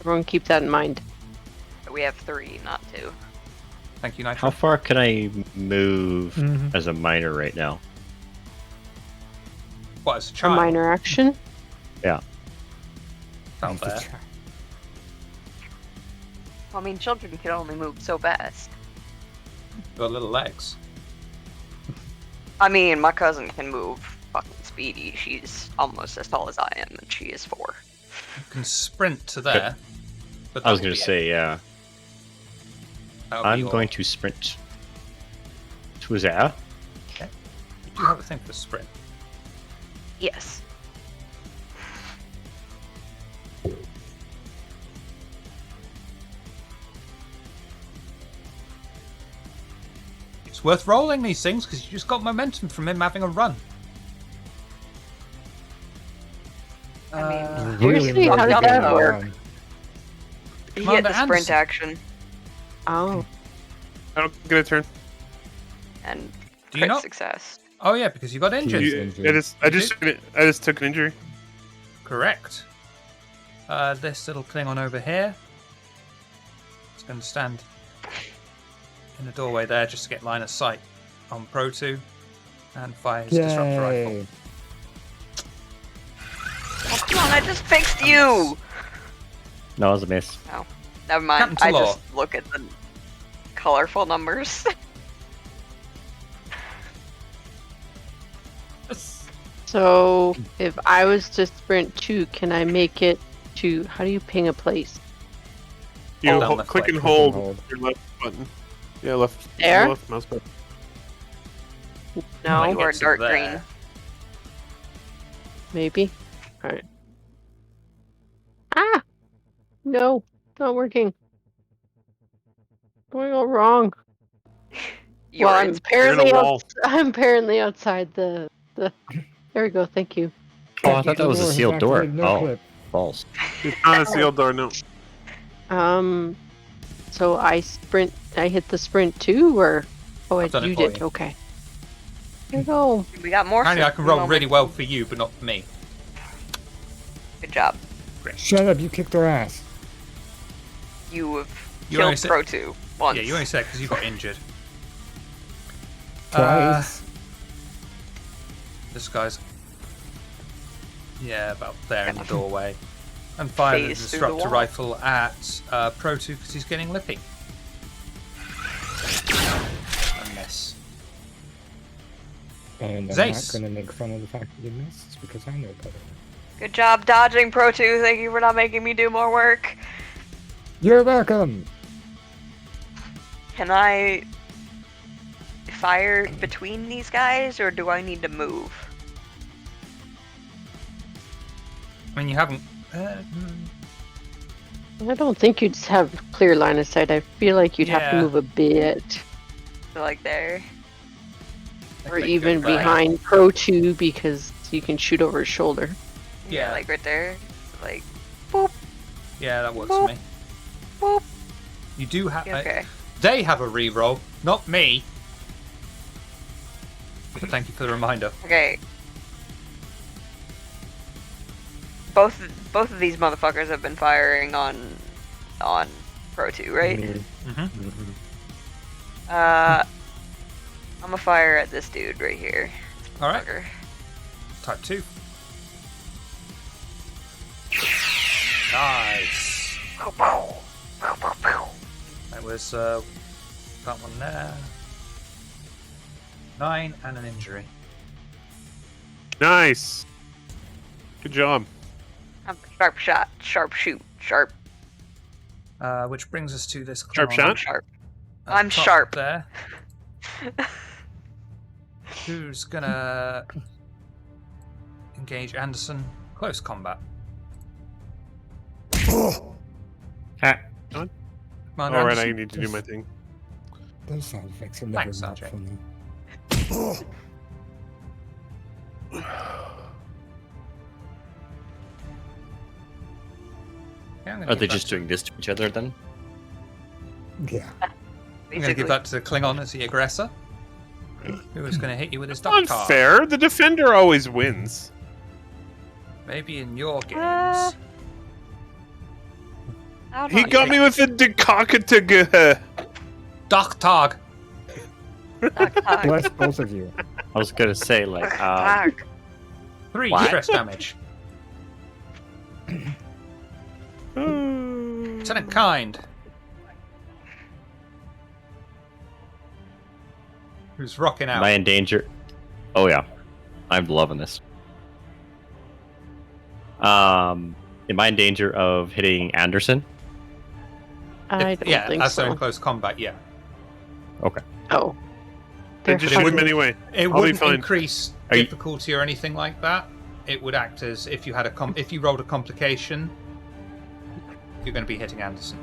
Everyone keep that in mind. We have 3, not 2. Thank you, Nitro. How far can I move Mhm. as a minor right now? What, as a A child? minor action? Not there. I mean, children can only move so fast. Got little legs. I mean, my cousin can move fucking speedy. She's almost as tall as I am, and she is 4. You can sprint to there. But I was that gonna would be say, yeah. it. That would be I'm all. going to sprint to there. You do have a thing for sprint. Yes. It's worth rolling these things because you just got momentum from him having a run. I mean, Seriously, how did that work? he hit Commander the sprint Anderson. action Oh. I don't get a turn. and Do you crit not? success. Oh yeah, because you got injured. He's injured. I just took an injury. Correct. This little Klingon over here is going to stand in the doorway there just to get line of sight on Pro 2 and fire his disruptor rifle. Yay! Oh, come on, I just fixed you! No, it was a miss. Oh, never mind. Captain I Talor. just look at the colorful numbers. So if I was to sprint 2, can I make it to? How do you ping a place? You Hold down left click click. and Click and hold hold. your left button. Yeah, left. There? Left mouse button. No, You are Gets dark there. green. maybe. All right. Ah, no, not working. Going all wrong. You're Well, in- in a wall. I'm apparently outside the. There we go. Thank you. Oh, I thought that was a Door has sealed door. activated, no Oh, clip. false. It's not a sealed door, no. So I sprint. I hit the sprint 2, or I've done it you for did. you. Okay. There you go. We got more. Apparently I can roll moments. really well for you, but not for me. Good job. Shut up! You kicked our ass. You have You only killed said- Pro 2 once. Yeah, you only said because you got injured. Twice. This guy's about there in the doorway. And fire the Phase through the disruptor wall. rifle at Pro 2 because he's getting lippy. A miss. And I'm Zace. not gonna make fun of the fact that you missed because I know better. Good job dodging, Pro 2. Thank you for not making me do more work. You're welcome. Can I fire between these guys, or do I need to move? I mean, you haven't. I don't think you'd have clear line of sight. I feel like you'd have to Yeah. move a bit, So, like there. or Like, even go back. behind Pro 2 because you can shoot over his shoulder. Yeah. Like right there. Like, Yeah, that works for me. boop. You do have. Okay. They have a reroll, not me. But thank you for the reminder. Okay. Both of these motherfuckers have been firing on Pro 2, right? Mm-hmm. I'm gonna fire at this dude right here. All right. Fucker. Type 2. Nice. That was that one there. 9 and an injury. Nice. Good job. I'm sharp shot, sharp shoot, sharp. Which brings us to this Sharp Klingon shot? I'm sharp. at I'm the top sharp. there. Who's gonna engage Anderson? Close combat. Ah, Commander All right, I Anderson. need to do my thing. Those sound effects are never Thanks, not Sergeant. funny. Yeah, I'm gonna are give they that just to- doing this to each other then? Yeah. I'm gonna give that to Klingon as the aggressor. Who is gonna hit you with his dog tart. Unfair. The defender always wins. Maybe in your games. How do He I got me with the decocatag. Doc Tog. talk? Bless both of you. I was gonna say like, Talk. 3 What? stress damage. Lieutenant Kind. Who's rocking out? am I in danger? Oh yeah, I'm loving this. Am I in danger of hitting Anderson? I don't yeah, think as they're so. in close combat, yeah. Okay. Oh. Then They're just shoot him fine. anyway. It I'll be wouldn't fine. increase Are you- difficulty or anything like that. It would act as if you had if you rolled a complication, you're going to be hitting Anderson.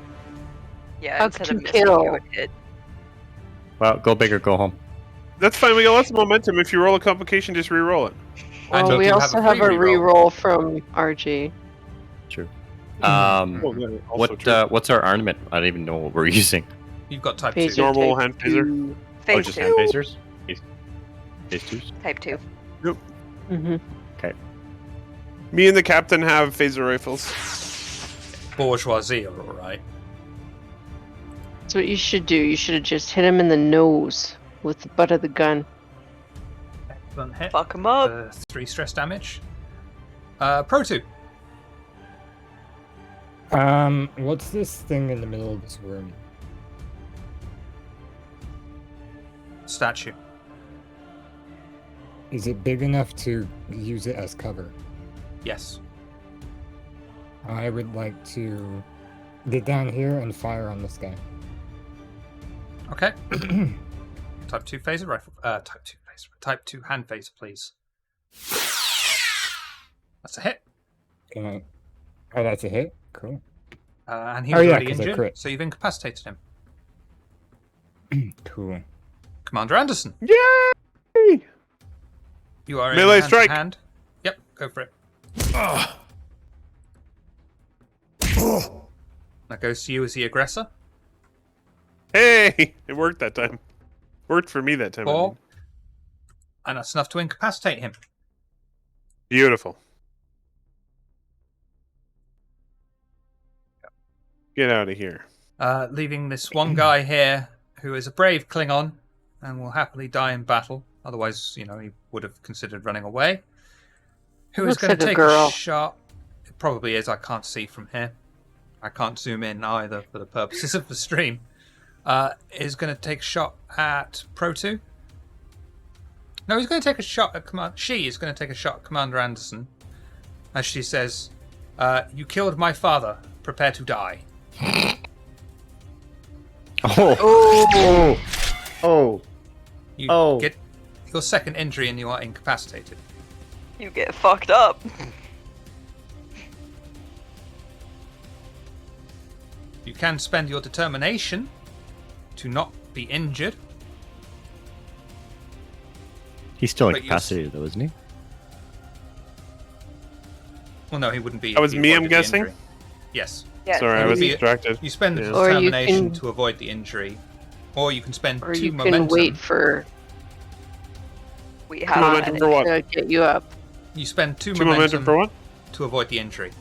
Yeah, How instead could of you missing, kill? you would hit. Well, go big or go home. That's fine. We got lots of momentum. If you roll a complication, just re-roll it. I Well, told we you to also have a have a free reroll from RG. True. Oh, yeah, also true. What's our armament? I don't even know what we're using. You've got type Phaser 2. Normal type hand phaser? 2. Oh, Phase just 2. hand phasers. Phase 2s? Type 2. Mm-hmm. Me and the captain have phaser rifles. Bourgeoisie are alright. That's what you should do. You should have just hit him in the nose with the butt of the gun. Excellent hit. Fuck him up. 3 stress damage. Proto. What's this thing in the middle of this room? Statue. Is it big enough to use it as cover? Yes. I would like to get down here and fire on this guy. Okay. Type 2 phaser rifle. Type 2 hand phaser, please. That's a hit. Can I? Oh, that's a hit? Cool. And he Oh, was yeah, already 'cause I injured, crit. so you've incapacitated him. Cool. Commander Anderson, Yay! you are Melee in hand strike. to hand. Yep, go for it. That goes to you as the aggressor. Hey! It worked that time. Worked for me that time. I 4. mean. And that's enough to incapacitate him. Beautiful. Get out of here. Leaving this one guy here who is a brave Klingon and will happily die in battle. Otherwise, he would have considered running away. Who is Looks going like to a take girl. a shot? It probably is. I can't see from here. I can't zoom in either for the purposes of the stream. Is going to take a shot at Proto. No, he's going to take a shot at Command. She is going to take a shot at Commander Anderson, as she says, "You killed my father. Prepare to die." Oh! Oh! You Oh. get your second injury and you are incapacitated. You get fucked up. You can spend your determination to not be injured. He's still But you- incapacitated, though, isn't he? Well, no, he wouldn't be. That was if he me, I'm avoided the guessing? injury. Yes. Yeah, Sorry, I it was would be- distracted. You spend the Yeah. Or you determination can- to avoid the injury, or you can spend Or 2 you momentum. can wait for we Two have momentum for what? to get you up. You spend 2 2 momentum for what? to avoid the injury.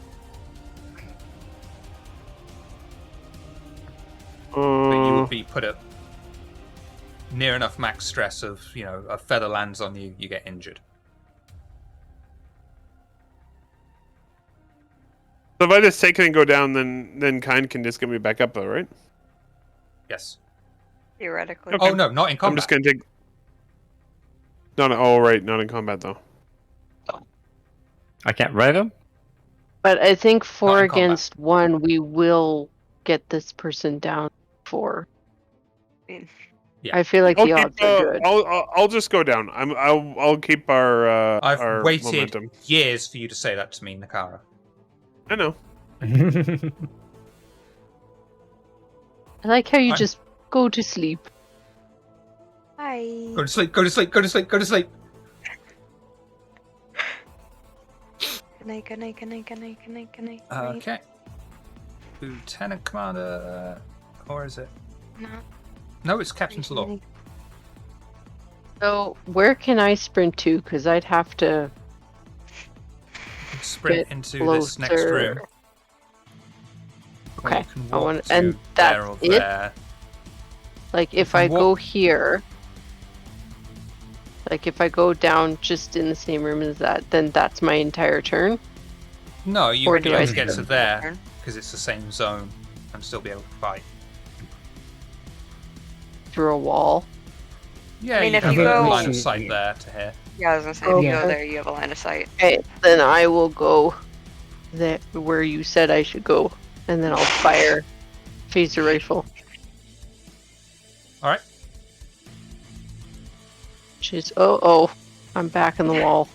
But you would be put at near enough max stress of, a feather lands on you, you get injured. So if I just take it and go down, then Kind can just get me back up, though, right? Yes. theoretically. Okay. Oh no, not in combat. I'm just gonna take. No, oh right, not in combat though. I can't revive him? But I think Not 4 in combat. against 1, we will get this person down 4. mean, Yeah. I feel like the odds are good. I'll just go down. I'll keep our I've our waited momentum. years for you to say that to me, Nakara. I know. I like how you Fine. just go to sleep. hi. Go to sleep, go to sleep, go to sleep, go to sleep. Good night, good night, good night, good night, good night, good night. good night. Okay. Lieutenant Commander, or is it? No. No, it's Captain's Good Law. night. So, where can I sprint to? Because I'd have to Sprint get into this next closer. room. Or Okay, you can I walk wanna- to and there that's or it? there. Like, if can I walk- go here, like, if I go down just in the same room as that, then that's my entire turn. No, you Or can do I just get to sprint? there Turn? because it's the same zone and still be able to fight. Through a wall. Yeah, mean, you if have you a go- line of sight there to here. Yeah, I was gonna say, if you Okay. go there, you have a line of sight. Okay, then I will go there where you said I should go, and then I'll fire phaser rifle. All right. She's I'm back in the wall.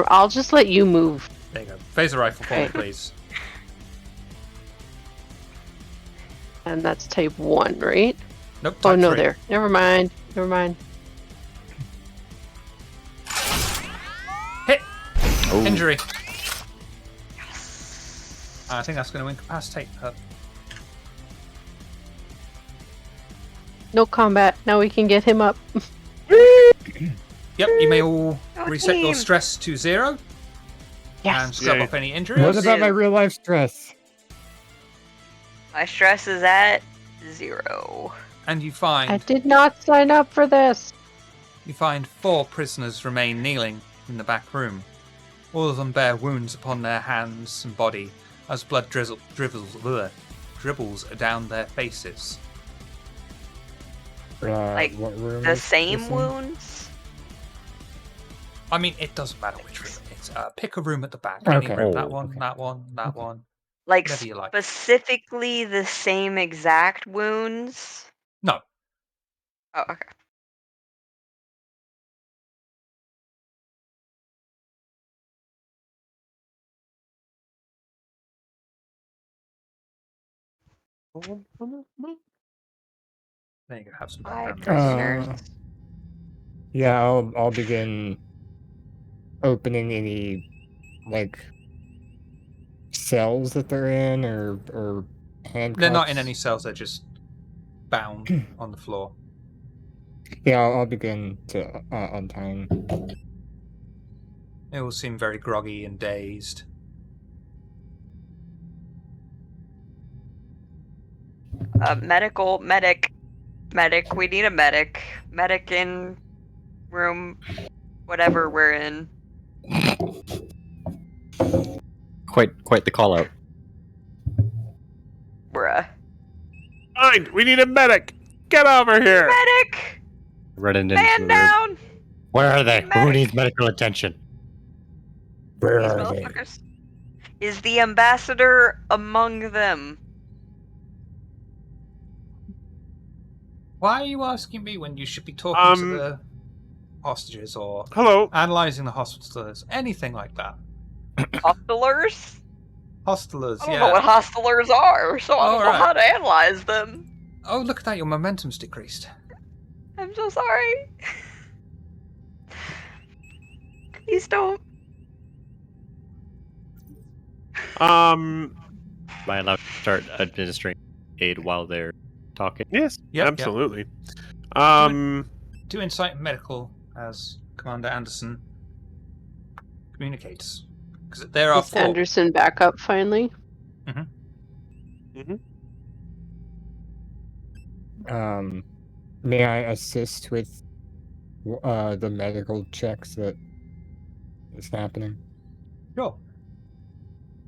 I'll just let you move. There you go. Phaser rifle for me, Okay. please. And that's type 1, right? Nope. Oh type no, 3. there. Never mind. Hit. Oh. Injury. I think that's going to incapacitate her. No combat. Now we can get him up. Yep, you may all Go reset your team. stress to 0 and Yes. scrub Yay. off any injuries. What about my real life stress? My stress is at 0. And you I find did not sign up for this. 4 prisoners remain kneeling in the back room. All of them bear wounds upon their hands and body as blood dribbles down their faces. Like, What room The is same this in? wounds? I mean, it doesn't matter which room it is. Pick a room at the back. Okay. Any room. That Oh, one, okay. that one, that Okay. one. Like, Whatever you like. specifically the same exact wounds? No. Oh, okay. There you go. Have some 5 background. prisoners. Yeah, I'll begin opening any like cells that they're in or handcuffs. They're not in any cells. They're just bound on the floor. Yeah, I'll begin to untying. They all seem very groggy and dazed. Medic. We need a medic. Medic in room, whatever we're in. quite the call out. Bruh. Fine, we need a medic. Get over here. Medic! Running into Man the room. down! Where are they? Who Medic. needs medical attention? Where These are they? motherfuckers. Is the ambassador among them? Why are you asking me when you should be talking to the hostages or Hello. analysing the hostilers? Anything like that. Hostilers? Hostilers, I don't know what yeah. hostilers are, so I don't know Alright. how to analyze them. Oh, look at that. Your momentum's decreased. I'm so sorry. Please don't. Am I allowed to start administering aid while they're talking? Yes, Yep, absolutely. Do insight and medical as Commander Anderson communicates. Because there are Is 4. Anderson back up finally? May I assist with the medical checks that is happening? Sure.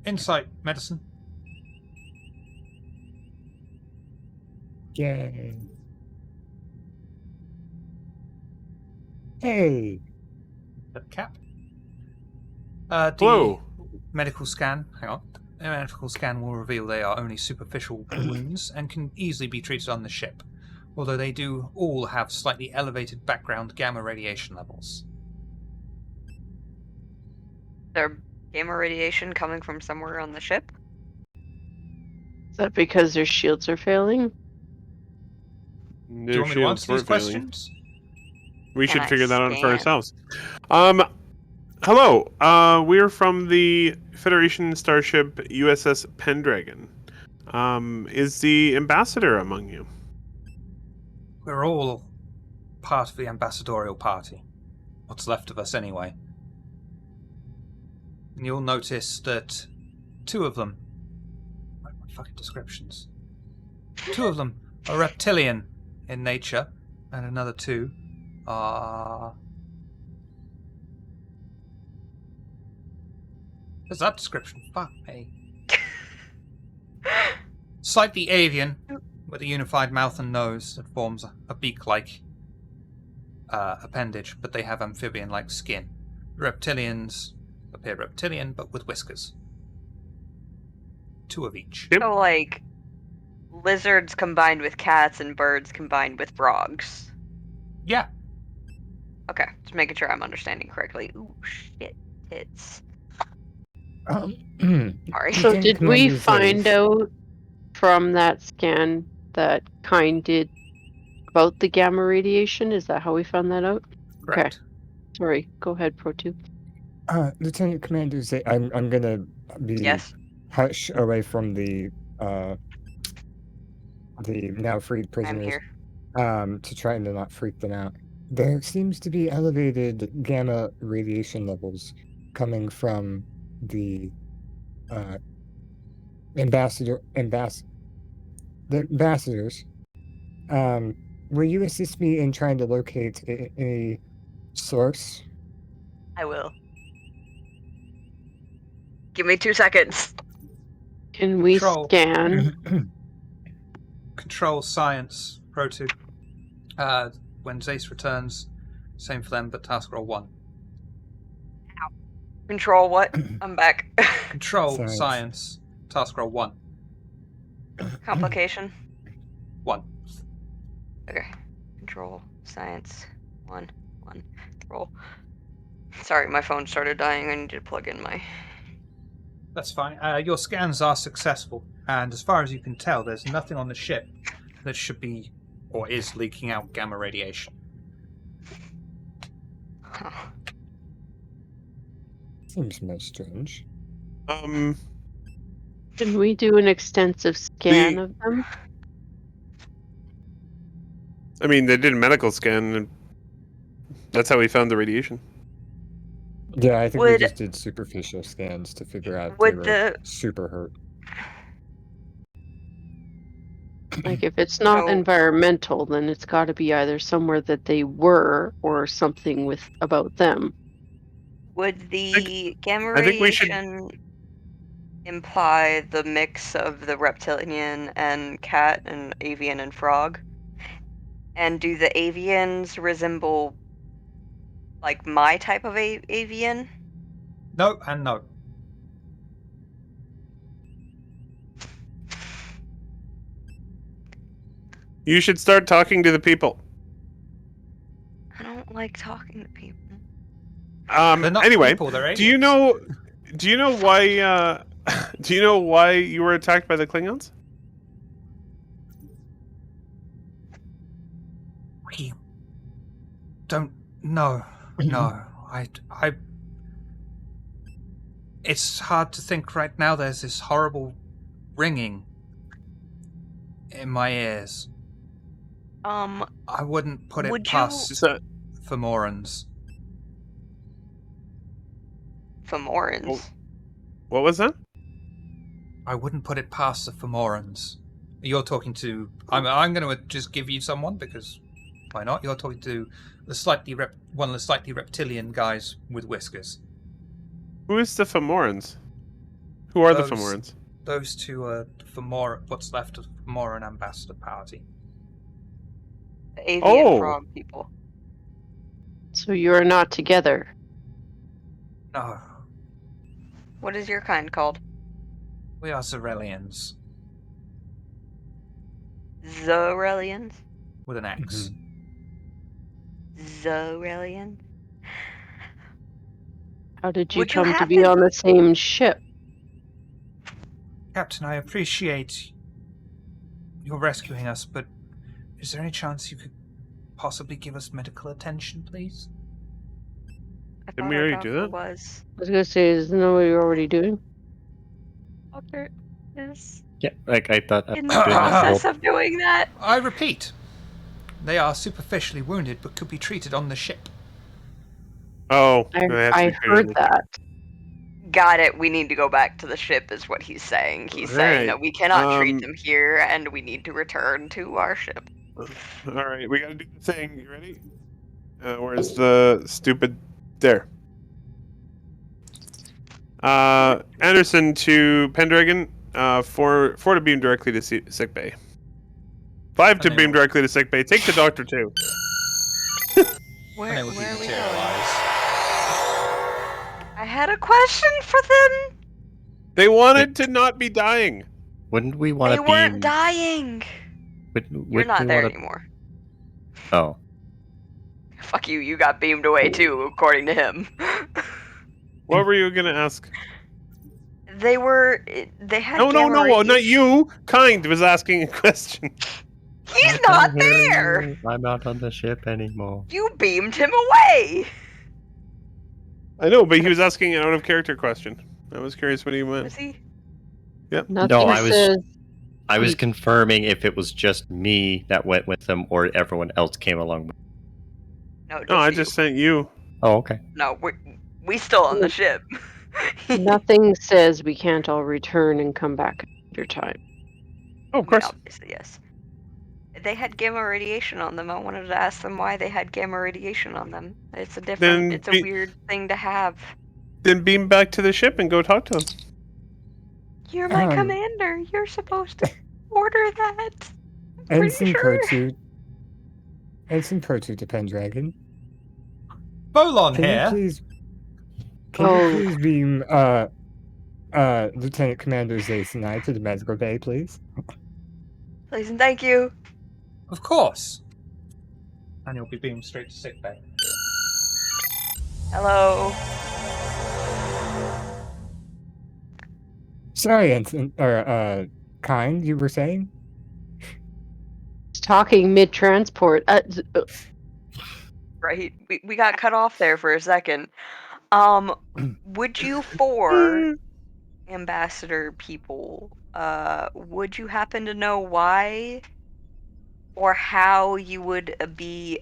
Insight, medicine. Yay! Hey! Cap. Hello. Medical scan. Hang on. The medical scan will reveal they are only superficial wounds and can easily be treated on the ship, although they do all have slightly elevated background gamma radiation levels. There gamma radiation coming from somewhere on the ship? Is that because their shields are failing? Do you want me to answer these questions? We Can should I figure that out for scan? ourselves. Hello. We're from the Federation starship U.S.S. Pendragon. Is the ambassador among you? We're all part of the ambassadorial party. What's left of us, anyway. And you'll notice that 2 of them... What are my fucking descriptions? 2 of them are reptilian in nature, and another 2 are... What's that description? Fuck me. Slightly avian, with a unified mouth and nose that forms a beak-like appendage, but they have amphibian-like skin. Reptilians appear reptilian, but with whiskers. 2 of each. Yep. So, like, lizards combined with cats and birds combined with frogs. Yeah. Okay, just making sure I'm understanding correctly. Ooh, shit. Tits. Sorry. So Lieutenant did we Commander find Zeiss. out from that scan that Kind did about the gamma radiation? Is that how we found that out? Correct. Sorry, go ahead, Pro 2. Lieutenant Commander Zeiss, I'm gonna be Yes. hush away from the now freed I'm prisoners. here. To try to not freak them out. There seems to be elevated gamma radiation levels coming from the uh, the ambassadors. Um, will you assist me in trying to locate a source? I will. Give me 2 seconds. Can we Control. scan? Control science, Pro 2. When Zace returns, same for them, but task roll 1. Control what? I'm back. Control Science. science, task roll 1. Complication. 1. Okay. Control science 1. Roll. Sorry, my phone started dying. I need to plug in my. That's fine. Your scans are successful, and as far as you can tell, there's nothing on the ship that should be or is leaking out gamma radiation. Huh. Seems most strange. Um, Can we do an extensive scan The- of them? I mean, they did a medical scan, and that's how we found the radiation. Yeah, I think we Would just did superficial scans to figure out if they would were the super hurt. Like, if it's not So- environmental, then it's got to be either somewhere that they were or something with about them. would the gamma I think we should- radiation imply the mix of the reptilian and cat and avian and frog? And do the avians resemble like my type of avian? No and no. You should start talking to the people. I don't like talking to people. They're not Anyway, people, they're do you aliens. know? Do you know why? Do you know why you were attacked by the Klingons? We don't know. No. I... It's hard to think right now. There's this horrible ringing in my ears. I wouldn't put it Would you- past Is that Fomorans. Fomorans. what was that? I wouldn't put it past the Fomorans. You're talking to... I'm going to just give you someone, because why not? You're talking to the one of the slightly reptilian guys with whiskers. Who is the Fomorans? Who are the Those- Fomorans? Those two are what's left of the Fomoran ambassador party. The avian Oh. frog people. So you're not together. No, What is your kind called? we are Zerelians Zorelians? with an X. Zorelians? How did you Would you come to have be to- on the same ship? Captain, I appreciate your rescuing us, but is there any chance you could possibly give us medical attention, please? I Didn't thought we our already do doctor that? was. I was gonna say, isn't that what you're already doing? Doctor is Yeah, like I thought. in the doing that whole- process of doing that. I repeat, they are superficially wounded, but could be treated on the ship. Oh, they have to I be treated heard like- that. Got it. We need to go back to the ship, is what he's saying. He's saying that Right. we cannot treat Um, them here, and we need to return to our ship. All right, we gotta do the thing. You ready? Where's the stupid? There. Anderson to Pendragon. 4 to beam directly to sick bay. 5 to And they beam will- directly to sick bay. Take the doctor too. Where, And they will where are we going? dematerialize. I had a question for them. They wanted to not be dying. Wouldn't we want They to weren't beam? dying. You're Wouldn't not we there wanna- anymore. Oh, Fuck you. You got beamed away too, according to him. What were you gonna ask? They were. They had. No, gamma not radiation. you. Kind was asking a question. He's I not can hear there. you. I'm not on the ship anymore. You beamed him away. I know, but he was asking an out of character question. I was curious what he Was meant. he? Yep. Nothing I was- says I was Wait. confirming if it was just me that went with them or everyone else came along with. No, No, I just you. just sent you. Oh, okay. No, we still on the ship. Nothing says we can't all return and come back another time. Oh, I of mean, course. obviously, yes. They had gamma radiation on them. I wanted to ask them why they had gamma radiation on them. It's a different. It's a weird thing to have. Then beam back to the ship and go talk to him. You're my Um, commander. You're supposed to order that. I'm pretty Ensign sure. Protu to Pendragon. Bolon Can you here. please Oh, beam Lieutenant Commander Zace and I to the medical bay, please? Please and thank you. Of course. And you'll be beamed straight to sickbay. Hello. Sorry, Ensign, or Kind, you were saying? talking mid-transport. Right. We got cut off there for a second. Would you four ambassador people, would you happen to know why or how you would be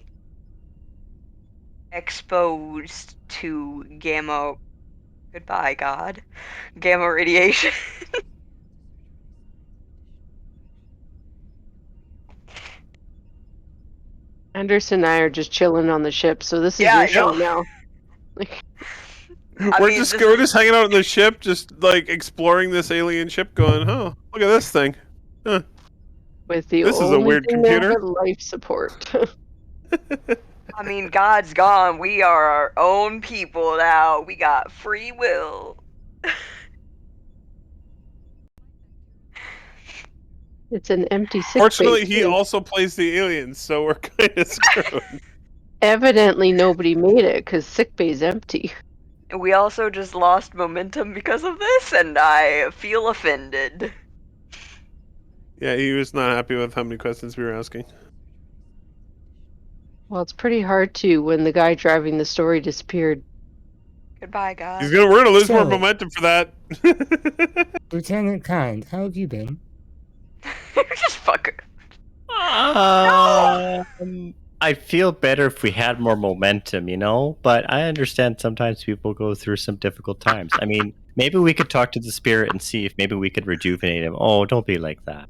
exposed to gamma, goodbye God, gamma radiation? Anderson and I are just chilling on the ship, so this is Yeah, your I show know. now. I we're mean, just this we're is- just hanging out on the ship, just like exploring this alien ship, going, "Huh, look at this thing. Huh, With the this is a only weird thing there computer." but life support. I mean, God's gone. We are our own people now. We got free will. It's an empty sick bay, Fortunately, he too. also plays the aliens, so we're kind of screwed. Evidently nobody made it, because sick bay's empty. We also just lost momentum because of this, and I feel offended. Yeah, he was not happy with how many questions we were asking. Well, it's pretty hard to when the guy driving the story disappeared. Goodbye, God. We're gonna lose more So- momentum for that. Lieutenant Kind, how have you been? Just fuck it. I'd feel better if we had more momentum, but I understand sometimes people go through some difficult times. I mean, maybe we could talk to the spirit and see if maybe we could rejuvenate him. Oh, don't be like that.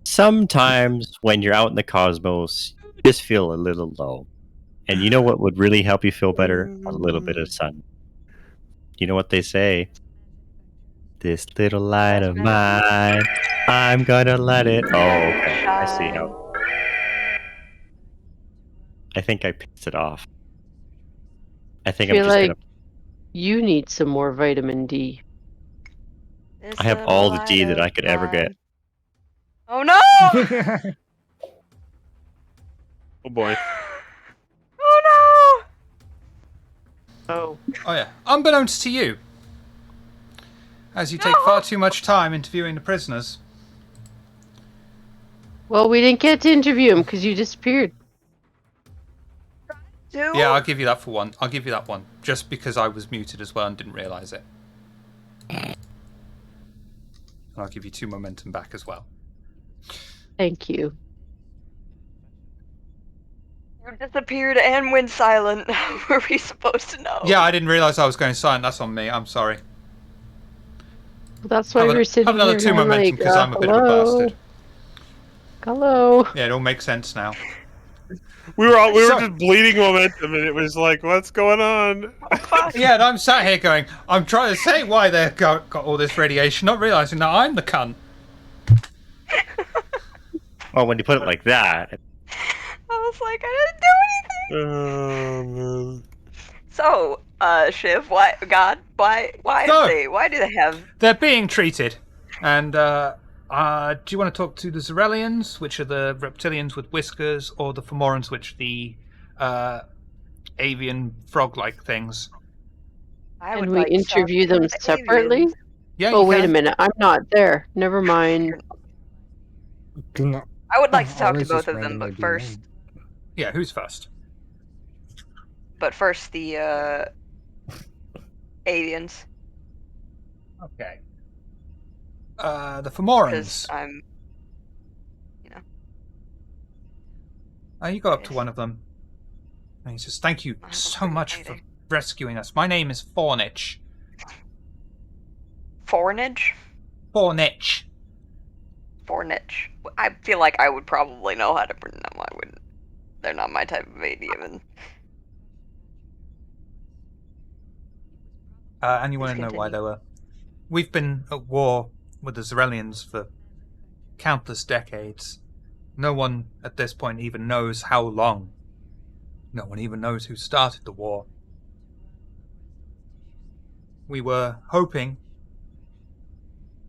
Sometimes when you're out in the cosmos, you just feel a little low. And you know what would really help you feel better? A little bit of sun. You know what they say? This little light of mine, I'm gonna let it. Oh, okay. I see how. I think I pissed it off. I think I'm Feel just like gonna. you need some more vitamin D. This I have little all the light D that I of could ever get. mine. Oh no! Oh boy. Oh Oh. Oh yeah. Unbeknownst to you, as you take far too much time interviewing the prisoners. Well, we didn't get to interview him because you disappeared. no! Yeah, I'll give you that for one. I'll give you that one. Just because I was muted as well and didn't realise it. And I'll give you 2 momentum back as well. Thank you. You disappeared and went silent. Were we supposed to know? Yeah, I didn't realise I was going silent. That's on me. I'm sorry. Well, that's why Have we're sitting another here 2 going momentum like, because I'm a bit of a hello? bastard. Hello? Yeah, it all makes sense now. We were So- just bleeding momentum, and it was like, what's going on? Oh, fuck. Yeah, and I'm sat here going, I'm trying to say why they've got all this radiation, not realising that I'm the cunt. Well, when you put it like that, I was like, I didn't do anything. Oh man. So, Shiv, why So- do they have? They're being treated. And, do you want to talk to the Zarelians, which are the reptilians with whiskers, or the Fomorans, which are the, avian frog-like things? I And would we like to talk interview to them the separately? aliens. Yeah, Oh, you wait a can. minute. I'm not there. Never mind. Do not I would like to talk to always both just of them, randomly but be first, named. Yeah, who's first? the aliens, Okay. The because Fomorans. I'm. You go up to one of them. And he says, "Thank you I don't so agree much either. for rescuing us. My name is Fornich." Fornage? Fornich. Fornich. I feel like I would probably know how to pronounce. No, I wouldn't. They're not my type of idiom. And you Please want to know why continue. they were? We've been at war with the Zarelians for countless decades. No one at this point even knows how long. No one even knows who started the war. We were hoping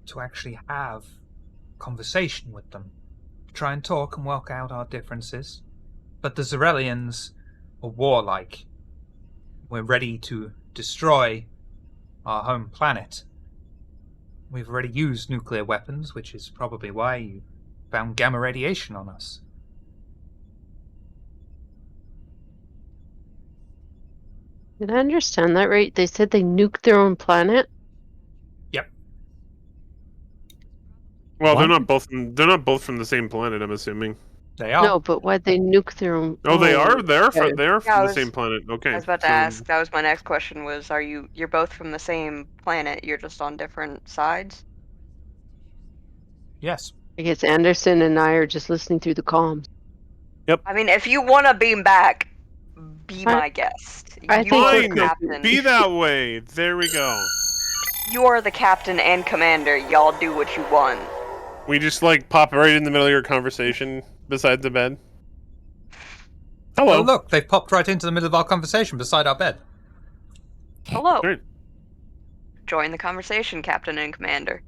to actually have a conversation with them, try and talk and work out our differences. But the Zarelians are warlike. We're ready to destroy our home planet. We've already used nuclear weapons, which is probably why you found gamma radiation on us. Did I understand that right? They said they nuked their own planet? Yep. Well, they're What? not both. They're not both from the same planet. I'm assuming. They are. No, but why'd they nuke their own? Oh, they are. They're okay. from. They are Yeah, from I the same was- planet. Okay. I was about to so- ask. That was my next question. Was you're both from the same planet? You're just on different sides? Yes. I guess Anderson and I are just listening through the comms. I mean, if you want to beam back, be I- my guest. I You think are we're the Fine. captain. Be that way. There we go. You are the captain and commander. Y'all do what you want. We just like pop right in the middle of your conversation beside the bed. Hello. Oh, look, they've popped right into the middle of our conversation beside our bed. Hello. Great. Join the conversation, captain and commander.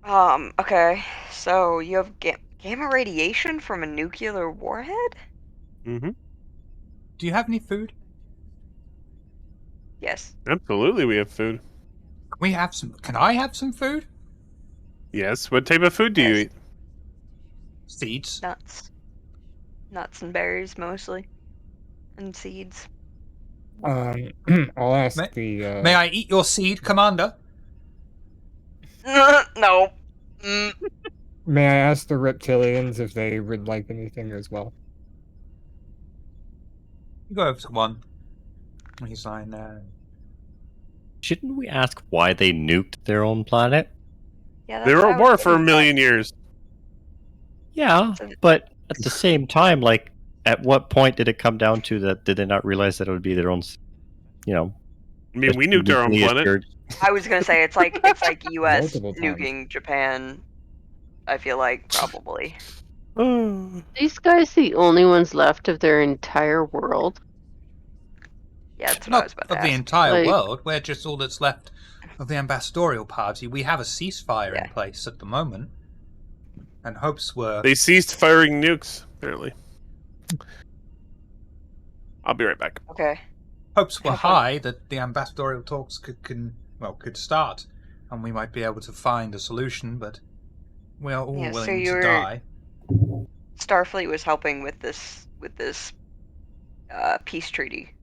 Okay. So you have gamma radiation from a nuclear warhead? Mm-hmm. Do you have any food? Yes. Absolutely, we have food. Can we have some? Can I have some food? Yes. What type of food do you Yes. eat? Seeds. Nuts and berries mostly. And seeds. I'll ask May- the. May I eat your seed, Commander? No. May I ask the reptilians if they would like anything as well? You go over to one. He's lying there. Shouldn't we ask why they nuked their own planet? Yeah, They that's were what at I was war for a getting at. million years. Yeah, So th- but at the same time, like, at what point did it come down to that? Did they not realize that it would be their own, you know, I mean, we nuked our own nuclear planet. assured- I was gonna say it's like U.S. Multiple times. nuking Japan. I feel like probably. These guys the only ones left of their entire world? Yeah, that's what I was Not about to of the ask. entire Like- world. We're just all that's left of the ambassadorial party. We have a ceasefire Yeah. in place at the moment, and hopes were. They ceased firing nukes. Apparently. I'll be right back. Okay. Hopes were Have fun. high that the ambassadorial talks could start, and we might be able to find a solution. But we are all Yeah, so willing to you're- die. Starfleet was helping with this peace treaty.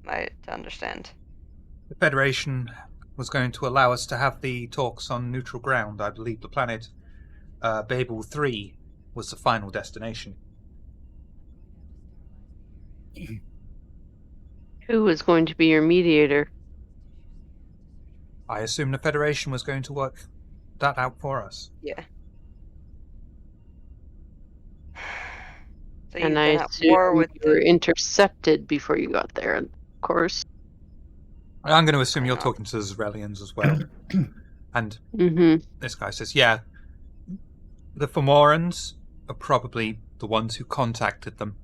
To understand. The Federation was going to allow us to have the talks on neutral ground. I believe the planet Babel 3 was the final destination. Who was going to be your mediator? I assume the Federation was going to work that out for us. Yeah. So And you've I been at war assume with you were the. intercepted before you got there, of course. I'm going to assume you're Why not? talking to the Zarelians as well. And Mm-hmm. this guy says, yeah, the Fomorans are probably the ones who contacted them.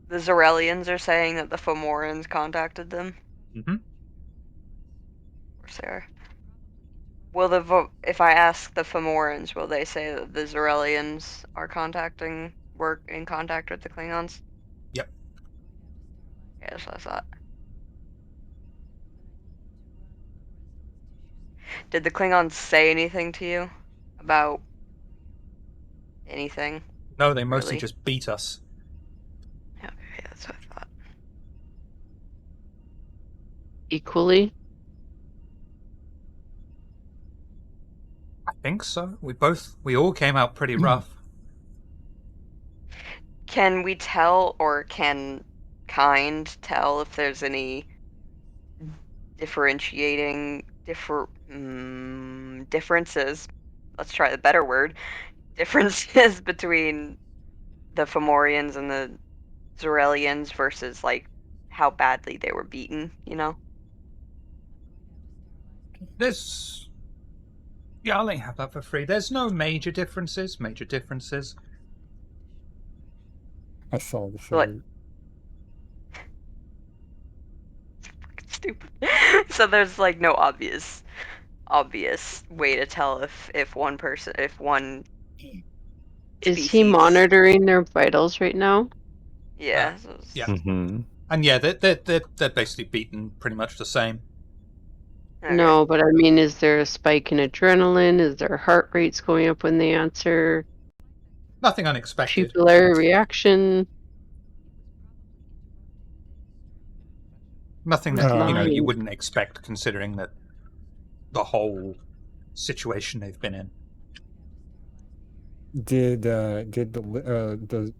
The Zarelians are saying that the Fomorans contacted them. Mm-hmm. Of course they are. Will if I ask the Fomorans, will they say that the Zarelians are were in contact with the Klingons? Yep. Yes, I thought. Did the Klingons say anything to you about anything? No, they mostly Really? just beat us. Okay, that's what I thought. Equally? I think so. We all came out pretty rough. Can we tell, or can kind tell if there's any differentiating differences? Let's try the better word. Differences between the Fomorians and the Zorelians versus like how badly they were beaten, you know? There's. Yeah, I'll let you have that for free. There's no major differences. I saw the What? shirt. Stupid. So there's like no obvious way to tell if one Is he species. monitoring their vitals right now? Yeah. Yeah. Mm-hmm. And yeah, they're basically beaten pretty much the same. Okay. No, but I mean, is there a spike in adrenaline? Is their heart rates going up when they answer? Nothing unexpected. Pupillary reaction? Nothing Who's that you lying? wouldn't expect, considering that the whole situation they've been in. Did the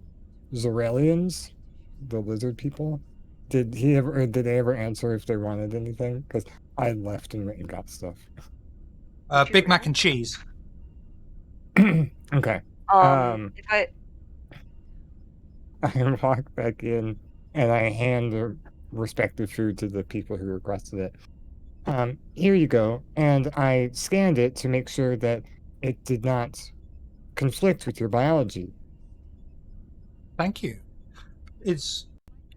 Zorelians, the lizard people, did they ever answer if they wanted anything? Because I left and went and got stuff. Did you Big Mac really? and cheese. Okay. If I I walk back in and I hand the respective food to the people who requested it. Here you go. And I scanned it to make sure that it did not conflict with your biology. Thank you. Is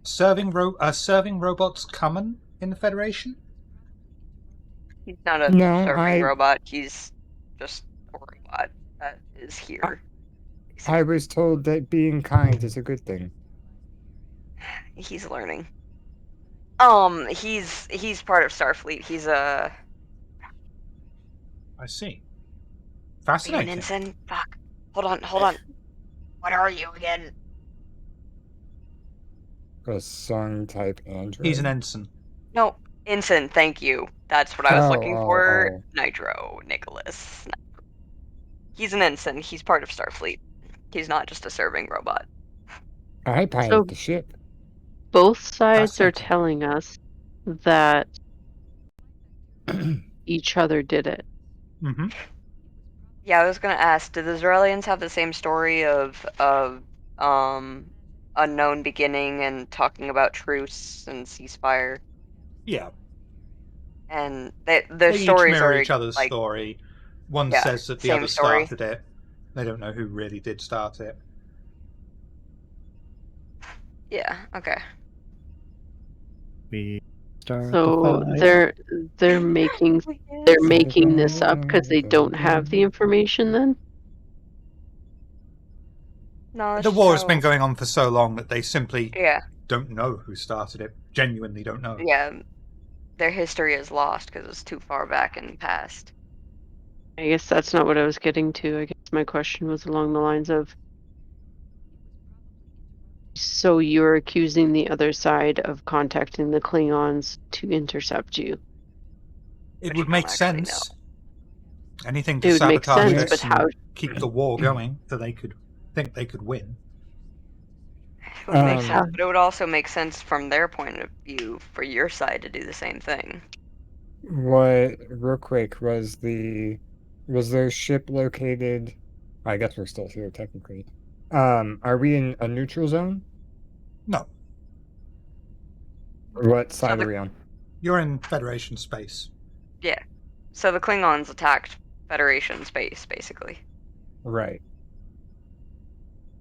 serving robots common in the Federation? he's not a No, serving robot, he's just a robot that is here. I was told that being kind is a good thing. He's learning. He's part of Starfleet. He's a I see. Are you an Fascinating. ensign? Fuck. Hold on. What are you again? A song type android. He's an ensign. No, ensign, thank you. That's what I was looking for. Oh. Nitro, Nicholas. He's an ensign. He's part of Starfleet. He's not just a serving robot. I pilot So the ship. both sides are Fascinating. telling us that each other did it. Mm-hmm. Yeah, I was gonna ask, do the Zorelians have the same story of unknown beginning and talking about truce and ceasefire? Yeah. And They their each stories mirror are each other's like, story. One yeah, says that the same other story. started it. They don't know who really did start it. Yeah, okay. We start So the they're making this up because they don't have the information then? No, it's The just war has been how, going on for so long that they simply yeah, don't know who started it. Genuinely don't know. yeah, their history is lost because it's too far back in the past. I guess that's not what I was getting to. I guess my question was along the lines of, so you're accusing the other side of contacting the Klingons to intercept you. It But would you don't make actually know. sense. Anything to It would make sabotage sense, this but and how? keep the war going so they could think they could win. It would make Um, sense, but it would also make sense from their point of view for your side to do the same thing. What, real quick, was their ship located? I guess we're still here technically. Are we in a neutral zone? No, What So side are we on? you're in Federation space. yeah. So the Klingons attacked Federation space, basically, Right.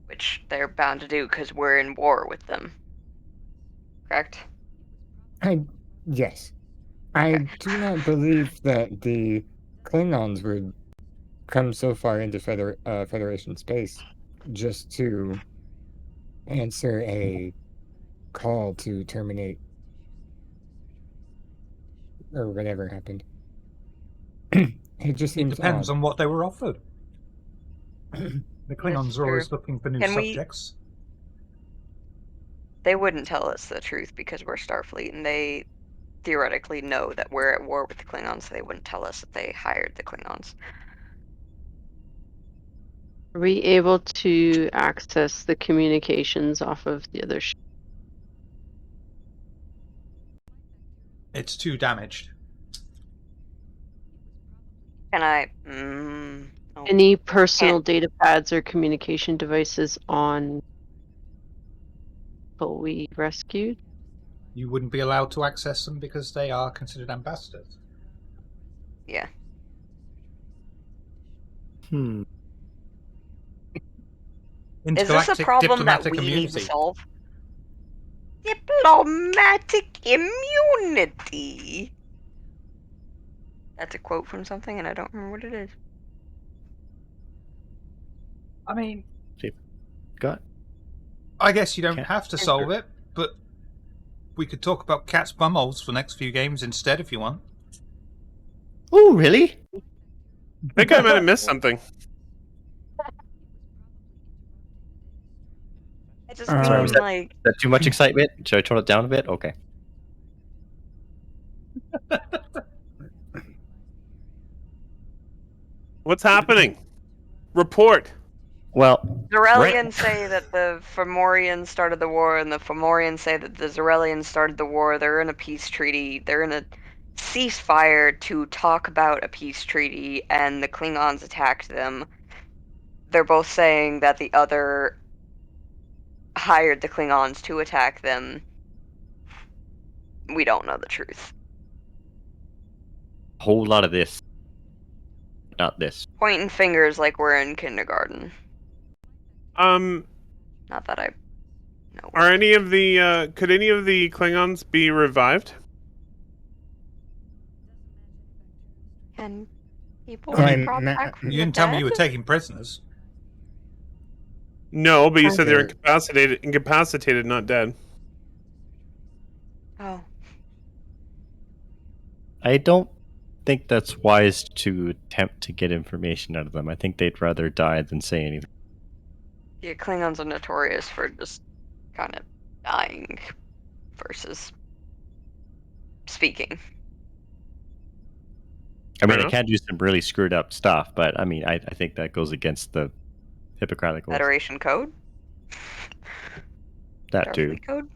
which they're bound to do because we're in war with them. Correct? Yes. I Okay. do not believe that the Klingons would come so far into Federation space just to answer a call to terminate or whatever happened. It just It seems depends odd. on what they were offered. The That's Klingons are true. always looking for new Can we? subjects. They wouldn't tell us the truth because we're Starfleet, and they theoretically know that we're at war with the Klingons, so they wouldn't tell us that they hired the Klingons. Are we able to access the communications off of the other ship? It's too damaged. Can I? No. Any personal data pads or communication devices on what we rescued? You wouldn't be allowed to access them because they are considered ambassadors. Yeah. Hmm. Is this a Intergalactic problem that diplomatic we need to immunity. solve? Diplomatic immunity. That's a quote from something, and I don't remember what it is. I mean, Got I guess you don't Can't- have to solve it, but we could talk about cat's bumholes for the next few games instead if you want. Oh, really? I think I might have missed something. I just Sorry, was mean, that- like, Is that too much excitement? Should I tone it down a bit? Okay. What's happening? Report. Well, Zarelians say that the Fomorians started the war, and the Fomorians say that the Zarelians started the war. They're in a peace treaty. They're in a ceasefire to talk about a peace treaty, and the Klingons attacked them. They're both saying that the other hired the Klingons to attack them. We don't know the truth. a whole lot of this. Not this. Pointing fingers like we're in kindergarten. Um, Not that I know. are any of the could any of the Klingons be revived? Can people I be mean, brought back from You the didn't tell me you were dead? taking prisoners. No, but you said they're Okay. incapacitated, not dead. Oh. I don't think that's wise to attempt to get information out of them. I think they'd rather die than say anything. Yeah, Klingons are notorious for just kind of dying versus speaking. I mean, Fair I enough. can do some really screwed up stuff, but I mean, I think that goes against the Hippocratic Oath. Federation code? That too. Starfleet code?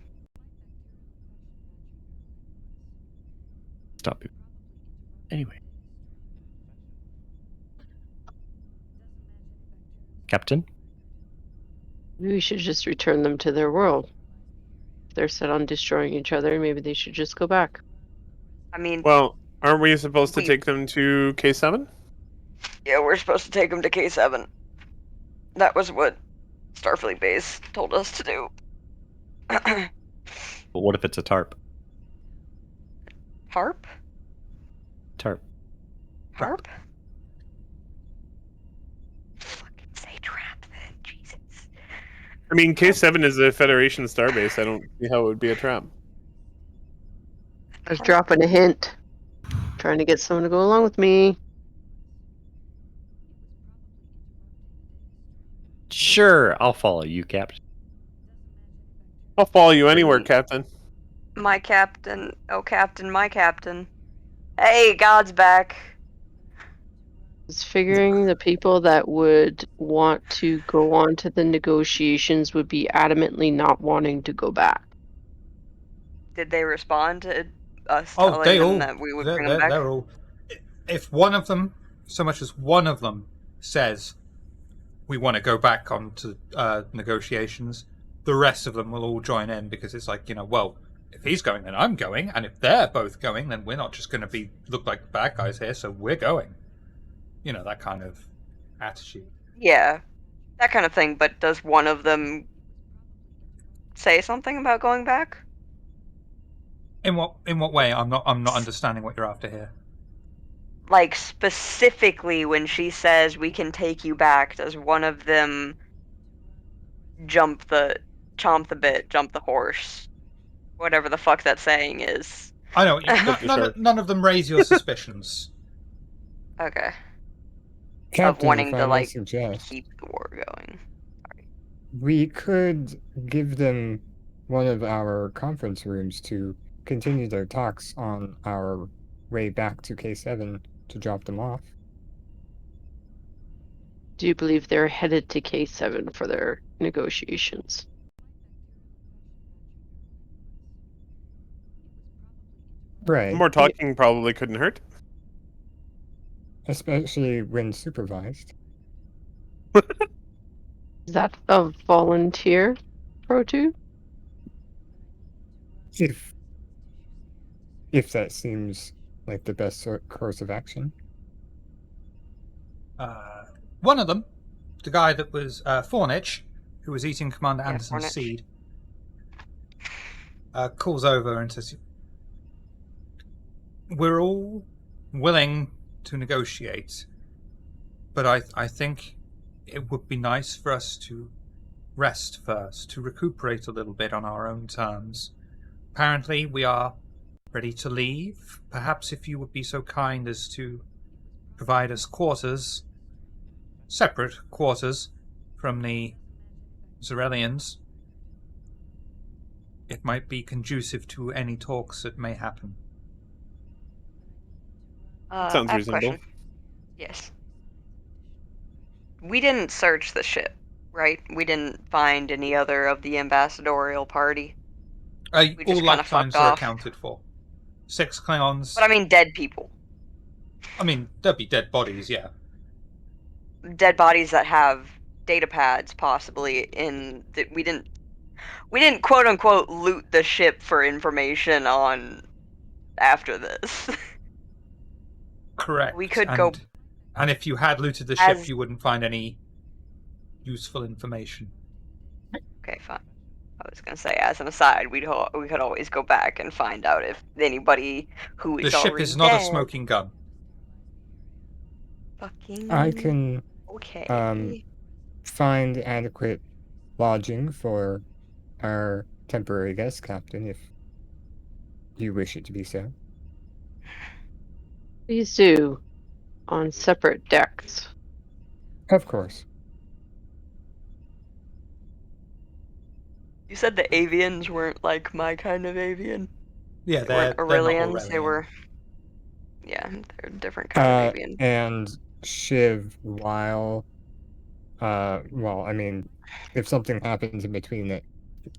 Stop it. Anyway. Captain? Maybe we should just return them to their world. If they're set on destroying each other, maybe they should just go back. I mean, Well, aren't we supposed to We- take them to K7? yeah, we're supposed to take them to K7. That was what Starfleet Base told us to do. But what if it's a tarp? Harp? Tarp. Harp? Fucking say trap then, Jesus. I mean, K7 is a Federation starbase. I don't see how it would be a trap. I was Harp? dropping a hint. Trying to get someone to go along with me. Sure, I'll follow you, Captain. I'll follow you anywhere, Captain. My captain. Oh, captain, my captain. Hey, God's back. I was figuring the people that would want to go on to the negotiations would be adamantly not wanting to go back. Did they respond to us Oh, telling they them all. that we would bring them back? They're all. If one of them, so much as one of them, says we want to go back on to negotiations, the rest of them will all join in because it's like, well, if he's going, then I'm going, and if they're both going, then we're not just going to look like bad guys here, so we're going. That kind of attitude. Yeah, that kind of thing. But does one of them say something about going back? In what way? I'm not understanding what you're after here. Like, specifically when she says we can take you back, does one of them chomp the bit, jump the horse, whatever the fuck that saying is? I know. the shark. None of them raise your suspicions. Okay. Captain, wanting if to, I may like, suggest, Keep the war going. we could give them one of our conference rooms to continue their talks on our way back to K7 to drop them off. do believe they're headed to K7 for their negotiations. Right. More talking probably couldn't hurt. Especially when supervised. Is that a volunteer, Pro2? If that seems like the best course of action. One of them, the guy that was Fornich, who was eating Commander Yeah, Anderson's Fornich. seed, calls over and says, "We're all willing to negotiate, but I think it would be nice for us to rest first, to recuperate a little bit on our own terms. Apparently, we are ready to leave. Perhaps if you would be so kind as to provide us quarters, separate quarters from the Zerelians, it might be conducive to any talks that may happen." Sounds I have a reasonable. question. Yes. We didn't search the ship, right? We didn't find any other of the ambassadorial party. We All just kind of fucked lifetimes are off. accounted for. 6 Klingons. But I mean, dead people. I mean, there'd be dead bodies, yeah. Dead bodies that have data pads, possibly. In that we didn't quote unquote loot the ship for information on after this. Correct. We could go And if you had looted the ship, as you wouldn't find any useful information. okay, fine. I was gonna say, as an aside, we could always go back and find out if anybody who The is ship already is not a dead. smoking gun. Fucking I can okay. find adequate lodging for our temporary guest captain if you wish it to be so. Please do, on separate decks. Of course. You said the avians weren't like my kind of avian. Yeah, They weren't they're not Aurelians. They Aurelian. were. Yeah, they're a different kind of avian. And Shiv, while well, I mean, if something happens in between that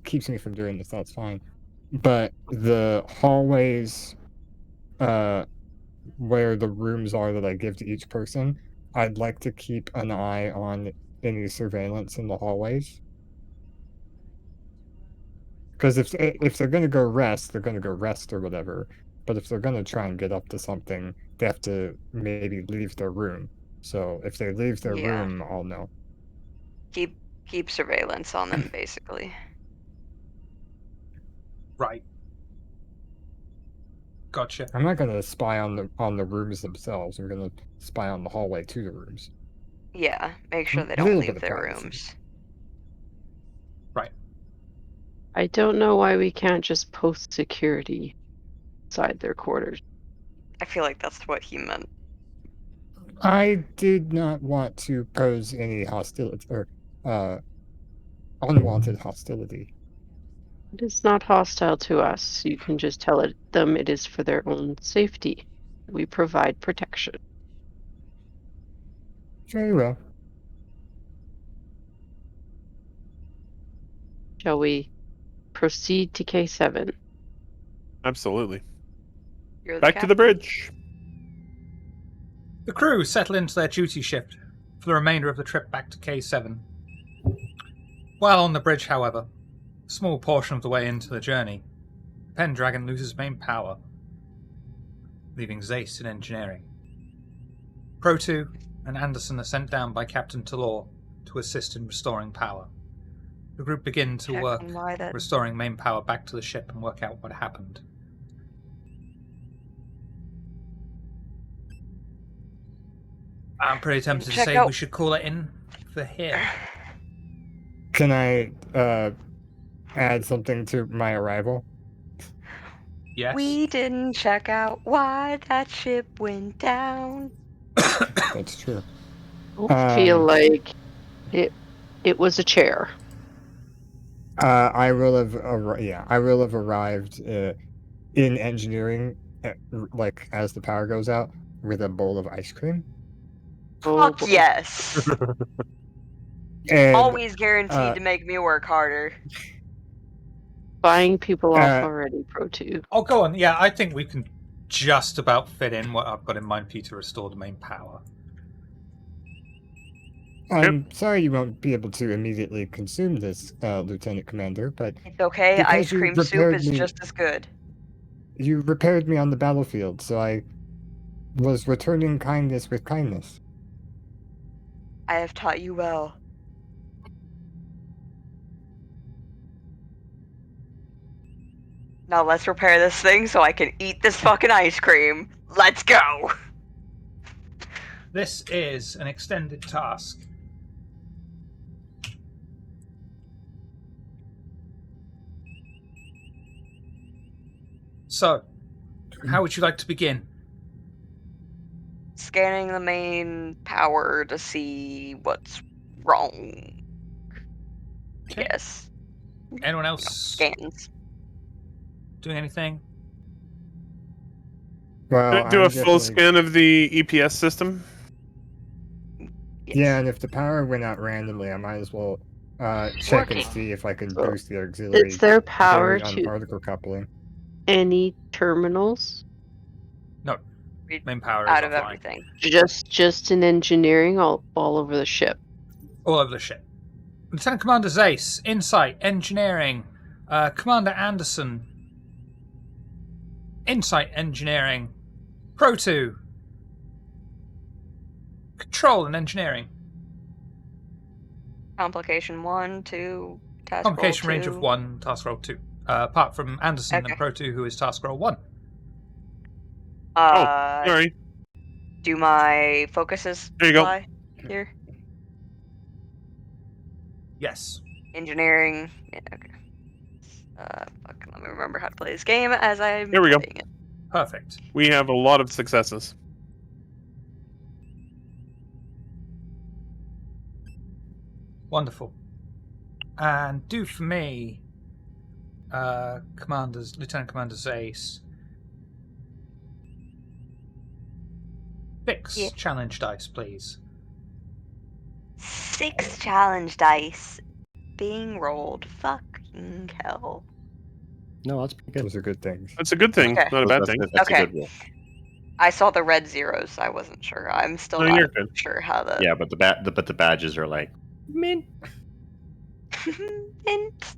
keeps me from doing this, that's fine. But the hallways where the rooms are that I give to each person, I'd like to keep an eye on any surveillance in the hallways. Because if they're gonna go rest, they're gonna go rest or whatever. But if they're gonna try and get up to something, they have to maybe leave their room. So if they leave their Yeah. room, I'll know. Keep surveillance on them, basically. Right. Gotcha. I'm not gonna spy on the rooms themselves. I'm gonna spy on the hallway to the rooms. Yeah, make sure they A don't little leave bit of their privacy. rooms. Right. I don't know why we can't just post security inside their quarters. I feel like that's what he meant. I did not want to pose any hostility or unwanted hostility. It is not hostile to us. You can just tell them it is for their own safety. We provide protection. Very well. Shall we proceed to K7? Absolutely. You're the Back to the captain. bridge. The crew settle into their duty shift for the remainder of the trip back to K7. While on the bridge, however, a small portion of the way into the journey, the Pendragon loses main power, leaving Zace in engineering. Protu and Anderson are sent down by Captain Talor to assist in restoring power. The group begin to Check work on why that. restoring main power back to the ship and work out what happened. I'm pretty tempted to Check say out- we should call it in for here. Can I add something to my arrival? Yes? We didn't check out why that ship went down. That's true. I feel like it was a chair. I will have arrived in engineering like as the power goes out with a bowl of ice cream. Oh, Fuck boy. yes. And Always guaranteed uh, to make me work harder. Buying people off Uh, already, Pro 2. Oh, go on. Yeah, I think we can just about fit in what I've got in mind for you to restore the main power. I'm sorry you won't be able to immediately consume this, Lieutenant Commander, but It's okay, because ice you cream soup repaired is me, just as good. you repaired me on the battlefield, so I was returning kindness with kindness. I have taught you well. Now let's repair this thing so I can eat this fucking ice cream. Let's go! This is an extended task. So, how would you like to begin? Scanning the main power to see what's wrong. Okay. Yes. Anyone You know, else scans. doing anything? Well, Do a I'm full definitely scan of the EPS system. Yes. yeah, and if the power went out randomly, I might as well check and Working. see if I can So, boost the auxiliary Is there power gauge on to particle coupling. any terminals? No. Read Main power is out of offline. everything. Just in engineering all over the ship. All over the ship. Lieutenant Commander Zace, Insight, Engineering. Commander Anderson, Insight, Engineering. Pro 2, Control and Engineering. Complication 1, 2, task roll Complication 2. range of 1, task roll 2. Apart from Anderson Okay. and Pro 2, who is task roll 1. Sorry. Do my focuses There you go. apply here? Yes. Engineering. Yeah, okay. Let me remember how to play this game as I'm Here we go. playing it. Perfect. We have a lot of successes. Wonderful. And do for me, Lieutenant Commander Zace, fix Yeah. challenge dice, please. 6 challenge dice being rolled. Fucking hell. No, that's pretty good. Those are good things. That's a good thing, Okay. not a bad That's, thing. that's Okay. a good roll. I saw the red zeros. I wasn't sure. I'm still No, not you're good. sure how the. Yeah, but the badges are like mint. Hint.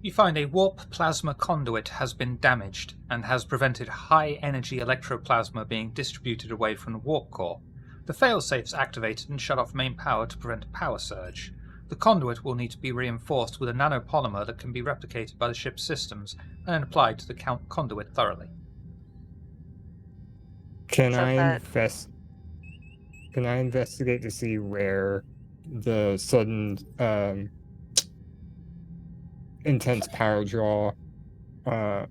You find a warp plasma conduit has been damaged and has prevented high-energy electroplasma being distributed away from the warp core. The failsafe's activated and shut off main power to prevent a power surge. The conduit will need to be reinforced with a nanopolymer that can be replicated by the ship's systems and then applied to the conduit thoroughly. Can So I that- investigate to see where the sudden intense power draw the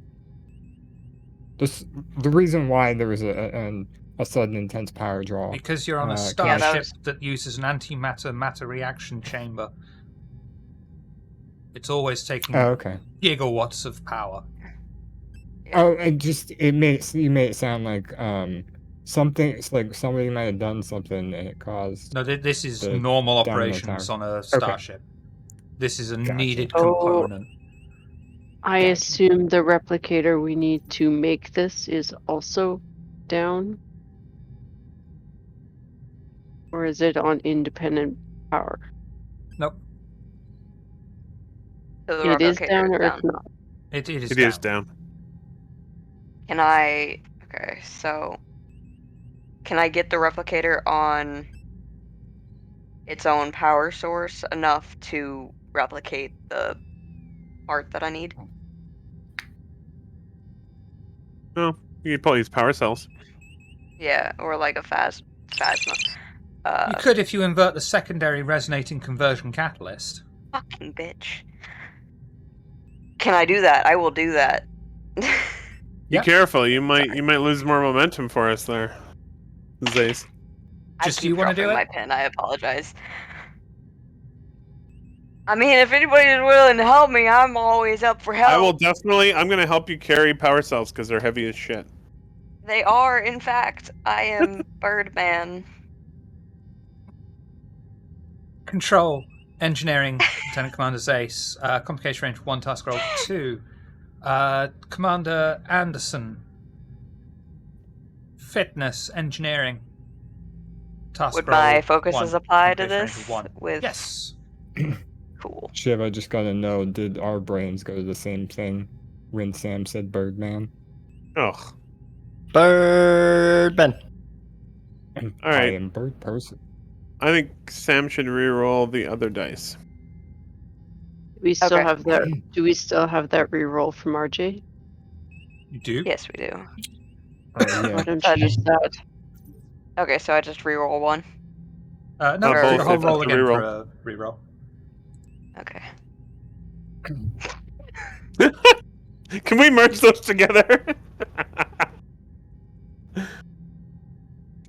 reason why there was a sudden intense power draw Because you're on a can I- starship that uses an antimatter-matter reaction chamber. It's always taking Oh, okay. gigawatts of power. Oh, you made it sound like something. It's like somebody might have done something and it caused. No, this is the normal domino operations tower. on a starship. This is a Gotcha. needed Oh. component. I Gotcha. assume the replicator we need to make this is also down? Or is it on independent power? Nope, So the It is replicator down is or down. it's not? it is It down. is down. Can I? Okay, so can I get the replicator on its own power source enough to replicate the part that I need? No, you could probably use power cells. Yeah, or like a phasma. You could if you invert the secondary resonating conversion catalyst. Fucking bitch. Can I do that? I will do that. Be Yep. careful. You might Sorry. lose more momentum for us there, Zace. Just I do you keep wanna do dropping it? my pen. I apologize. I mean, if anybody is willing to help me, I'm always up for help. I'm going to help you carry power cells because they're heavy as shit. They are, in fact. I am Birdman. Control, engineering, Lieutenant Commander Zace. Complication range 1, task roll 2. Commander Anderson. Fitness, engineering. Task Would roll my focuses 1. apply to Complication range this? 1. With Yes. cool. Shiv, I just gotta know, did our brains go to the same thing when Sam said Birdman? Ugh. Birdman. All I right. am Bird person. I think Sam should re-roll the other dice. We still Okay. have that. Do we still have that reroll from RJ? You do? Yes, we do. Oh yeah. Why don't So I you just use that? okay. So I just reroll one. No, Not do both, the whole if roll it's a again for reroll. a reroll. Okay. Can we merge those together?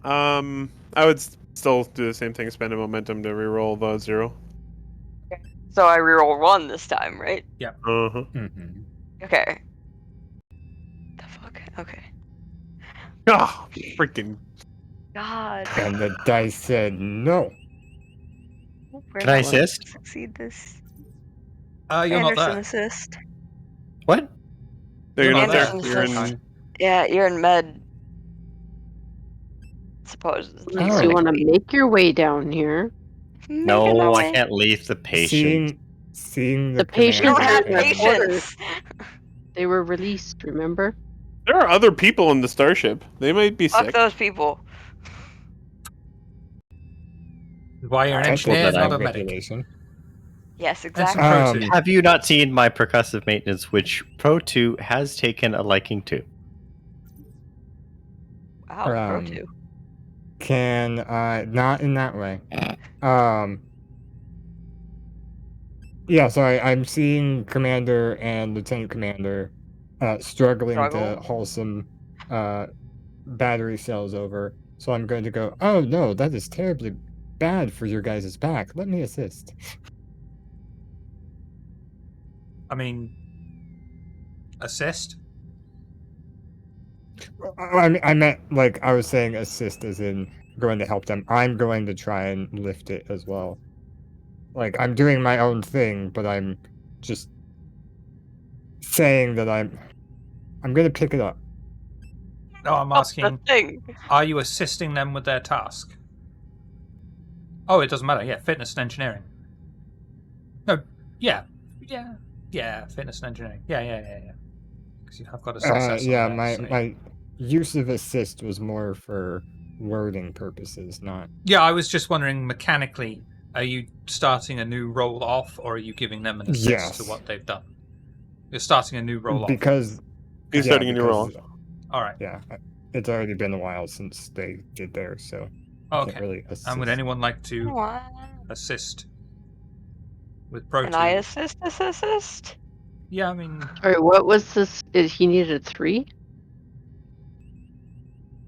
I would still do the same thing. Spend a momentum to re-roll the 0. So I reroll one this time, right? Uh-huh. Mhm. Okay. The fuck? Okay. Ah, freaking. God. And the dice said no. We're Can I not going to assist? succeed this. You're not Anderson there. assist. What? No, you're not there. Anderson You're assist. in. Yeah, you're in med. Supposedly. So you Oh. want to make your way down here? Making my No, I way. can't leave the patient. Seeing The the patient You don't commander have in our and- quarters. patience. They were released, remember? There are other people in the starship. They might be Fuck sick. those people. Why you're an Sorry. engineer, Ethical not a medic. regulation. Yes, And some exactly. Pro 2. Have you not seen my percussive maintenance, which Pro 2 has taken a liking to? Wow, Pro 2. Can not in that way. Yeah, so I'm seeing Commander and Lieutenant Commander struggling to Struggle? haul some battery cells over. So I'm going to go, oh no, that is terribly bad for your guys' back. Let me assist. I mean, assist? I meant, like, I was saying assist as in going to help them. I'm going to try and lift it as well. Like, I'm doing my own thing, but I'm just saying that I'm going to pick it up. No, I'm That's the asking, thing. are you assisting them with their task? Oh, it doesn't matter. Yeah, fitness and engineering. No, yeah, fitness and engineering. Yeah. Because you have got a success Yeah, on there. So. my use of assist was more for wording purposes, not. Yeah, I was just wondering mechanically, are you starting a new roll off, or are you giving them an assist Yes. to what they've done? You're starting a new roll off. Because He's starting a new roll. All right. Yeah, it's already been a while since they did theirs, so I can't Okay. really assist. And would anyone like to What? assist with Pro Can 2? I assist? Yeah, I mean, Sorry, what was this? He needed 3?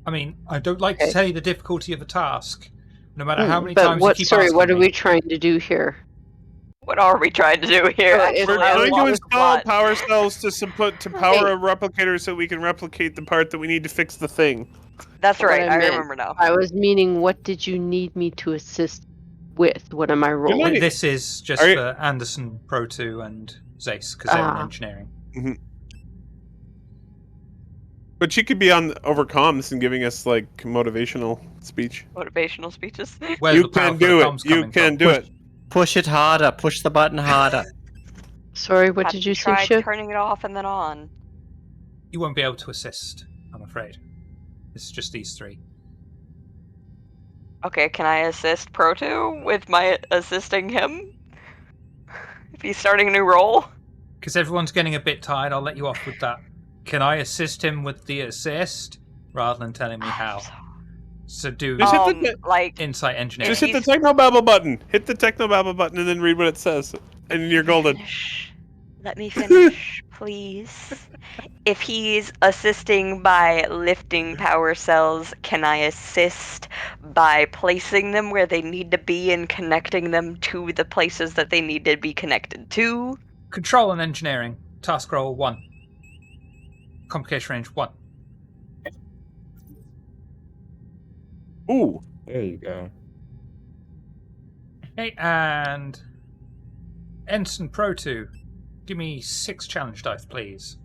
I don't like to Okay. tell you the difficulty of a task, no matter how many But times what? you keep Sorry, asking what are me. we trying to do here? What are we trying to do here? So if Actually, We're I trying to was- install plot. power cells to power a replicator so we can replicate the part that we need to fix the thing. That's What right. I I meant. remember now. I was meaning, what did you need me to assist with? What am I rolling? not- This is just Are you- for Anderson, Pro 2, and Zace, because they're in Ah. engineering. But she could be on over comms and giving us like motivational speech. Motivational speeches. Where's You the power can for the do it. comms You coming can from? do it. Push it harder. Push the button harder. Sorry, what Have did you say, tried Shiv? turning it off and then on? You won't be able to assist, I'm afraid. It's just these 3. Okay, can I assist Pro 2 with my assisting him? If he's starting a new role? Because everyone's getting a bit tired, I'll let you off with that. Can I assist him with the assist, rather than telling me how? So do Just hit the like insight engineering. Just hit the he's- technobabble button. Hit the technobabble button and then read what it says. And you're golden. Let me finish, please. If he's assisting by lifting power cells, can I assist by placing them where they need to be and connecting them to the places that they need to be connected to? Control and engineering. Task roll 1. Complication range 1. Ooh. There you go. Okay, and Ensign Pro 2, give me 6 challenge dice, please.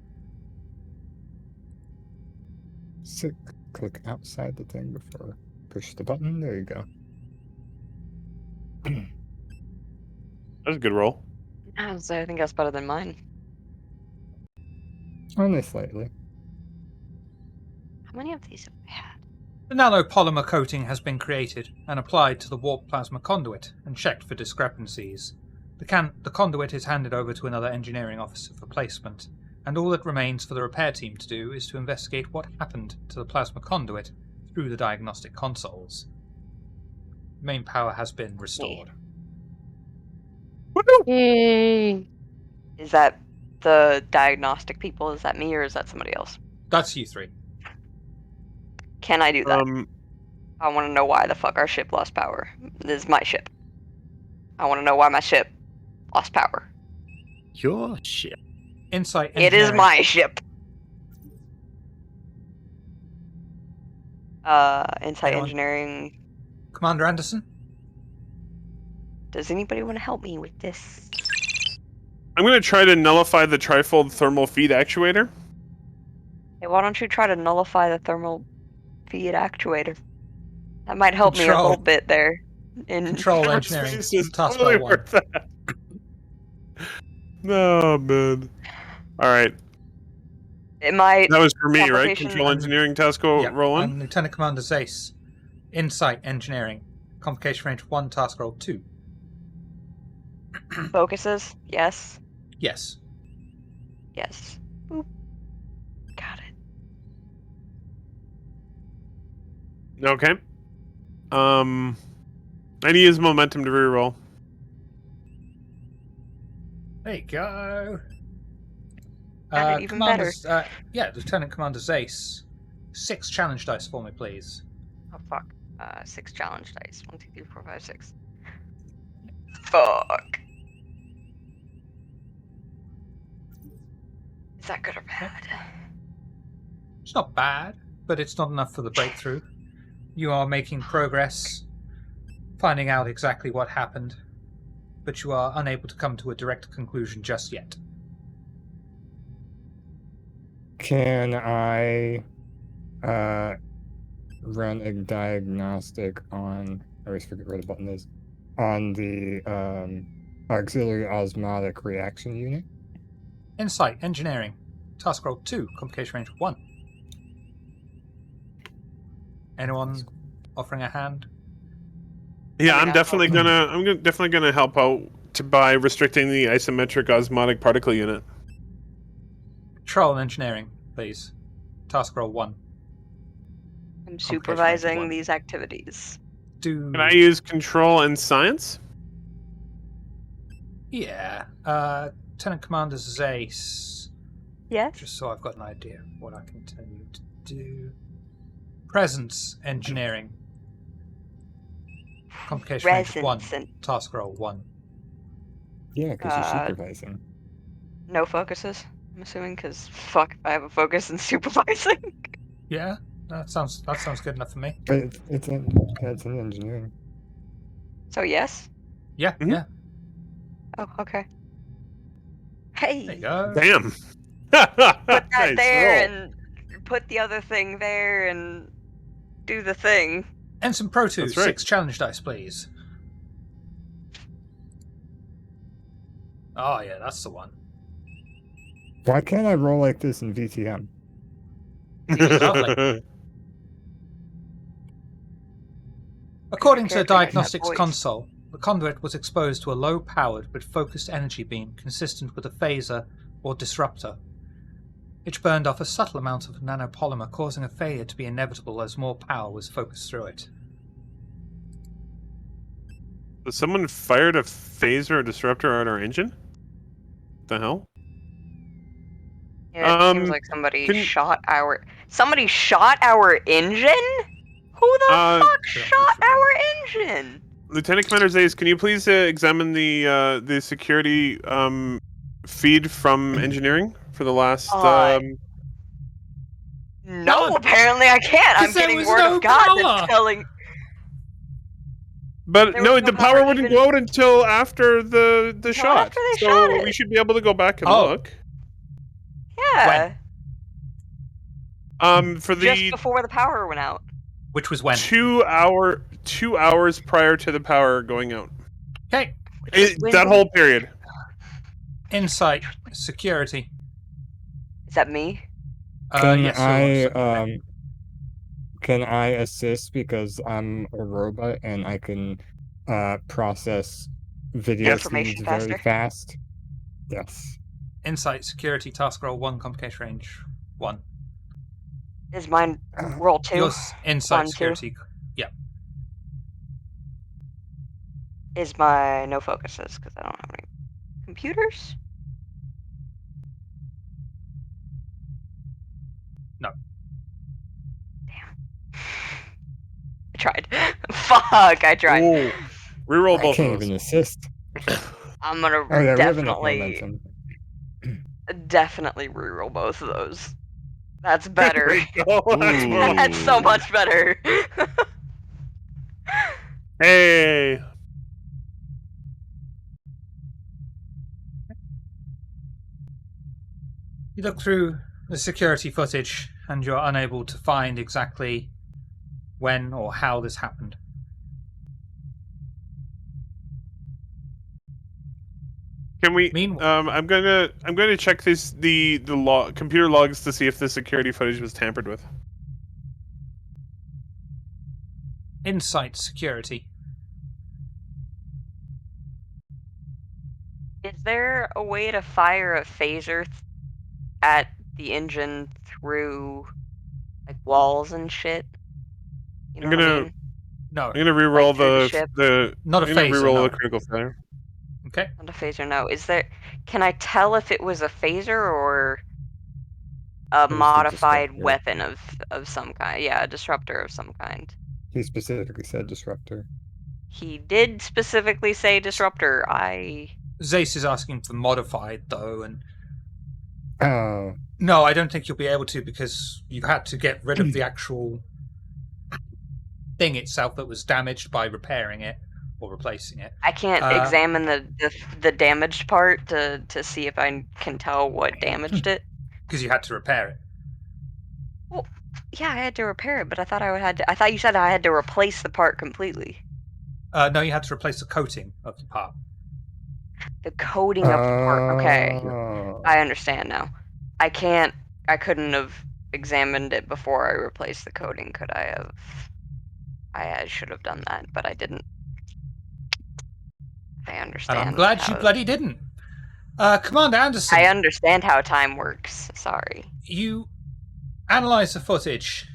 Click outside the thing before push the button. There you go. That's a good roll. I think that's better than mine. Only slightly. How many of these have I had? The nanopolymer coating has been created and applied to the warp plasma conduit and checked for discrepancies. The conduit is handed over to another engineering officer for placement, and all that remains for the repair team to do is to investigate what happened to the plasma conduit through the diagnostic consoles. Main power has been restored. Yay! Is that the diagnostic people? Is that me or is that somebody else? That's you three. Can I do that? I want to know why the fuck our ship lost power. This is my ship. I want to know why my ship lost power. Your ship. Insight It engineering. is my ship. Insight Anyone? engineering. Commander Anderson? Does anybody want to help me with this? I'm going to try to nullify the trifold thermal feed actuator. Hey, why don't you try to nullify the thermal feed actuator? That might help me a Control. little bit there. Control engineering. Space is Task totally bar 1. worth that. No, man. All right. It might. That was for me, right? Complication- Control engineering task roll Yep, one. and Lieutenant Commander Zace. Insight engineering. Complication range 1, task roll 2. Focuses? Yes. Yes. Yes. Boop. Got it. Okay. I need his momentum to reroll. There you go. Got it even better. Lieutenant Commander Zace. 6 challenge dice for me, please. Oh fuck. 6 challenge dice. 1, 2, 3, 4, 5, 6. Fuck. Is that good or bad? It's not bad, but it's not enough for the breakthrough. You are making progress, finding out exactly what happened, but you are unable to come to a direct conclusion just yet. Can I run a diagnostic on, I always forget where the button is, on the auxiliary osmotic reaction unit? Insight engineering. Task roll 2, complication range 1. Anyone offering a hand? Yeah, I mean, I'm I'll definitely help. definitely gonna help out by restricting the isometric osmotic particle unit. Control engineering, please. Task roll 1. I'm range supervising 1. these activities. Can I use control and science? Yeah. Lieutenant Commander Zace. Yes? Just so I've got an idea of what I can tell you to do. Presence engineering. Complication range 1. Presence and Task roll 1. Yeah, because you're supervising. no focuses, I'm assuming, because fuck if I have a focus in supervising. Yeah, that sounds good enough for me. But it's in engineering. So yes? Yeah, Mhm. yeah. Oh, okay. There Hey! you go. Damn. Put that Nice there roll. and put the other thing there and do the thing. Ensign Pro 2, That's right. 6 challenge dice, please. Oh yeah, that's the one. Why can't I roll like this in VTM? Lovely. According to the Character might have diagnostics voice. console, the conduit was exposed to a low-powered but focused energy beam consistent with a phaser or disruptor. It burned off a subtle amount of nanopolymer, causing a failure to be inevitable as more power was focused through it. So someone fired a phaser or disruptor at our engine? What the hell? Yeah, it seems like somebody can- shot our engine? Who the fuck shot our engine? Lieutenant Commander Zace, can you please examine the security feed from engineering for the last? No, apparently I can't. I'm 'Cause there getting was word no of God power. that's telling. But There no, was no the power power wouldn't even- go out until after the Until shot. after they so shot we it. should be able to go back and Oh. look. Yeah. For Just the before the power went out. Which was when? 2 hours prior to the power going out. Okay. That whole period. Insight security. Is that me? Can Yes, you're also- can I assist because I'm a robot and I can process video Information feeds very faster? fast? Yes. Insight security task roll 1, complication range 1. Is mine roll 2? Your insight 1, 2. security. Yeah. Is my no focuses because I don't have any computers? No. Damn. I tried. Fuck, I tried. Ooh. Reroll I both can't of those. even assist. I'm gonna Oh yeah, we have enough definitely reroll both of those. That's better. There you go. That's Ooh. more- That's so much better. Hey. You look through the security footage and you're unable to find exactly when or how this happened. Can we? Meanwhile, I'm gonna check the computer logs to see if the security footage was tampered with. insight security. Is there a way to fire a phaser at the engine through like walls and shit? You know I'm what I gonna- mean? No, I'm gonna reroll Like through the ship? not a I'm gonna phaser. reroll No. the critical failure. Okay. Not a phaser, no. Is there? Can I tell if it was a phaser or a the modified disruptor. weapon of some kind? Yeah, a disruptor of some kind. He specifically said disruptor. He did specifically say disruptor. Zace is asking for modified though, and Oh, no, I don't think you'll be able to because you had to get rid of the actual thing itself that was damaged by repairing it or replacing it. I can't examine the damaged part to see if I can tell what damaged it. Because you had to repair it. Well, yeah, I had to repair it, but I thought I thought you said I had to replace the part completely. No, you had to replace the coating of the part. The coating of the part. Okay, oh. I understand now. I couldn't have examined it before I replaced the coating. Could I have? I should have done that, but I didn't. I understand. And I'm glad you bloody didn't. Commander Anderson. I understand how time works. Sorry. You analyze the footage,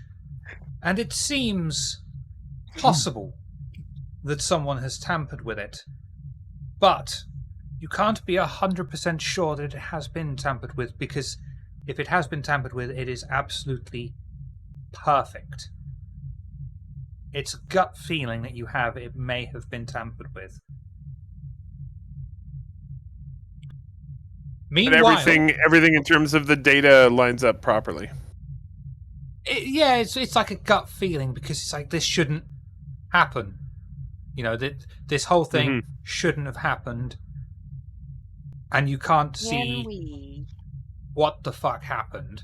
and it seems possible that someone has tampered with it. But you can't be 100% sure that it has been tampered with, because if it has been tampered with, it is absolutely perfect. It's a gut feeling that you have it may have been tampered with. But Meanwhile, everything in terms of the data lines up properly. it's like a gut feeling, because it's like this shouldn't happen. You know, that this whole thing shouldn't have happened, and you can't see what the fuck happened,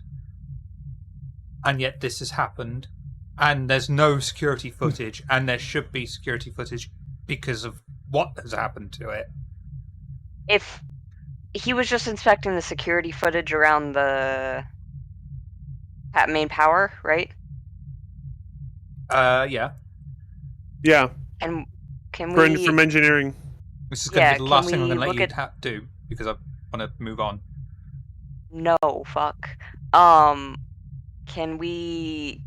and yet this has happened, and there's no security footage, and there should be security footage because of what has happened to it. If he was just inspecting the security footage around the main power, right? Yeah. Yeah. And can From engineering. This is going to be the last thing I'm we going to let look you do, because I want to move on. No, fuck. Can we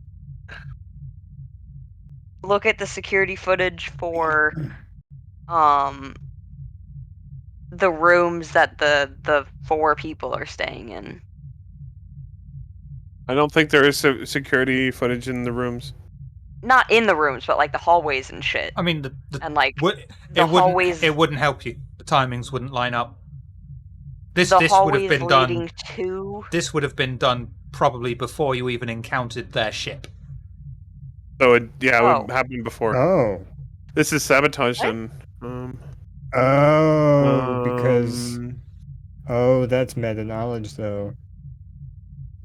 look at the security footage for the rooms that the 4 people are staying in? I don't think there is security footage in the rooms. Not in the rooms, but like the hallways and shit. I mean, And like it hallways. wouldn't help you. The timings wouldn't line up. This The would have hallways been leading done. to. This would have been done probably before you even encountered their ship. So it would happen before. Oh. This is sabotage What? then. Because that's meta knowledge though.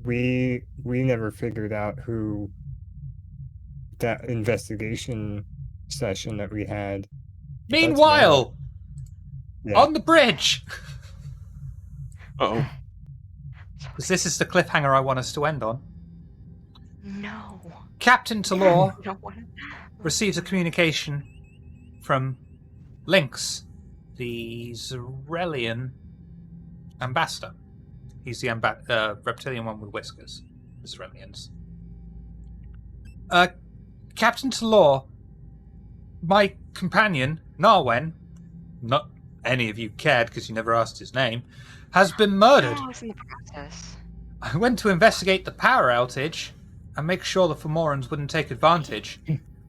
We never figured out who that investigation session that we had. but that's meta. Meanwhile, Yeah. on the bridge. Uh-oh. Because this is the cliffhanger I want us to end on. No. Captain Talor I don't want to. receives a communication from Lynx, the Zerelian ambassador. He's the reptilian one with whiskers. The Zerelians. Captain Talor, my companion, Narwen, not any of you cared because you never asked his name, has been murdered. No, it's in the process. I went to investigate the power outage and make sure the Fomorans wouldn't take advantage.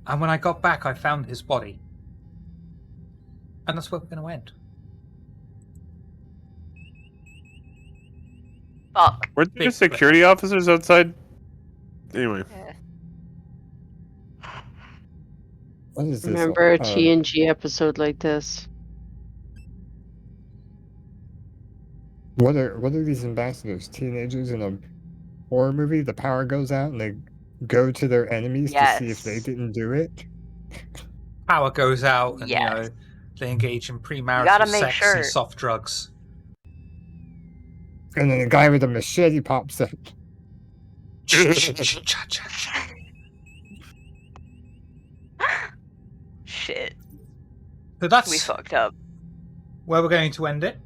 And when I got back, I found his body. And that's where we're going to end. Fuck. Were there Big security officers outside? Anyway. Yeah. What is this? Remember a TNG episode like this? What are these ambassadors? Teenagers in a horror movie? The power goes out and they go to their enemies to see if they Yes. didn't do it. Power goes out and, Yes. they engage in gotta premarital make sex sure. and soft drugs. And then a guy with a machete pops up. Shit. So that's We fucked up. where we're going to end it.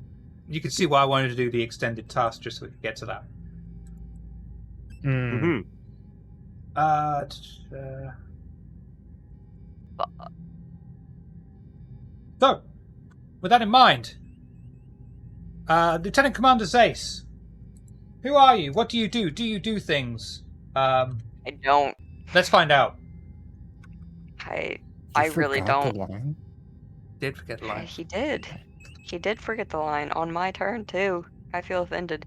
You can see why I wanted to do the extended task just so we could get to that. Mm-hmm. So, with that in mind, Lieutenant Commander Zace, who are you? What do you do? Do you do things? I don't. Let's find out. I You really forgot the don't. line? Did forget the line. He did. He did forget the line on my turn too. I feel offended.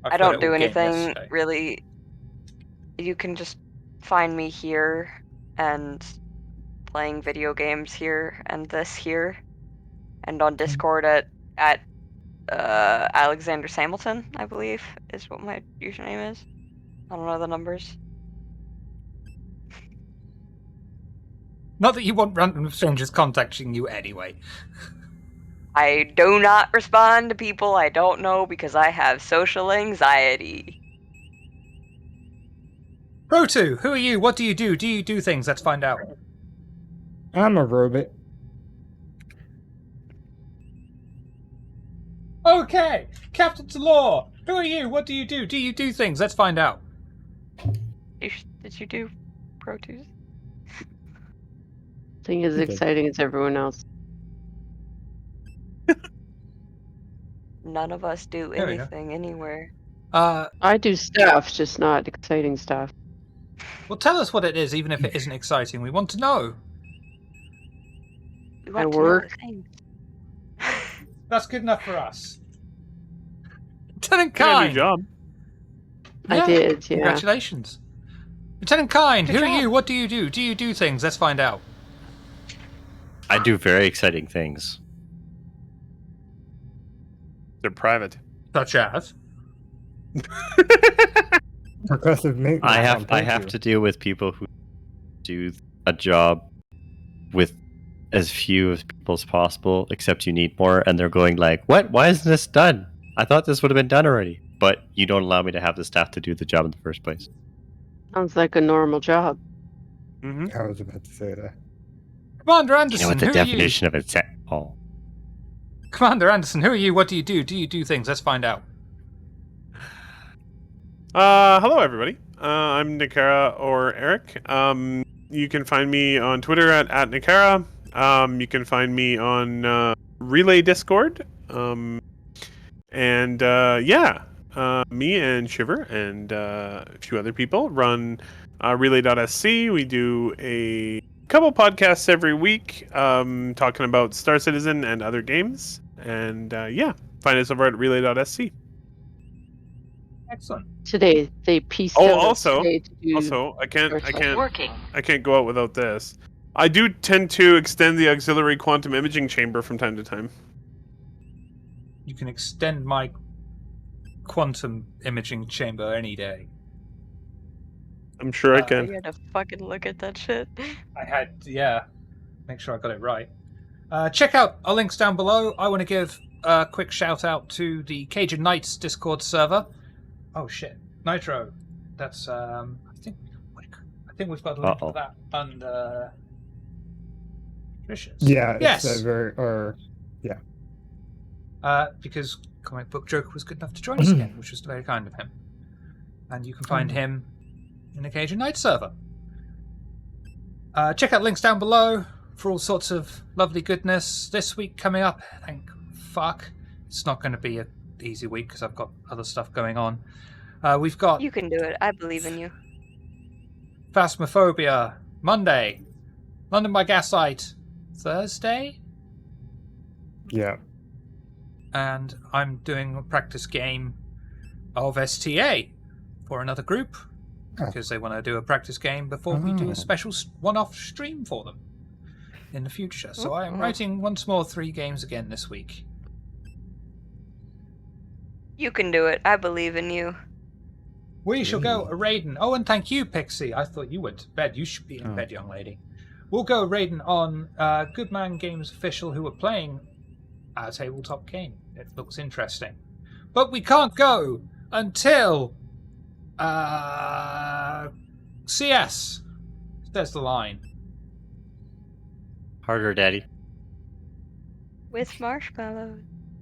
I forgot don't it do all game anything yesterday. really. You can just find me here and playing video games here and this here, and on Discord at Alexander Samilton, I believe is what my username is. I don't know the numbers. Not that you want random strangers contacting you anyway. I do not respond to people I don't know because I have social anxiety. Pro2, who are you? What do you do? Do you do things? Let's find out. I'm a robot. Okay, Captain Talor, who are you? What do you do? Do you do things? Let's find out. Did you do Pro 2s? Thing as You did. exciting as everyone else. None of us do There we go. anything anywhere. I do stuff, just not exciting stuff. Well, tell us what it is, even if it isn't exciting. We want to know. We I want to know work. the things. That's good enough for us. Lieutenant Got a new Kine. job. I did, yeah. Congratulations. Lieutenant Kine, Good who are job. you? What do you do? Do you do things? Let's find out. I do very exciting things. They're private. Such as? Progressive maintenance. I on have Pokemon. to deal with people who do a job with as few as people as possible, except you need more, and they're going like, "What? Why isn't this done? I thought this would have been done already." But you don't allow me to have the staff to do the job in the first place. Sounds like a normal job. Mm-hmm. I was about to say that. Commander You Anderson, know what the who are you? definition of it's at all. Commander Anderson, who are you? What do you do? Do you do things? Let's find out. Hello, everybody. I'm Nikara or Eric. You can find me on Twitter at Nikara. You can find me on Relay Discord. Me and Shiver and a few other people run Relay.sc. We do a couple podcasts every week talking about Star Citizen and other games. And find us over at Relay.sc. Excellent. Today, they pieced Oh, out also- today to do Also, I can't Working. go out without this. I do tend to extend the auxiliary quantum imaging chamber from time to time. You can extend my quantum imaging chamber any day. I'm sure I Uh, can. You had to fucking look at that shit. I had, yeah, make sure I got it right. Check out our links down below. I want to give a quick shout out to the Cajun Knights Discord server. Oh shit, Nitro. That's I think we've got a link Uh-oh. for that under Tricious. Yeah, Yes. it's Because Comic Book Joker was good enough to join us again, which was very kind of him. And you can find him in the Cajun Knights server. Check out links down below for all sorts of lovely goodness. This week coming up, thank fuck, it's not going to be an easy week because I've got other stuff going on. We've got You can do it. I believe in you. Phasmophobia Monday, London by Gaslight Thursday, yeah. and I'm doing a practice game of STA for another group because they want to do a practice game before we do a special one-off stream for them in the future. So I am writing once more 3 games again this week. You can do it. I believe in you. We shall go a raiding. Oh, and thank you, Pixie. I thought you went to bed. You should be in bed, young lady. We'll go raiding on Goodman Games Official, who are playing a tabletop game. It looks interesting. But we can't go until CS. There's the line. Harder, Daddy. With marshmallows.